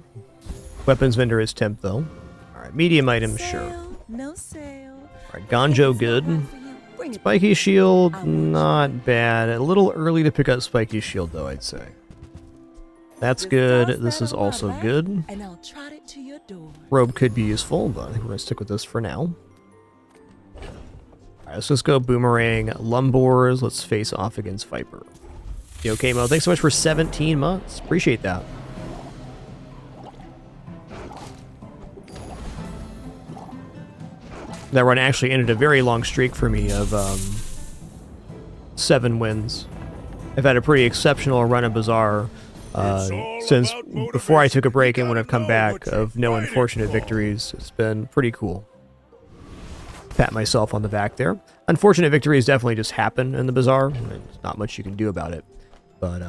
Speaker 1: Weapons vendor is temp, though. Alright, medium items, sure.
Speaker 3: No sale.
Speaker 1: Alright, Gonjo, good. Spiky Shield, not bad. A little early to pick up Spiky Shield, though, I'd say. That's good. This is also good.
Speaker 3: And I'll trot it to your door.
Speaker 1: Robe could be useful, but I think we're going to stick with this for now. Alright, let's just go Boomerang, Lumbors. Let's face off against Viper. Yo, Kamo, thanks so much for 17 months. Appreciate that. That run actually ended a very long streak for me of 7 wins. I've had a pretty exceptional run of Bazaar since before I took a break and when I've come back of no unfortunate victories. It's been pretty cool. Pat myself on the back there. Unfortunate victories definitely just happen in the Bazaar. There's not much you can do about it. But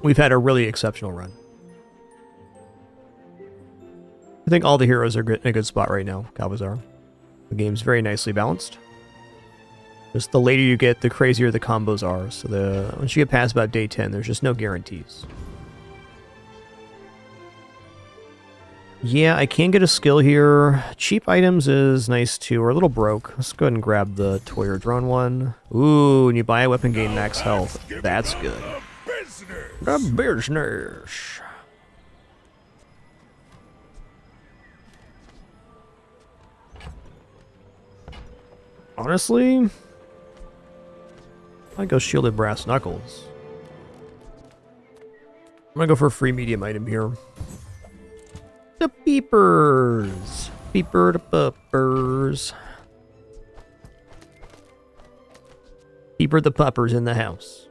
Speaker 1: we've had a really exceptional run. I think all the heroes are in a good spot right now, Bazaaro. The game's very nicely balanced. Just the later you get, the crazier the combos are. So once you get past about day 10, there's just no guarantees. Yeah, I can get a skill here. Cheap items is nice too. We're a little broke. Let's go ahead and grab the toy or drone one. Ooh, when you buy a weapon, gain max health. That's good. The business. Honestly, I'd go shielded brass knuckles. I'm gonna go for a free medium item here. The peepers. Peeper the puppers. Peeper the puppers in the house.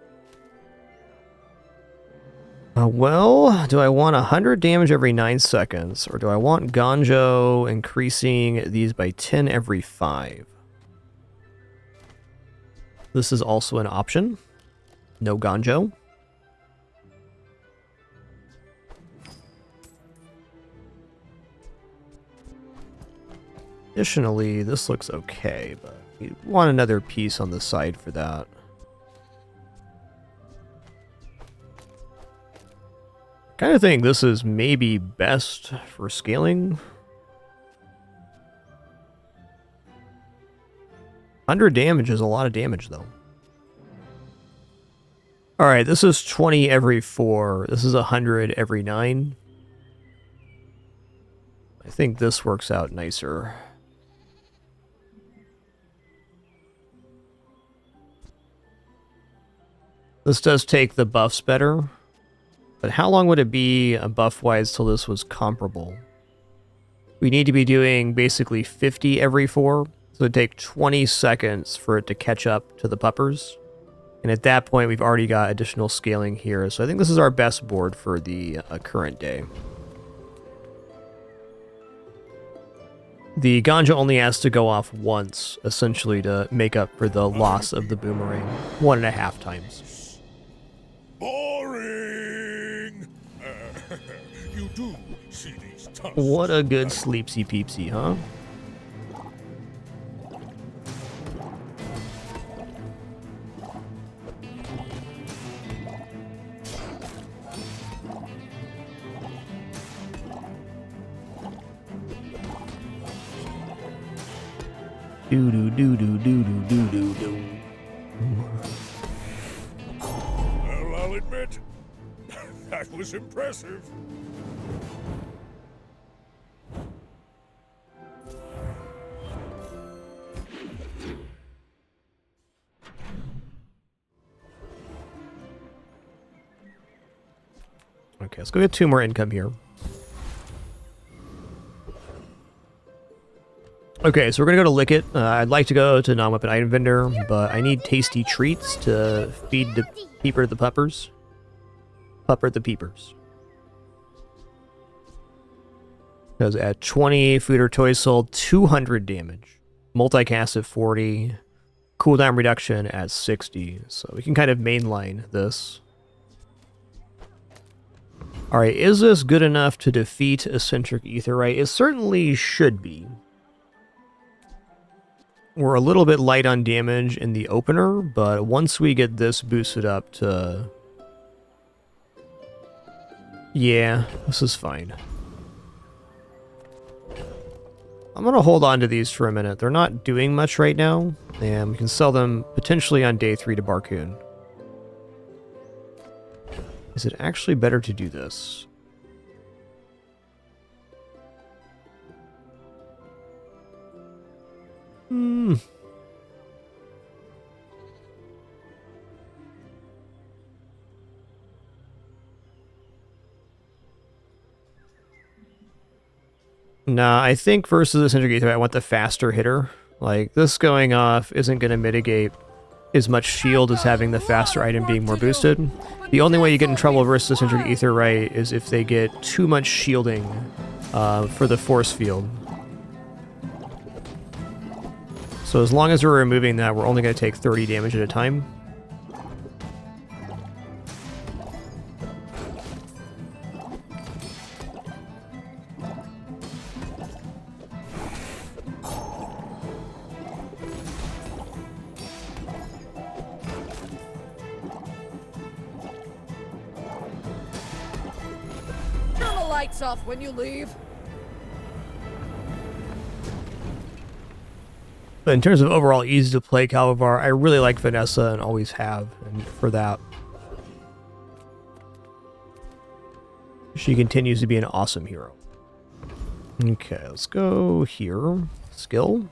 Speaker 1: Well, do I want 100 damage every 9 seconds, or do I want Ganjo increasing these by 10 every 5? This is also an option. No Ganjo. Additionally, this looks okay, but you want another piece on the side for that. Kind of think this is maybe best for scaling. 100 damage is a lot of damage, though. Alright, this is 20 every 4. This is 100 every 9. I think this works out nicer. This does take the buffs better. But how long would it be buff-wise till this was comparable? We need to be doing basically 50 every 4. So it'd take 20 seconds for it to catch up to the puppers. And at that point, we've already got additional scaling here. So I think this is our best board for the current day. The Ganja only has to go off once, essentially, to make up for the loss of the boomerang. 1.5 times.
Speaker 9: Boring! You do see these tunnels.
Speaker 1: What a good sleepsy peepsy, huh? Do do do do do do do do do.
Speaker 9: Well, I'll admit, that was impressive.
Speaker 1: Okay, let's go get 2 more income here. Okay, so we're gonna go to Lick-It. I'd like to go to non-weapon item vendor, but I need tasty treats to feed the peeper the puppers. Pupper the peepers. Because at 20 food or toy sold, 200 damage. Multicast at 40. Cooldown reduction at 60. So we can kind of mainline this. Alright, is this good enough to defeat Eccentric Aetheryte? It certainly should be. We're a little bit light on damage in the opener, but once we get this boosted up to... Yeah, this is fine. I'm going to hold on to these for a minute. They're not doing much right now, and we can sell them potentially on day 3 to Barcoon. Is it actually better to do this? Nah, I think versus the Eccentric Aetheryte, I want the faster hitter. Like, this going off isn't going to mitigate as much shield as having the faster item being more boosted. The only way you get in trouble versus Eccentric Aetheryte is if they get too much shielding for the force field. So as long as we're removing that, we're only going to take 30 damage at a time.
Speaker 8: lights off when you leave.
Speaker 1: But in terms of overall easy to play Calvivar, I really like Vanessa and always have, and for that, she continues to be an awesome hero. Okay, let's go here. Skill.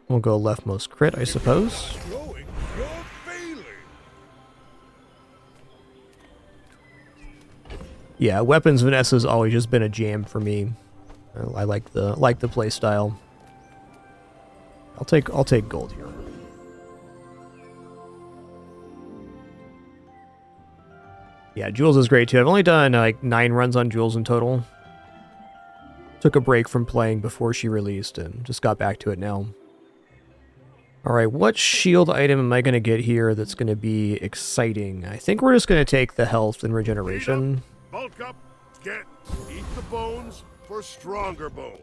Speaker 1: We'll go leftmost crit, I suppose. Yeah, weapons Vanessa's always just been a jam for me. I like the play style. I'll take gold here. Yeah, Jules is great too. I've only done like 9 runs on Jules in total. Took a break from playing before she released and just got back to it now. Alright, what shield item am I going to get here that's going to be exciting? I think we're just going to take the health and regeneration.
Speaker 5: Bulk up, eat the bones for stronger bones.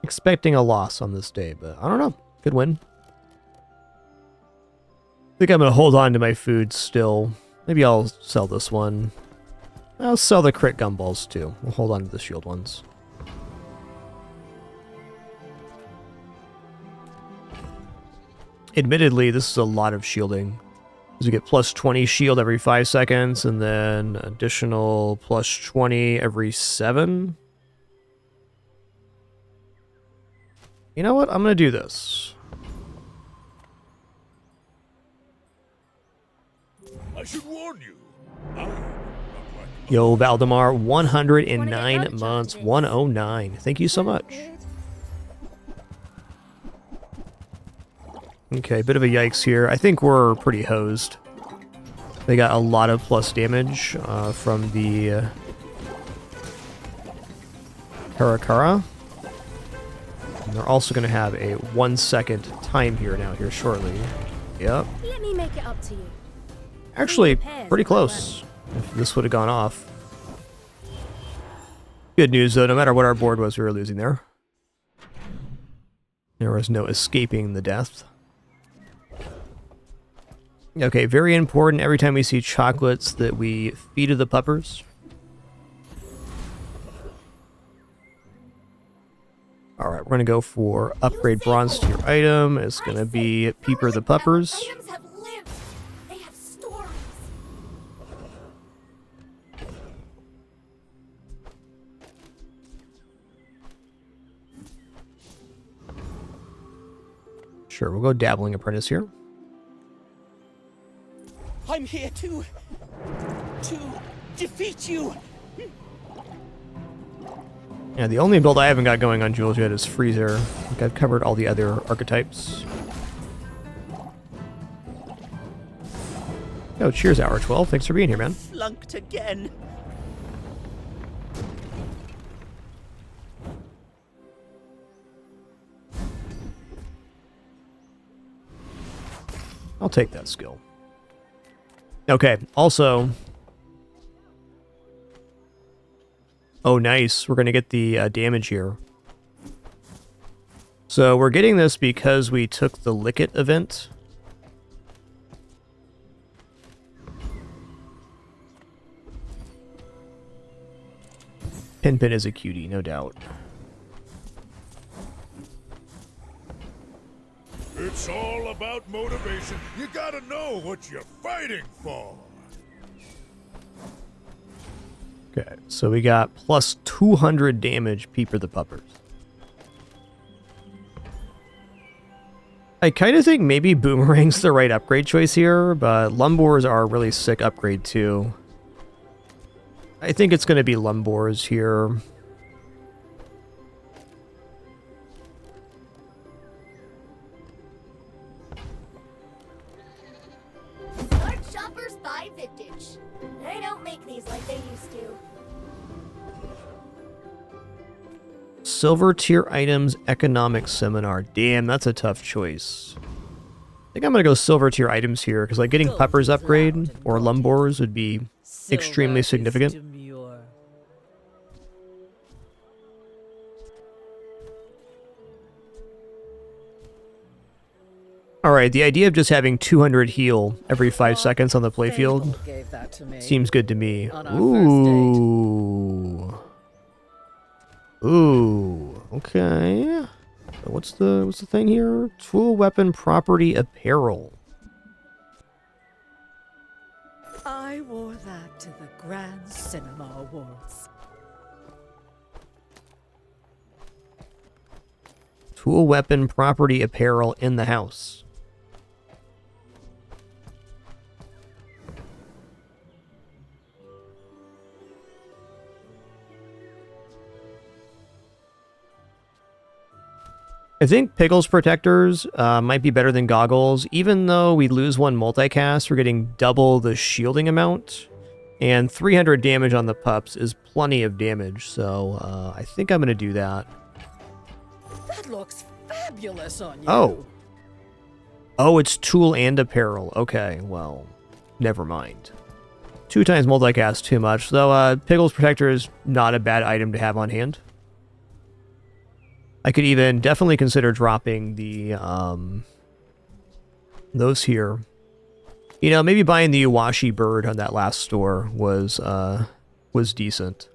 Speaker 1: Expecting a loss on this day, but I don't know. Could win. I think I'm going to hold on to my food still. Maybe I'll sell this one. I'll sell the crit gumballs too. We'll hold on to the shield ones. Admittedly, this is a lot of shielding. Because we get plus 20 shield every 5 seconds, and then additional plus 20 every 7. You know what? I'm going to do this.
Speaker 5: I should warn you.
Speaker 1: Yo, Valdemar, 109 months, 109. Thank you so much. Okay, bit of a yikes here. I think we're pretty hosed. They got a lot of plus damage from the Karakara. And they're also going to have a 1 second time here shortly. Yep.
Speaker 15: Let me make it up to you.
Speaker 1: Actually, pretty close. If this would have gone off. Good news though, no matter what our board was, we were losing there. There was no escaping the death. Okay, very important every time we see chocolates that we feed to the puppers. Alright, we're going to go for upgrade bronze tier item. It's going to be Peeper the Puppers. Sure, we'll go Dabbling Apprentice here.
Speaker 4: I'm here to defeat you.
Speaker 1: Yeah, the only build I haven't got going on Jules yet is Freezer. I think I've covered all the other archetypes. Oh, cheers, Hour 12. Thanks for being here, man.
Speaker 4: Flunked again.
Speaker 1: I'll take that skill. Okay, also... Oh, nice. We're going to get the damage here. So we're getting this because we took the Lickit event. Pinpin is a cutie, no doubt.
Speaker 5: It's all about motivation. You gotta know what you're fighting for.
Speaker 1: Okay, so we got plus 200 damage Peeper the Puppers. I kind of think maybe Boomerang's the right upgrade choice here, but Lumbors are a really sick upgrade too. I think it's going to be Lumbors here.
Speaker 6: Smart shoppers buy vintage. They don't make these like they used to.
Speaker 1: Silver tier items economic seminar. Damn, that's a tough choice. I think I'm going to go silver tier items here, because like getting Peppers upgrade or Lumbors would be extremely significant.
Speaker 2: Demure.
Speaker 1: Alright, the idea of just having 200 heal every 5 seconds on the playfield
Speaker 2: Gave that to me
Speaker 1: seems good to me.
Speaker 2: on our first date.
Speaker 1: Ooh, okay. What's the thing here? Tool, weapon, property, apparel.
Speaker 2: I wore that to the Grand Cinema Awards.
Speaker 1: Tool, weapon, property, apparel in the house. I think Pickles Protectors might be better than Goggles. Even though we lose one multicast, we're getting double the shielding amount. And 300 damage on the pups is plenty of damage, so I think I'm going to do that.
Speaker 2: That looks fabulous on you.
Speaker 1: Oh. Oh, it's tool and apparel. Okay, well, never mind. 2 times multicast, too much. Though Pickles Protector is not a bad item to have on hand. I could even definitely consider dropping the, those here. You know, maybe buying the Iwashi bird on that last store was decent.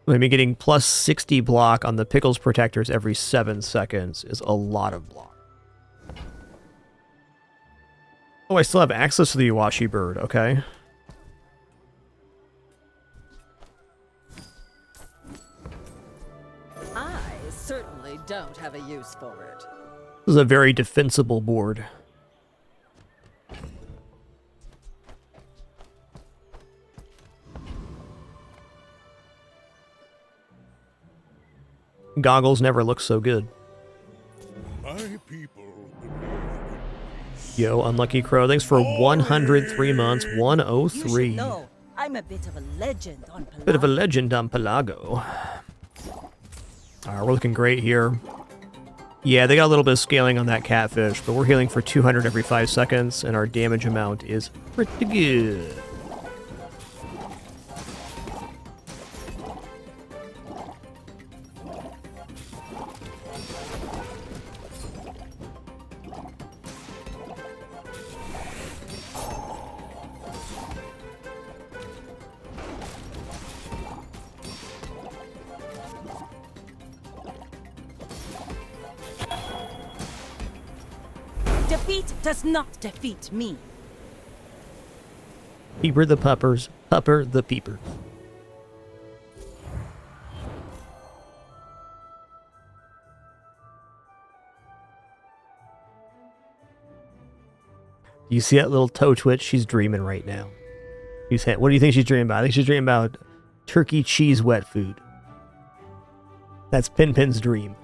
Speaker 1: Maybe getting plus 60 block on the Pickles Protectors every 7 seconds is a lot of block. Oh, I still have access to the Iwashi bird, okay.
Speaker 2: I certainly don't have a use for it.
Speaker 1: This is a very defensible board. Goggles never look so good.
Speaker 9: My people.
Speaker 1: Yo, Unlucky Crow, thanks for 103 months, 103.
Speaker 2: You should know, I'm a bit of a legend on Pelago.
Speaker 1: Bit of a legend on Pelago. Alright, we're looking great here. Yeah, they got a little bit of scaling on that catfish, but we're healing for 200 every 5 seconds, and our damage amount is pretty good.
Speaker 2: Defeat does not defeat me.
Speaker 1: Peeper the puppers, pupper the peeper. You see that little toe twitch? She's dreaming right now. What do you think she's dreaming about? I think she's dreaming about turkey cheese wet food. That's Pin Pin's dream.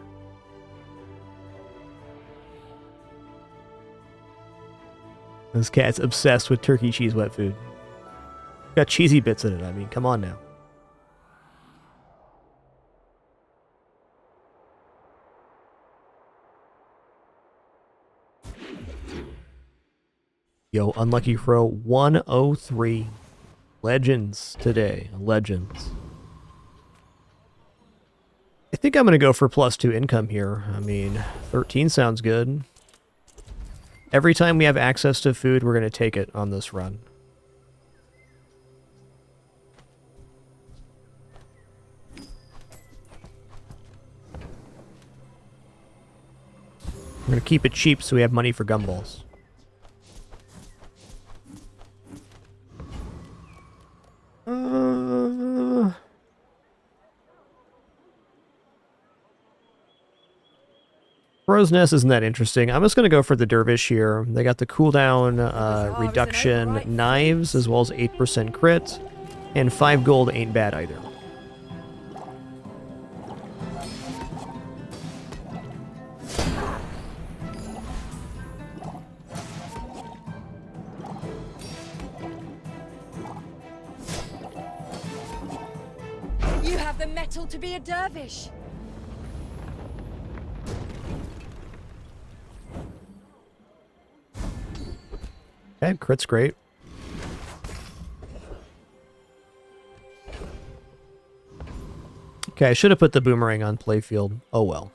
Speaker 1: This cat's obsessed with turkey cheese wet food. Got cheesy bits in it, I mean, come on now. Yo, Unlucky Crow, 103. Legends today. Legends. I think I'm going to go for +2 income here. I mean, 13 sounds good. Every time we have access to food, we're going to take it on this run. We're going to keep it cheap so we have money for gumballs. Crow's Nest isn't that interesting. I'm just going to go for the Dervish here. They got the cooldown reduction knives, as well as 8% crit. And 5 gold ain't bad either.
Speaker 15: You have the metal to be a dervish.
Speaker 1: Okay, crit's great. Okay, I should have put the boomerang on playfield. Oh well.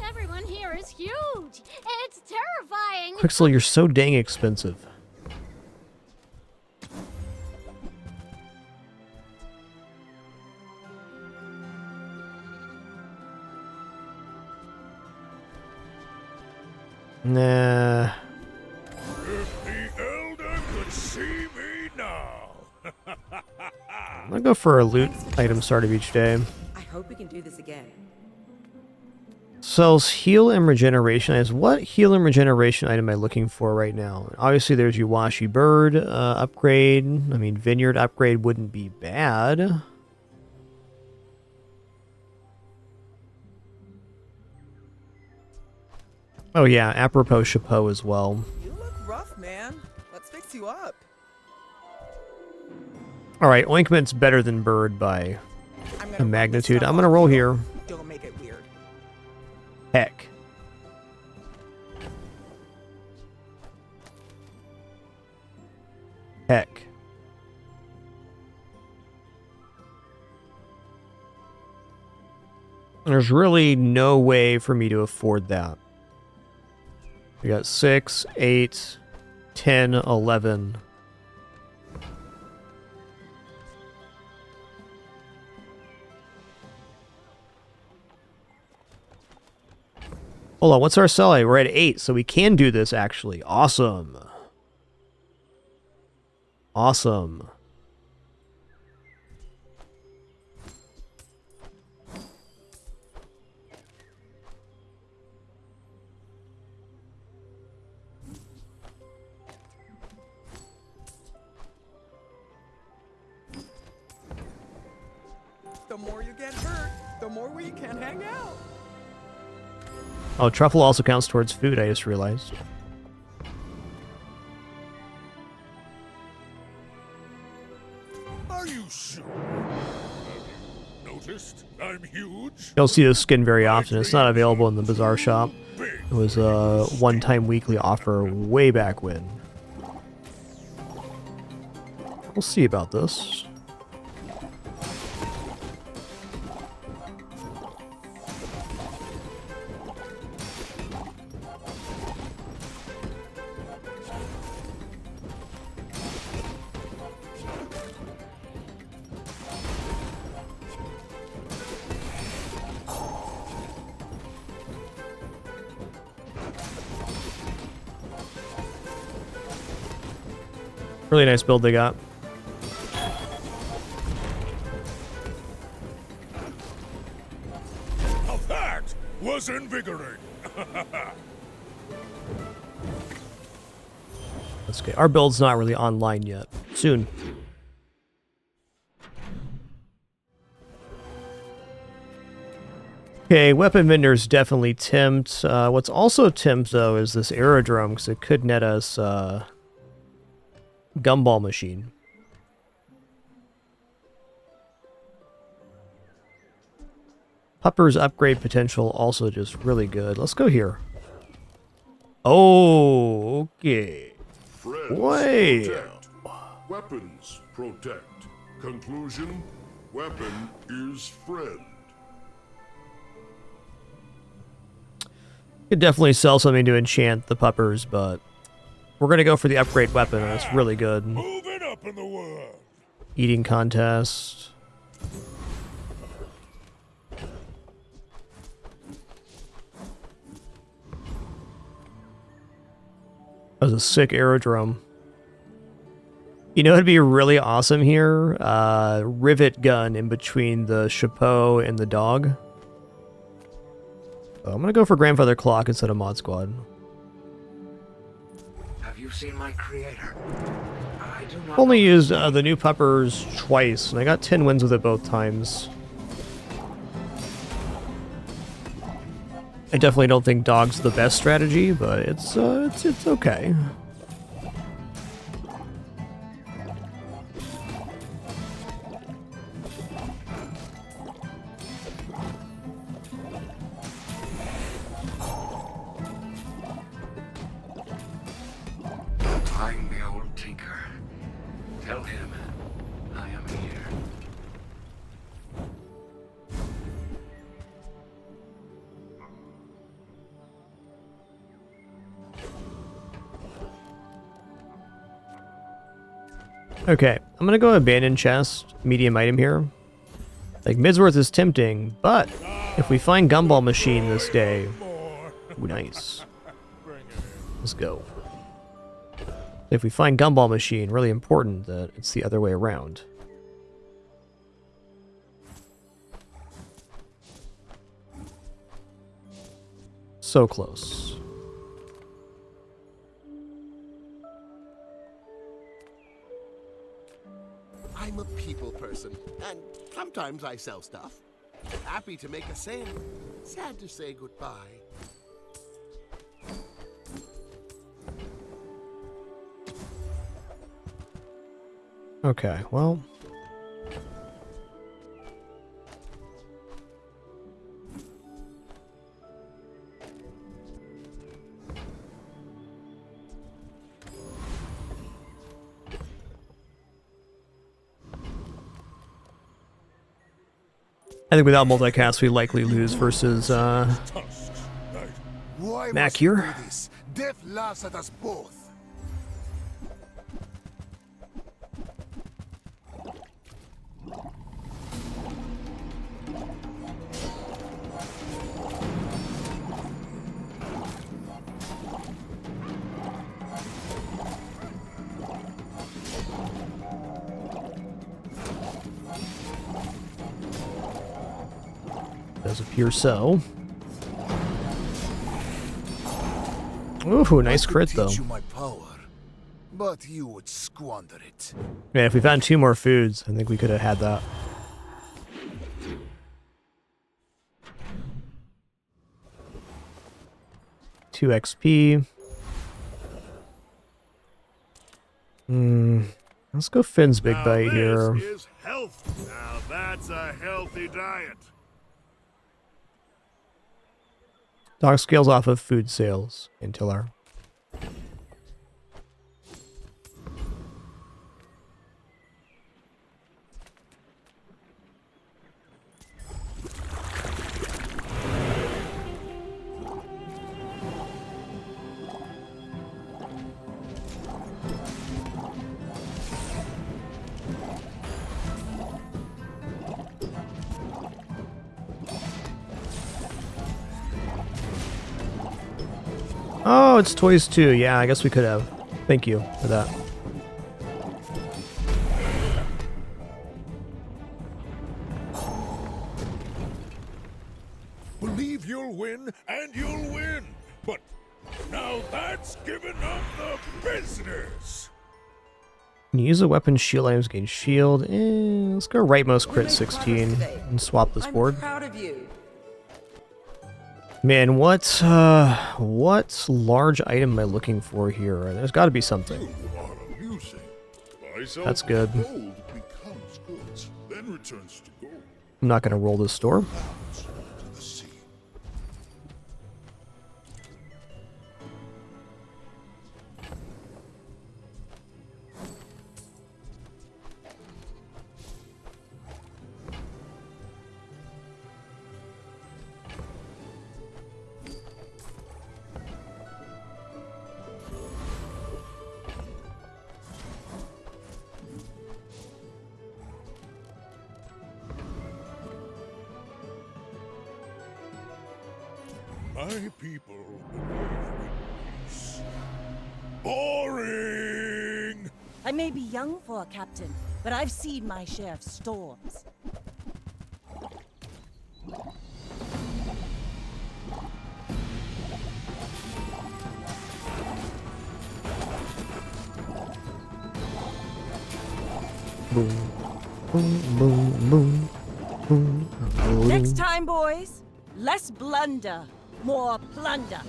Speaker 6: Everyone here is huge. It's terrifying.
Speaker 1: Quixel, you're so dang expensive. Nah.
Speaker 9: If the Elder could see me now.
Speaker 1: I'm gonna go for a loot item start of each day.
Speaker 3: I hope we can do this again.
Speaker 1: Sells heal and regeneration items. What heal and regeneration item am I looking for right now? Obviously, there's Yuwashi Bird upgrade. I mean, Vineyard upgrade wouldn't be bad. Oh yeah, apropos chapeau as well.
Speaker 3: You look rough, man. Let's fix you up.
Speaker 1: Alright, Ointment's better than Bird by a magnitude. I'm gonna roll here.
Speaker 3: Don't make it weird.
Speaker 1: Heck. Heck. There's really no way for me to afford that. We got 6, 8, 10, 11. Hold on, what's our sell? We're at 8, so we can do this actually. Awesome. Awesome.
Speaker 3: The more you get hurt, the more we can hang out.
Speaker 1: Oh, truffle also counts towards food, I just realized.
Speaker 9: Are you sure? Have you noticed? I'm huge.
Speaker 1: You don't see this skin very often. It's not available in the Bazaar shop. It was a one-time weekly offer way back when. We'll see about this. Really nice build they got.
Speaker 9: Now that was invigorating.
Speaker 1: That's good. Our build's not really online yet. Soon. Okay, weapon vendors definitely tempt. What's also tempt though is this aerodrome because it could net us gumball machine. Pupper's upgrade potential also just really good. Let's go here. Oh, okay.
Speaker 5: Friends
Speaker 1: Wait.
Speaker 5: protect. Weapons protect. Conclusion, weapon is friend.
Speaker 1: Could definitely sell something to enchant the puppers, but we're gonna go for the upgrade weapon. That's really good.
Speaker 9: Moving up in the world.
Speaker 1: Eating contest. That was a sick aerodrome. You know it'd be really awesome here? Rivet gun in between the chapeau and the dog. So I'm gonna go for Grandfather Clock instead of Mod Squad.
Speaker 19: Have you seen my creator? I do not
Speaker 1: Only used the new puppers twice, and I got 10 wins with it both times. I definitely don't think dog's the best strategy, but it's okay.
Speaker 19: Find the old tinker. Tell him I am here.
Speaker 1: Okay, I'm gonna go abandoned chest, medium item here. Like, Midsworth is tempting, but if we find Gumball Machine this day... Ooh, nice. Let's go. If we find Gumball Machine, really important that it's the other way around. So close.
Speaker 20: I'm a people person, and sometimes I sell stuff. Happy to make a sale. Sad to say goodbye.
Speaker 1: Okay, well... I think without multicast, we likely lose versus
Speaker 11: Why
Speaker 1: Mac
Speaker 11: must we
Speaker 1: here.
Speaker 11: do this? Death laughs at us both.
Speaker 1: Does appear so. Ooh, nice crit though.
Speaker 11: Teach you my power, but you would squander it.
Speaker 1: Yeah, if we found 2 more foods, I think we could have had that. Two XP. Let's go Finn's Big Bite here.
Speaker 5: This is health. Now that's a healthy diet.
Speaker 1: Dog scales off of food sales in Tillar. Oh, it's toys too. Yeah, I guess we could have. Thank you for that.
Speaker 9: Believe you'll win, and you'll win. But now that's giving up the business.
Speaker 1: When you use a weapon, shield items gain shield. Let's go rightmost crit 16 and swap this board.
Speaker 3: Proud of you.
Speaker 1: Man, what large item am I looking for here? There's got to be something. That's good.
Speaker 5: Gold becomes goods, then returns to gold.
Speaker 1: I'm not going to roll this store.
Speaker 5: To the sea.
Speaker 9: My people believe in peace. Boring!
Speaker 2: I may be young for a captain, but I've seen my share of storms.
Speaker 1: Boom, boom, boom, boom, boom, boom.
Speaker 2: Next time, boys, less blunder, more plunder.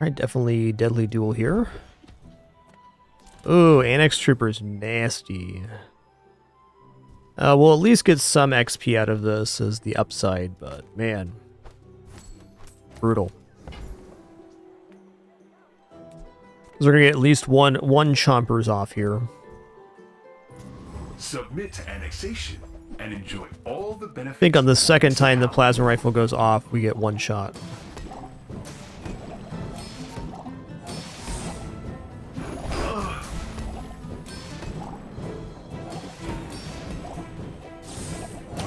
Speaker 1: Alright, definitely deadly duel here. Ooh, Annex Trooper's nasty. We'll at least get some XP out of this as the upside, but man, brutal. So we're gonna get at least one chompers off here.
Speaker 7: Submit to annexation.
Speaker 21: and enjoy all the
Speaker 1: I
Speaker 21: benefits.
Speaker 1: think on the second time the plasma rifle goes off, we get one shot.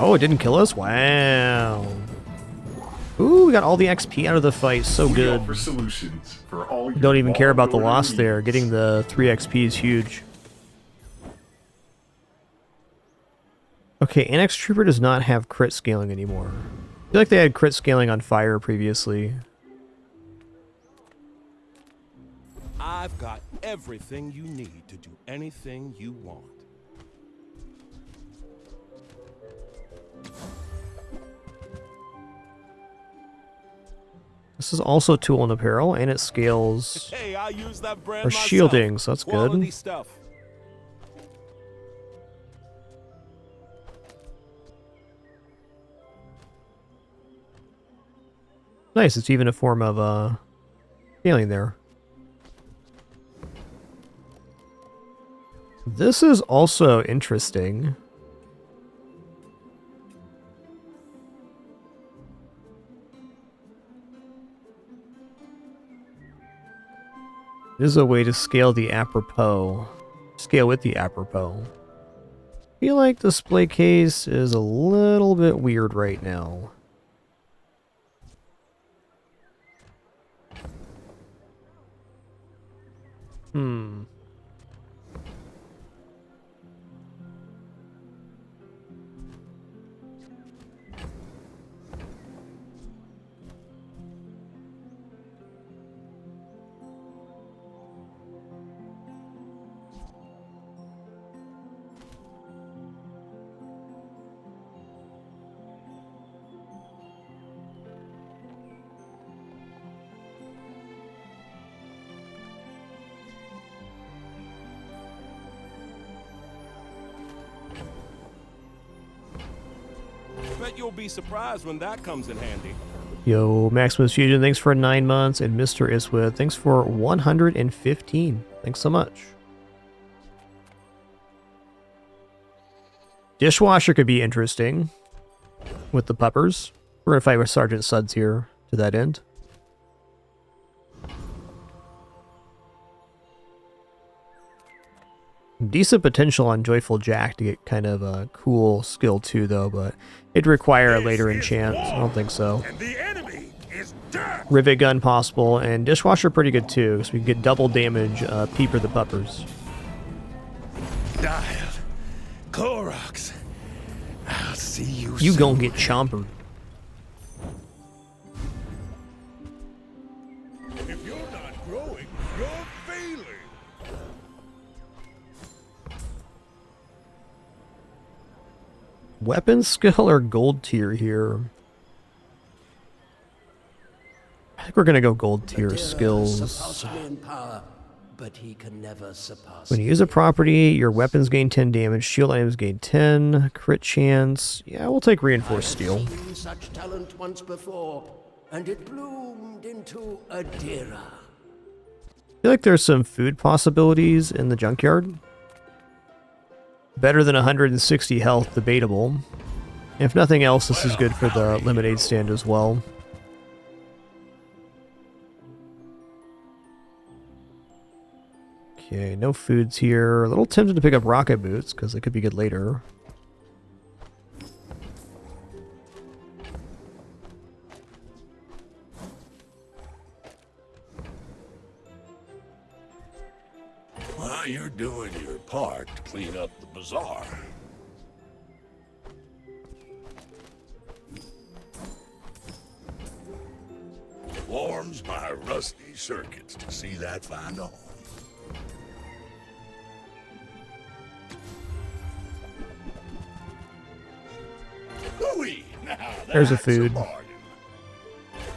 Speaker 1: Oh, it didn't kill us? Wow. Ooh, we got all the XP out of the fight. So good.
Speaker 21: For solutions for all your
Speaker 1: Don't even care about the
Speaker 21: long-order
Speaker 1: loss
Speaker 21: needs.
Speaker 1: there. Getting the 3 XP is huge. Okay, Annex Trooper does not have crit scaling anymore. I feel like they had crit scaling on fire previously.
Speaker 22: I've got everything you need to do anything you want.
Speaker 1: This is also tool and apparel, and it scales
Speaker 22: Hey, I use that brand
Speaker 1: our
Speaker 22: myself.
Speaker 1: shielding, so that's
Speaker 22: Quality
Speaker 1: good.
Speaker 22: stuff.
Speaker 1: Nice, it's even a form of scaling there. This is also interesting. This is a way to scale the apropos. Scale with the apropos. I feel like display case is a little bit weird right now. Hmm.
Speaker 22: Bet you'll be surprised when that comes in handy.
Speaker 1: Yo, Maximus Fusion, thanks for 9 months, and Mr. Iswood, thanks for 115. Thanks so much. Dishwasher could be interesting with the puppers. We're gonna fight with Sergeant Suds here to that end. Decent potential on Joyful Jack to get kind of a cool skill too, though, but it'd require a later enchant. I don't think so. Rivet Gun possible, and Dishwasher pretty good too, so we can get double damage Peeper the Puppers.
Speaker 7: Dial. Clorox. I'll see you
Speaker 1: You
Speaker 7: soon.
Speaker 1: gon' get chompered.
Speaker 5: If you're not growing, you're failing.
Speaker 1: Weapon skill or gold tier here? I think we're gonna go gold tier skills.
Speaker 10: Surpass me in power, but he can never surpass
Speaker 1: When you use a property, your weapons gain 10 damage, shield items gain 10, crit chance. Yeah, we'll take reinforced steel.
Speaker 10: seen such talent once before, and it bloomed into a Dira.
Speaker 1: I feel like there's some food possibilities in the junkyard. Better than 160 health, debatable. If nothing else, this is good for the lemonade stand as well. Okay, no foods here. A little tempted to pick up rocket boots, because they could be good later.
Speaker 5: Well, you're doing your part to clean up the bazaar. Warms my rusty circuits to see that find home. Ooh-wee, now
Speaker 1: There's a
Speaker 5: that's
Speaker 1: food.
Speaker 5: bargain.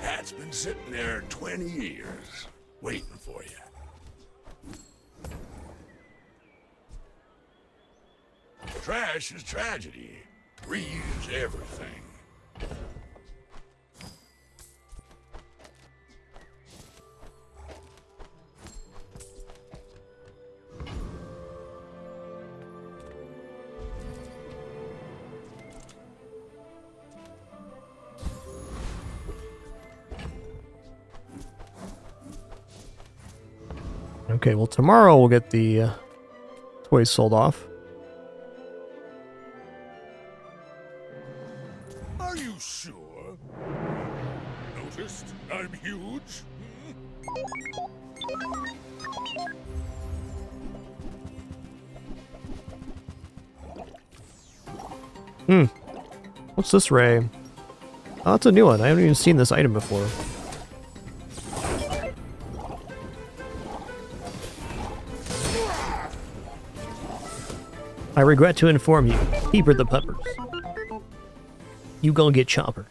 Speaker 5: That's been sitting there 20 years, waiting for you. Trash is tragedy. Reuse everything.
Speaker 1: Okay, well tomorrow we'll get the toys sold off.
Speaker 9: Are you sure? Noticed I'm huge?
Speaker 1: What's this ray? Oh, that's a new one. I haven't even seen this item before. I regret to inform you, Peeper the Puppers. You gonna get chopper.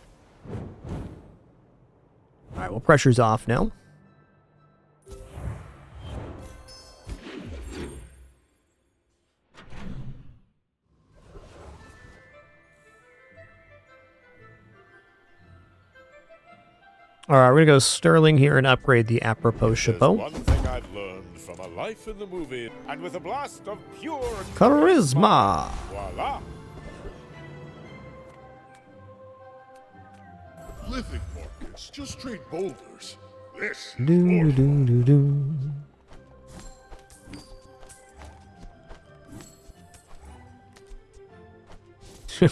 Speaker 1: Alright, well pressure's off now. Alright, we're gonna go Sterling here and upgrade the apropos chapeau.
Speaker 9: One thing I've learned from a life in the movie, and with a blast of pure
Speaker 1: Charisma!
Speaker 9: Voila!
Speaker 21: Living markets just trade boulders. This is
Speaker 1: Do do do do.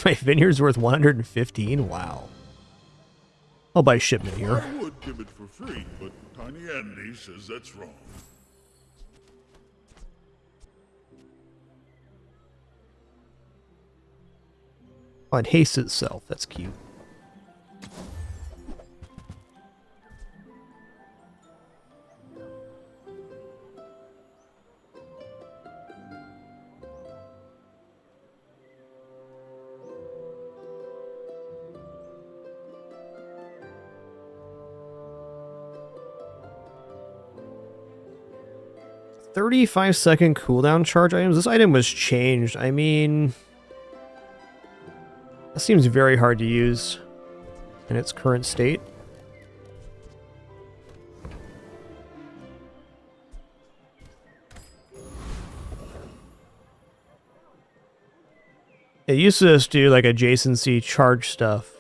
Speaker 1: My vineyard's worth 115? Wow. I'll buy shipment here.
Speaker 21: I would give it for free, but Tiny Andy says that's wrong.
Speaker 1: Oh, it hastes itself. That's cute. "35-second cooldown charge items." This item was changed. I mean, that seems very hard to use in its current state. It used to just do like adjacency charge stuff.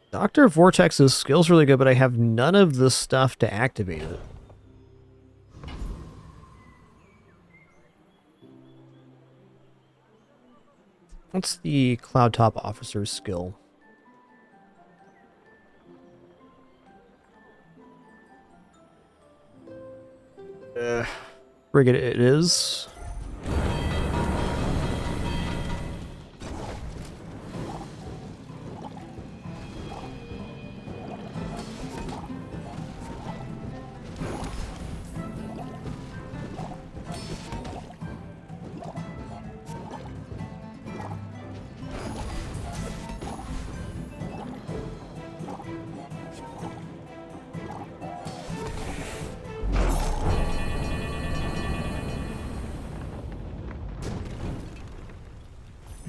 Speaker 1: Dr. Vortex's skill's really good, but I have none of the stuff to activate it. What's the Cloud Top Officer's skill? Frigate it is.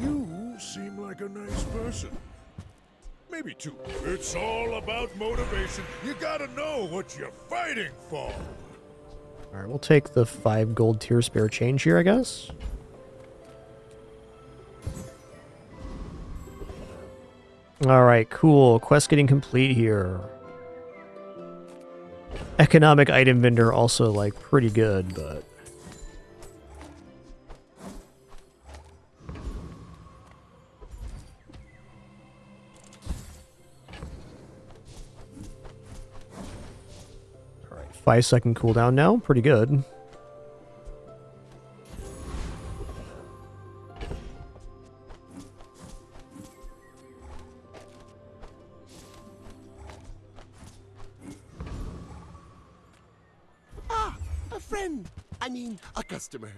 Speaker 9: You seem like a nice person. Maybe too. It's all about motivation. You gotta know what you're fighting for.
Speaker 1: Alright, we'll take the 5 gold tier spare change here, I guess. Alright, cool. Quest getting complete here. Economic item vendor also, like, pretty good, but... Alright, 5-second cooldown now. Pretty good.
Speaker 20: A friend. I mean, a customer.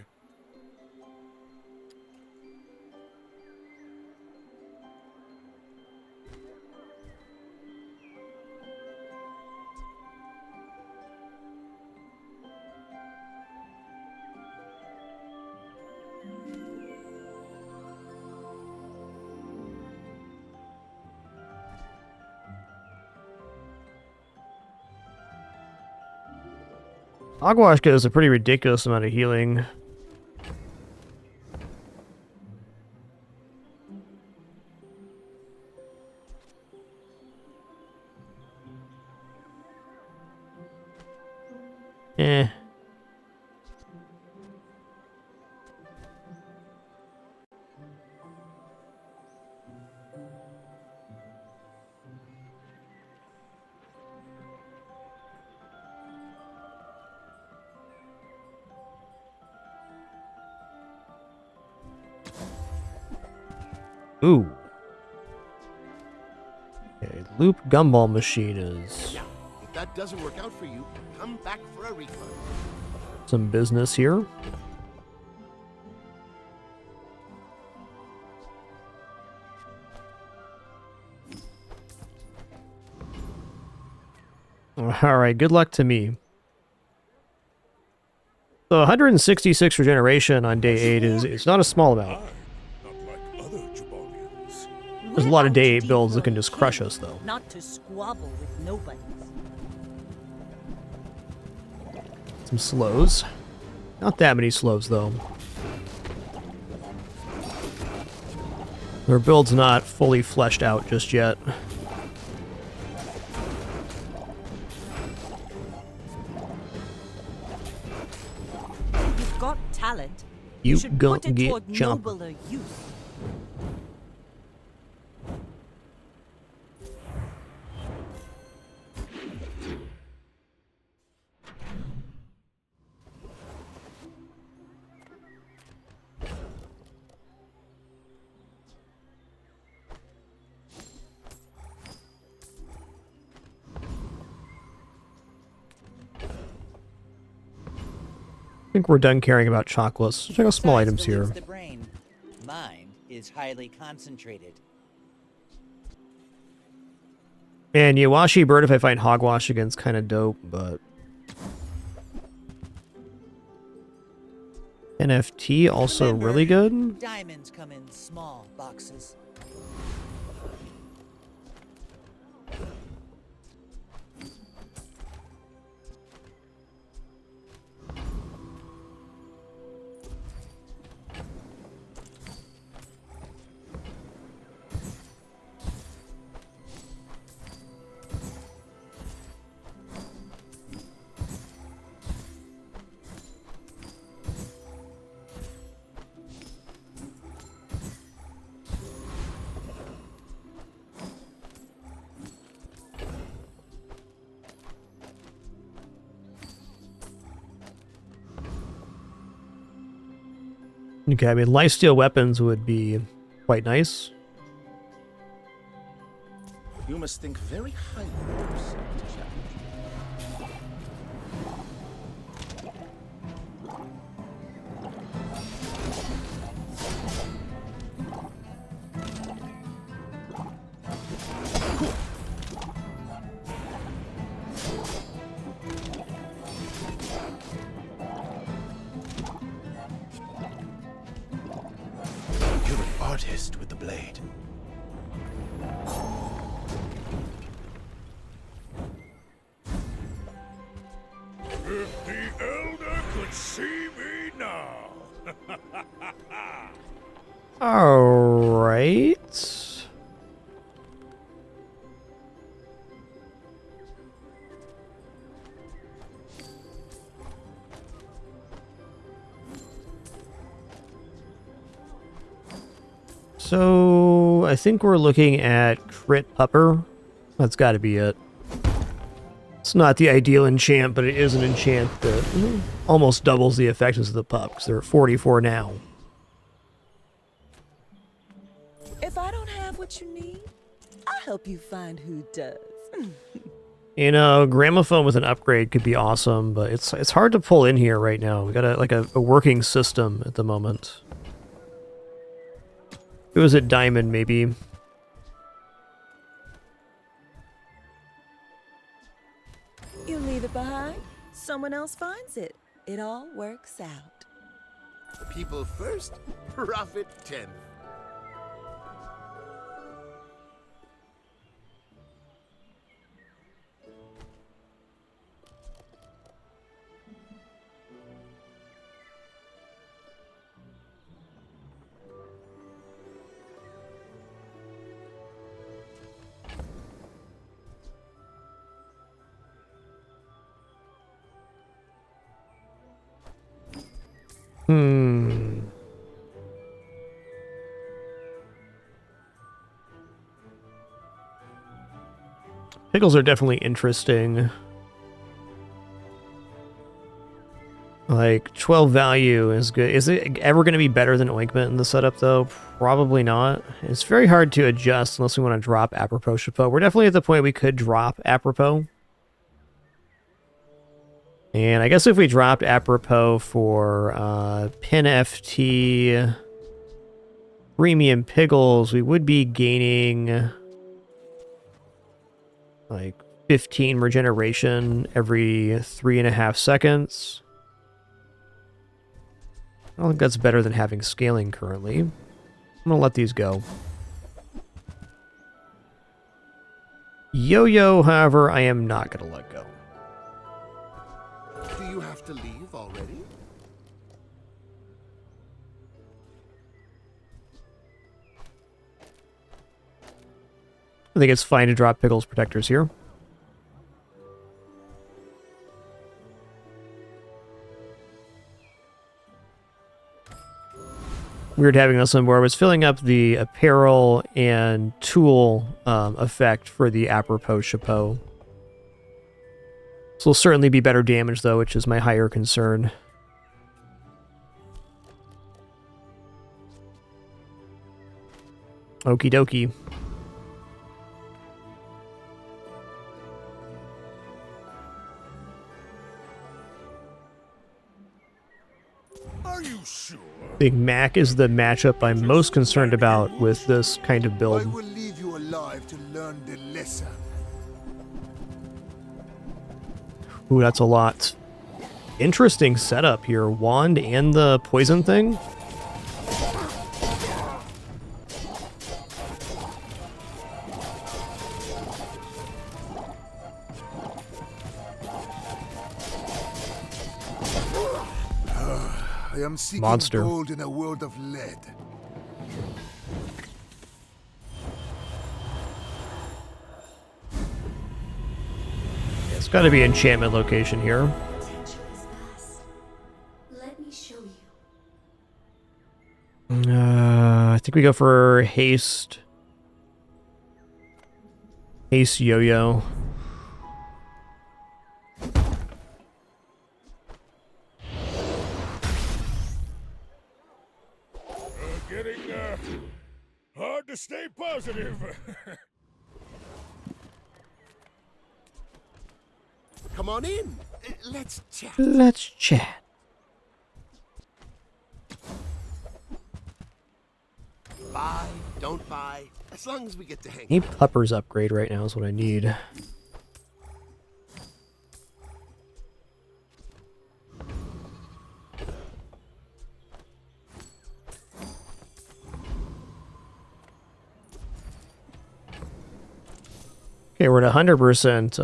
Speaker 1: Hogwash does a pretty ridiculous amount of healing. Eh. Ooh. Okay, loop gumball machine is
Speaker 20: Yeah, if that doesn't work out for you, come back for a refund.
Speaker 1: some business here. Alright, good luck to me. So 166 regeneration on day 8 is it's not a small amount. There's a lot of day 8 builds that can just crush us, though.
Speaker 2: Not to squabble with nobodies.
Speaker 1: Some slows. Not that many slows, though. Their build's not fully fleshed out just yet.
Speaker 2: You've got talent.
Speaker 1: You
Speaker 2: should
Speaker 1: gon'
Speaker 2: put it
Speaker 1: get
Speaker 2: toward
Speaker 1: jumped.
Speaker 2: nobler use.
Speaker 1: I think we're done caring about chocolates. Check out small items here.
Speaker 4: The brain. Mine is highly concentrated.
Speaker 1: And Yawashi Bird, if I find Hogwash again, is kind of dope, but... NFT also really good.
Speaker 4: Diamonds come in small boxes.
Speaker 1: Okay, I mean, lifesteal weapons would be quite nice.
Speaker 7: You must think very highly of yourself, chap. You're an artist with the blade.
Speaker 9: If the Elder could see me now.
Speaker 1: Alright. So, I think we're looking at Crit Pupper. That's got to be it. It's not the ideal enchant, but it is an enchant that almost doubles the effectiveness of the pup, because they're at 44 now.
Speaker 17: If I don't have what you need, I'll help you find who does.
Speaker 1: You know, Gramophone with an upgrade could be awesome, but it's hard to pull in here right now. We got a working system at the moment. If it was at Diamond, maybe.
Speaker 17: You leave it behind, someone else finds it. It all works out.
Speaker 20: People first, profit 10th.
Speaker 1: Pickles are definitely interesting. Like, 12 value is good. Is it ever going to be better than Ointment in the setup, though? Probably not. It's very hard to adjust unless we want to drop Apropos Chapeau. We're definitely at the point we could drop Apropos. And I guess if we dropped Apropos for Pin FT Premium Pickles, we would be gaining like 15 regeneration every 3.5 seconds. I don't think that's better than having scaling currently. I'm gonna let these go. Yo-Yo, however, I am not gonna let go.
Speaker 20: Do you have to leave already?
Speaker 1: I think it's fine to drop Pickles Protectors here. Weird having this on board. I was filling up the apparel and tool effect for the Apropos Chapeau. This will certainly be better damage, though, which is my higher concern. Okie dokie.
Speaker 9: Are you sure?
Speaker 1: I think Mac is the matchup I'm most concerned about with this kind of build.
Speaker 11: I will leave you alive to learn the lesson.
Speaker 1: Ooh, that's a lot. Interesting setup here. Wand and the poison thing.
Speaker 11: I am seeking
Speaker 1: Monster.
Speaker 11: gold in a world of lead.
Speaker 1: It's got to be enchantment location here.
Speaker 6: Let me show you.
Speaker 1: I think we go for haste. Haste yo-yo.
Speaker 9: Getting hard to stay positive.
Speaker 20: Come on in. Let's chat.
Speaker 1: Let's chat.
Speaker 20: Buy, don't buy, as long as we get to hang
Speaker 1: Need
Speaker 20: out.
Speaker 1: Pupper's upgrade right now is what I need. Okay, we're at 100%.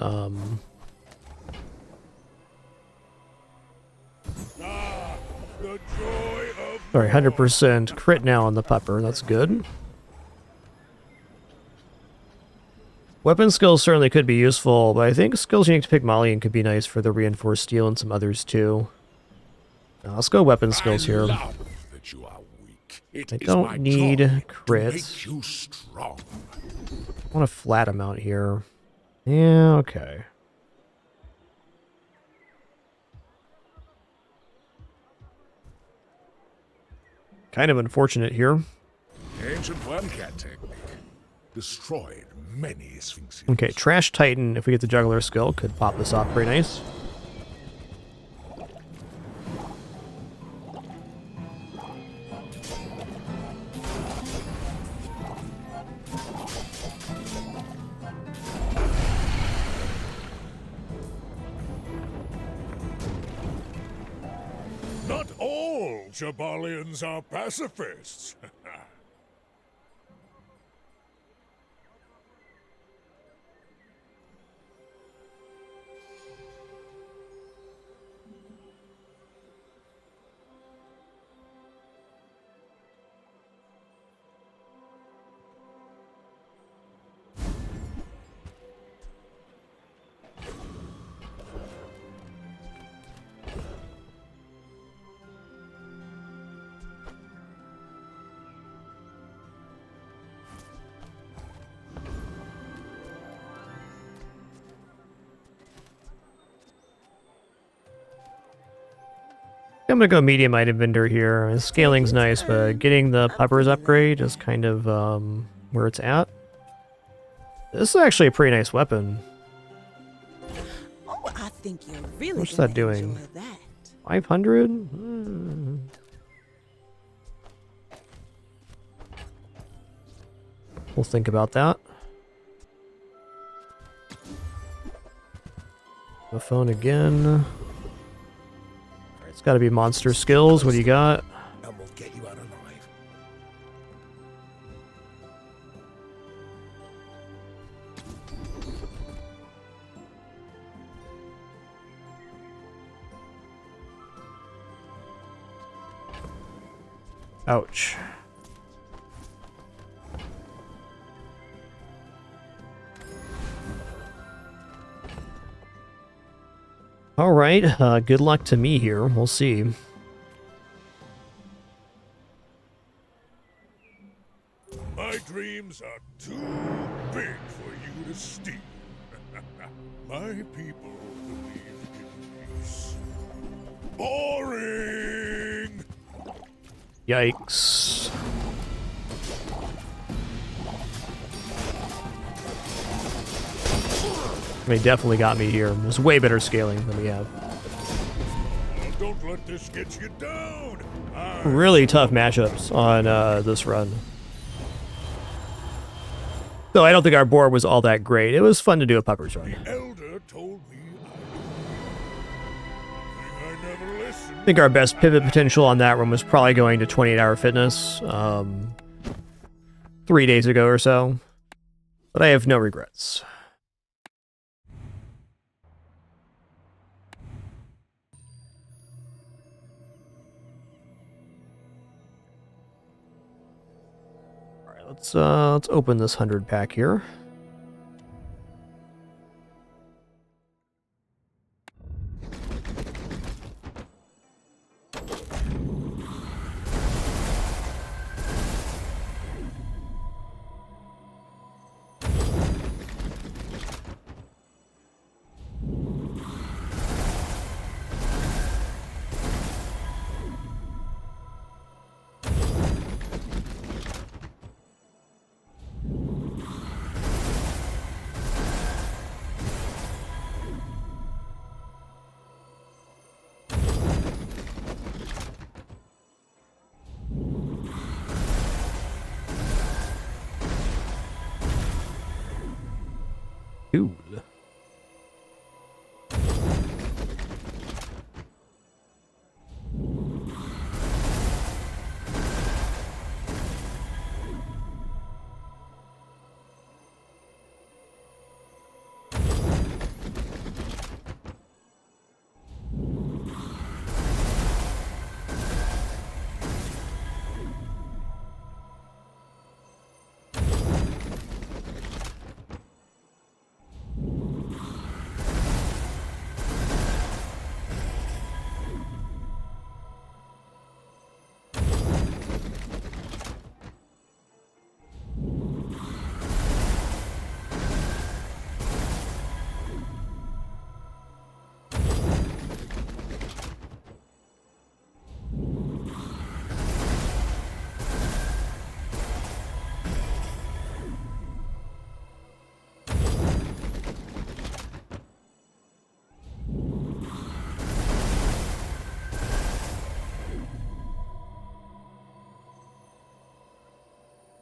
Speaker 1: Sorry, 100% crit now on the Pupper. That's good. Weapon skills certainly could be useful, but I think skills unique to Pygmalion could be nice for the reinforced steel and some others too. Let's go weapon skills here.
Speaker 9: That you are weak.
Speaker 1: I don't need crits.
Speaker 9: You strong.
Speaker 1: I want a flat amount here. Yeah, okay. Kind of unfortunate here.
Speaker 9: Ancient Wildcat technique. Destroyed many sphinxes.
Speaker 1: Okay, Trash Titan, if we get the Juggler skill, could pop this off pretty nice.
Speaker 9: Not all Jabalians are pacifists.
Speaker 1: I'm gonna go medium item vendor here. Scaling's nice, but getting the peppers upgrade is kind of where it's at. This is actually a pretty nice weapon.
Speaker 3: Oh, I think you're really
Speaker 1: What's
Speaker 3: gonna
Speaker 1: that doing?
Speaker 3: enjoy that.
Speaker 1: 500? We'll think about that. The phone again. Alright, it's gotta be monster skills. What do you got?
Speaker 21: And we'll get you out alive.
Speaker 1: Ouch. Alright, good luck to me here. We'll see.
Speaker 9: My dreams are too big for you to steal. My people believe in peace. Boring!
Speaker 1: Yikes. They definitely got me here. There's way better scaling than we have.
Speaker 9: Don't let this get you down.
Speaker 1: Really tough matchups on this run. Though I don't think our board was all that great. It was fun to do a Puppers run.
Speaker 9: The elder told me I never listened.
Speaker 1: I think our best pivot potential on that run was probably going to 28-hour fitness 3 days ago or so. But I have no regrets. Let's open this 100 pack here. Cool.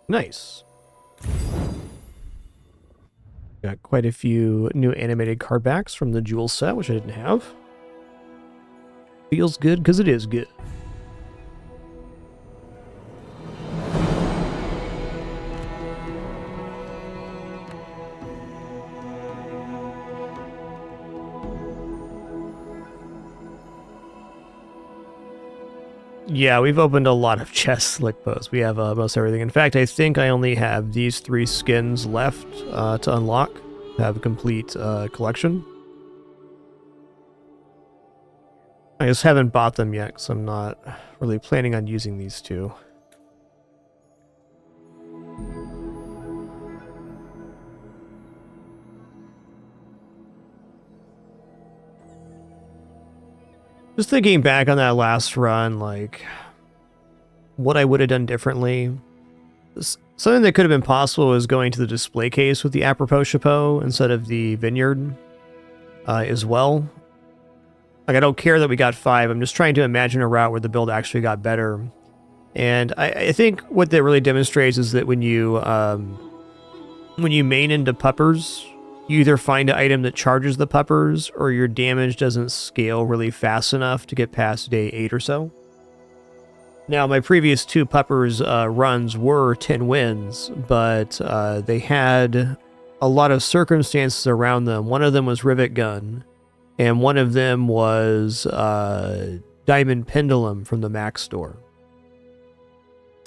Speaker 1: Nice. Got quite a few new animated card backs from the Jewel set, which I didn't have. Feels good because it is good. Yeah, we've opened a lot of chests, Slick Post. We have most everything. In fact, I think I only have these 3 skins left to unlock, to have a complete collection. I just haven't bought them yet, because I'm not really planning on using these 2. Just thinking back on that last run, like, what I would have done differently. Something that could have been possible was going to the display case with the apropos chapeau instead of the vineyard as well. Like, I don't care that we got 5. I'm just trying to imagine a route where the build actually got better. And I think what that really demonstrates is that when you main into puppers, you either find an item that charges the puppers, or your damage doesn't scale really fast enough to get past day 8 or so. Now, my previous 2 puppers runs were 10 wins, but they had a lot of circumstances around them. One of them was Rivet Gun, and one of them was Diamond Pendulum from the Mac store.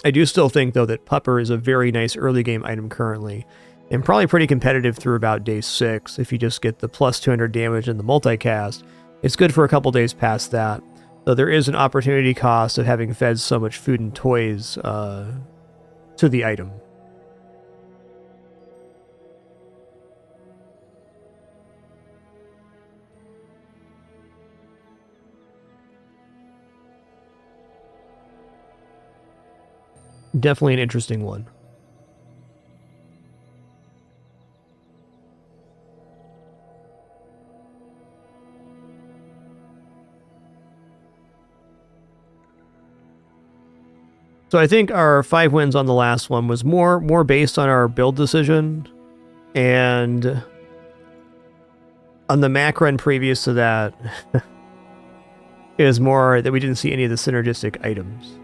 Speaker 1: I do still think, though, that Pupper is a very nice early game item currently, and probably pretty competitive through about day 6 if you just get the plus 200 damage and the multicast. It's good for a couple days past that, though there is an opportunity cost of having fed so much food and toys to the item. Definitely an interesting one. So I think our 5 wins on the last one was more based on our build decision, and on the Mac run previous to that, it was more that we didn't see any of the synergistic items.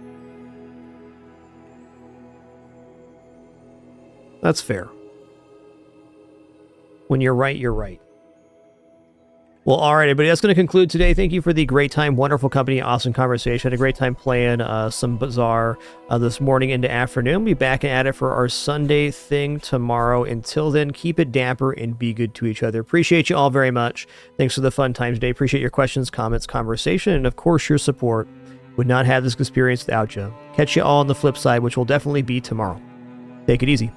Speaker 1: That's fair. When you're right, you're right. Well, all right, everybody, that's going to conclude today. Thank you for the great time, wonderful company, awesome conversation. Had a great time playing some Bazaar this morning into afternoon. Be back at it for our Sunday thing tomorrow. Until then, keep it dapper and be good to each other. Appreciate you all very much. Thanks for the fun time today. Appreciate your questions, comments, conversation, and of course, your support. Would not have this experience without you. Catch you all on the flip side, which will definitely be tomorrow. Take it easy.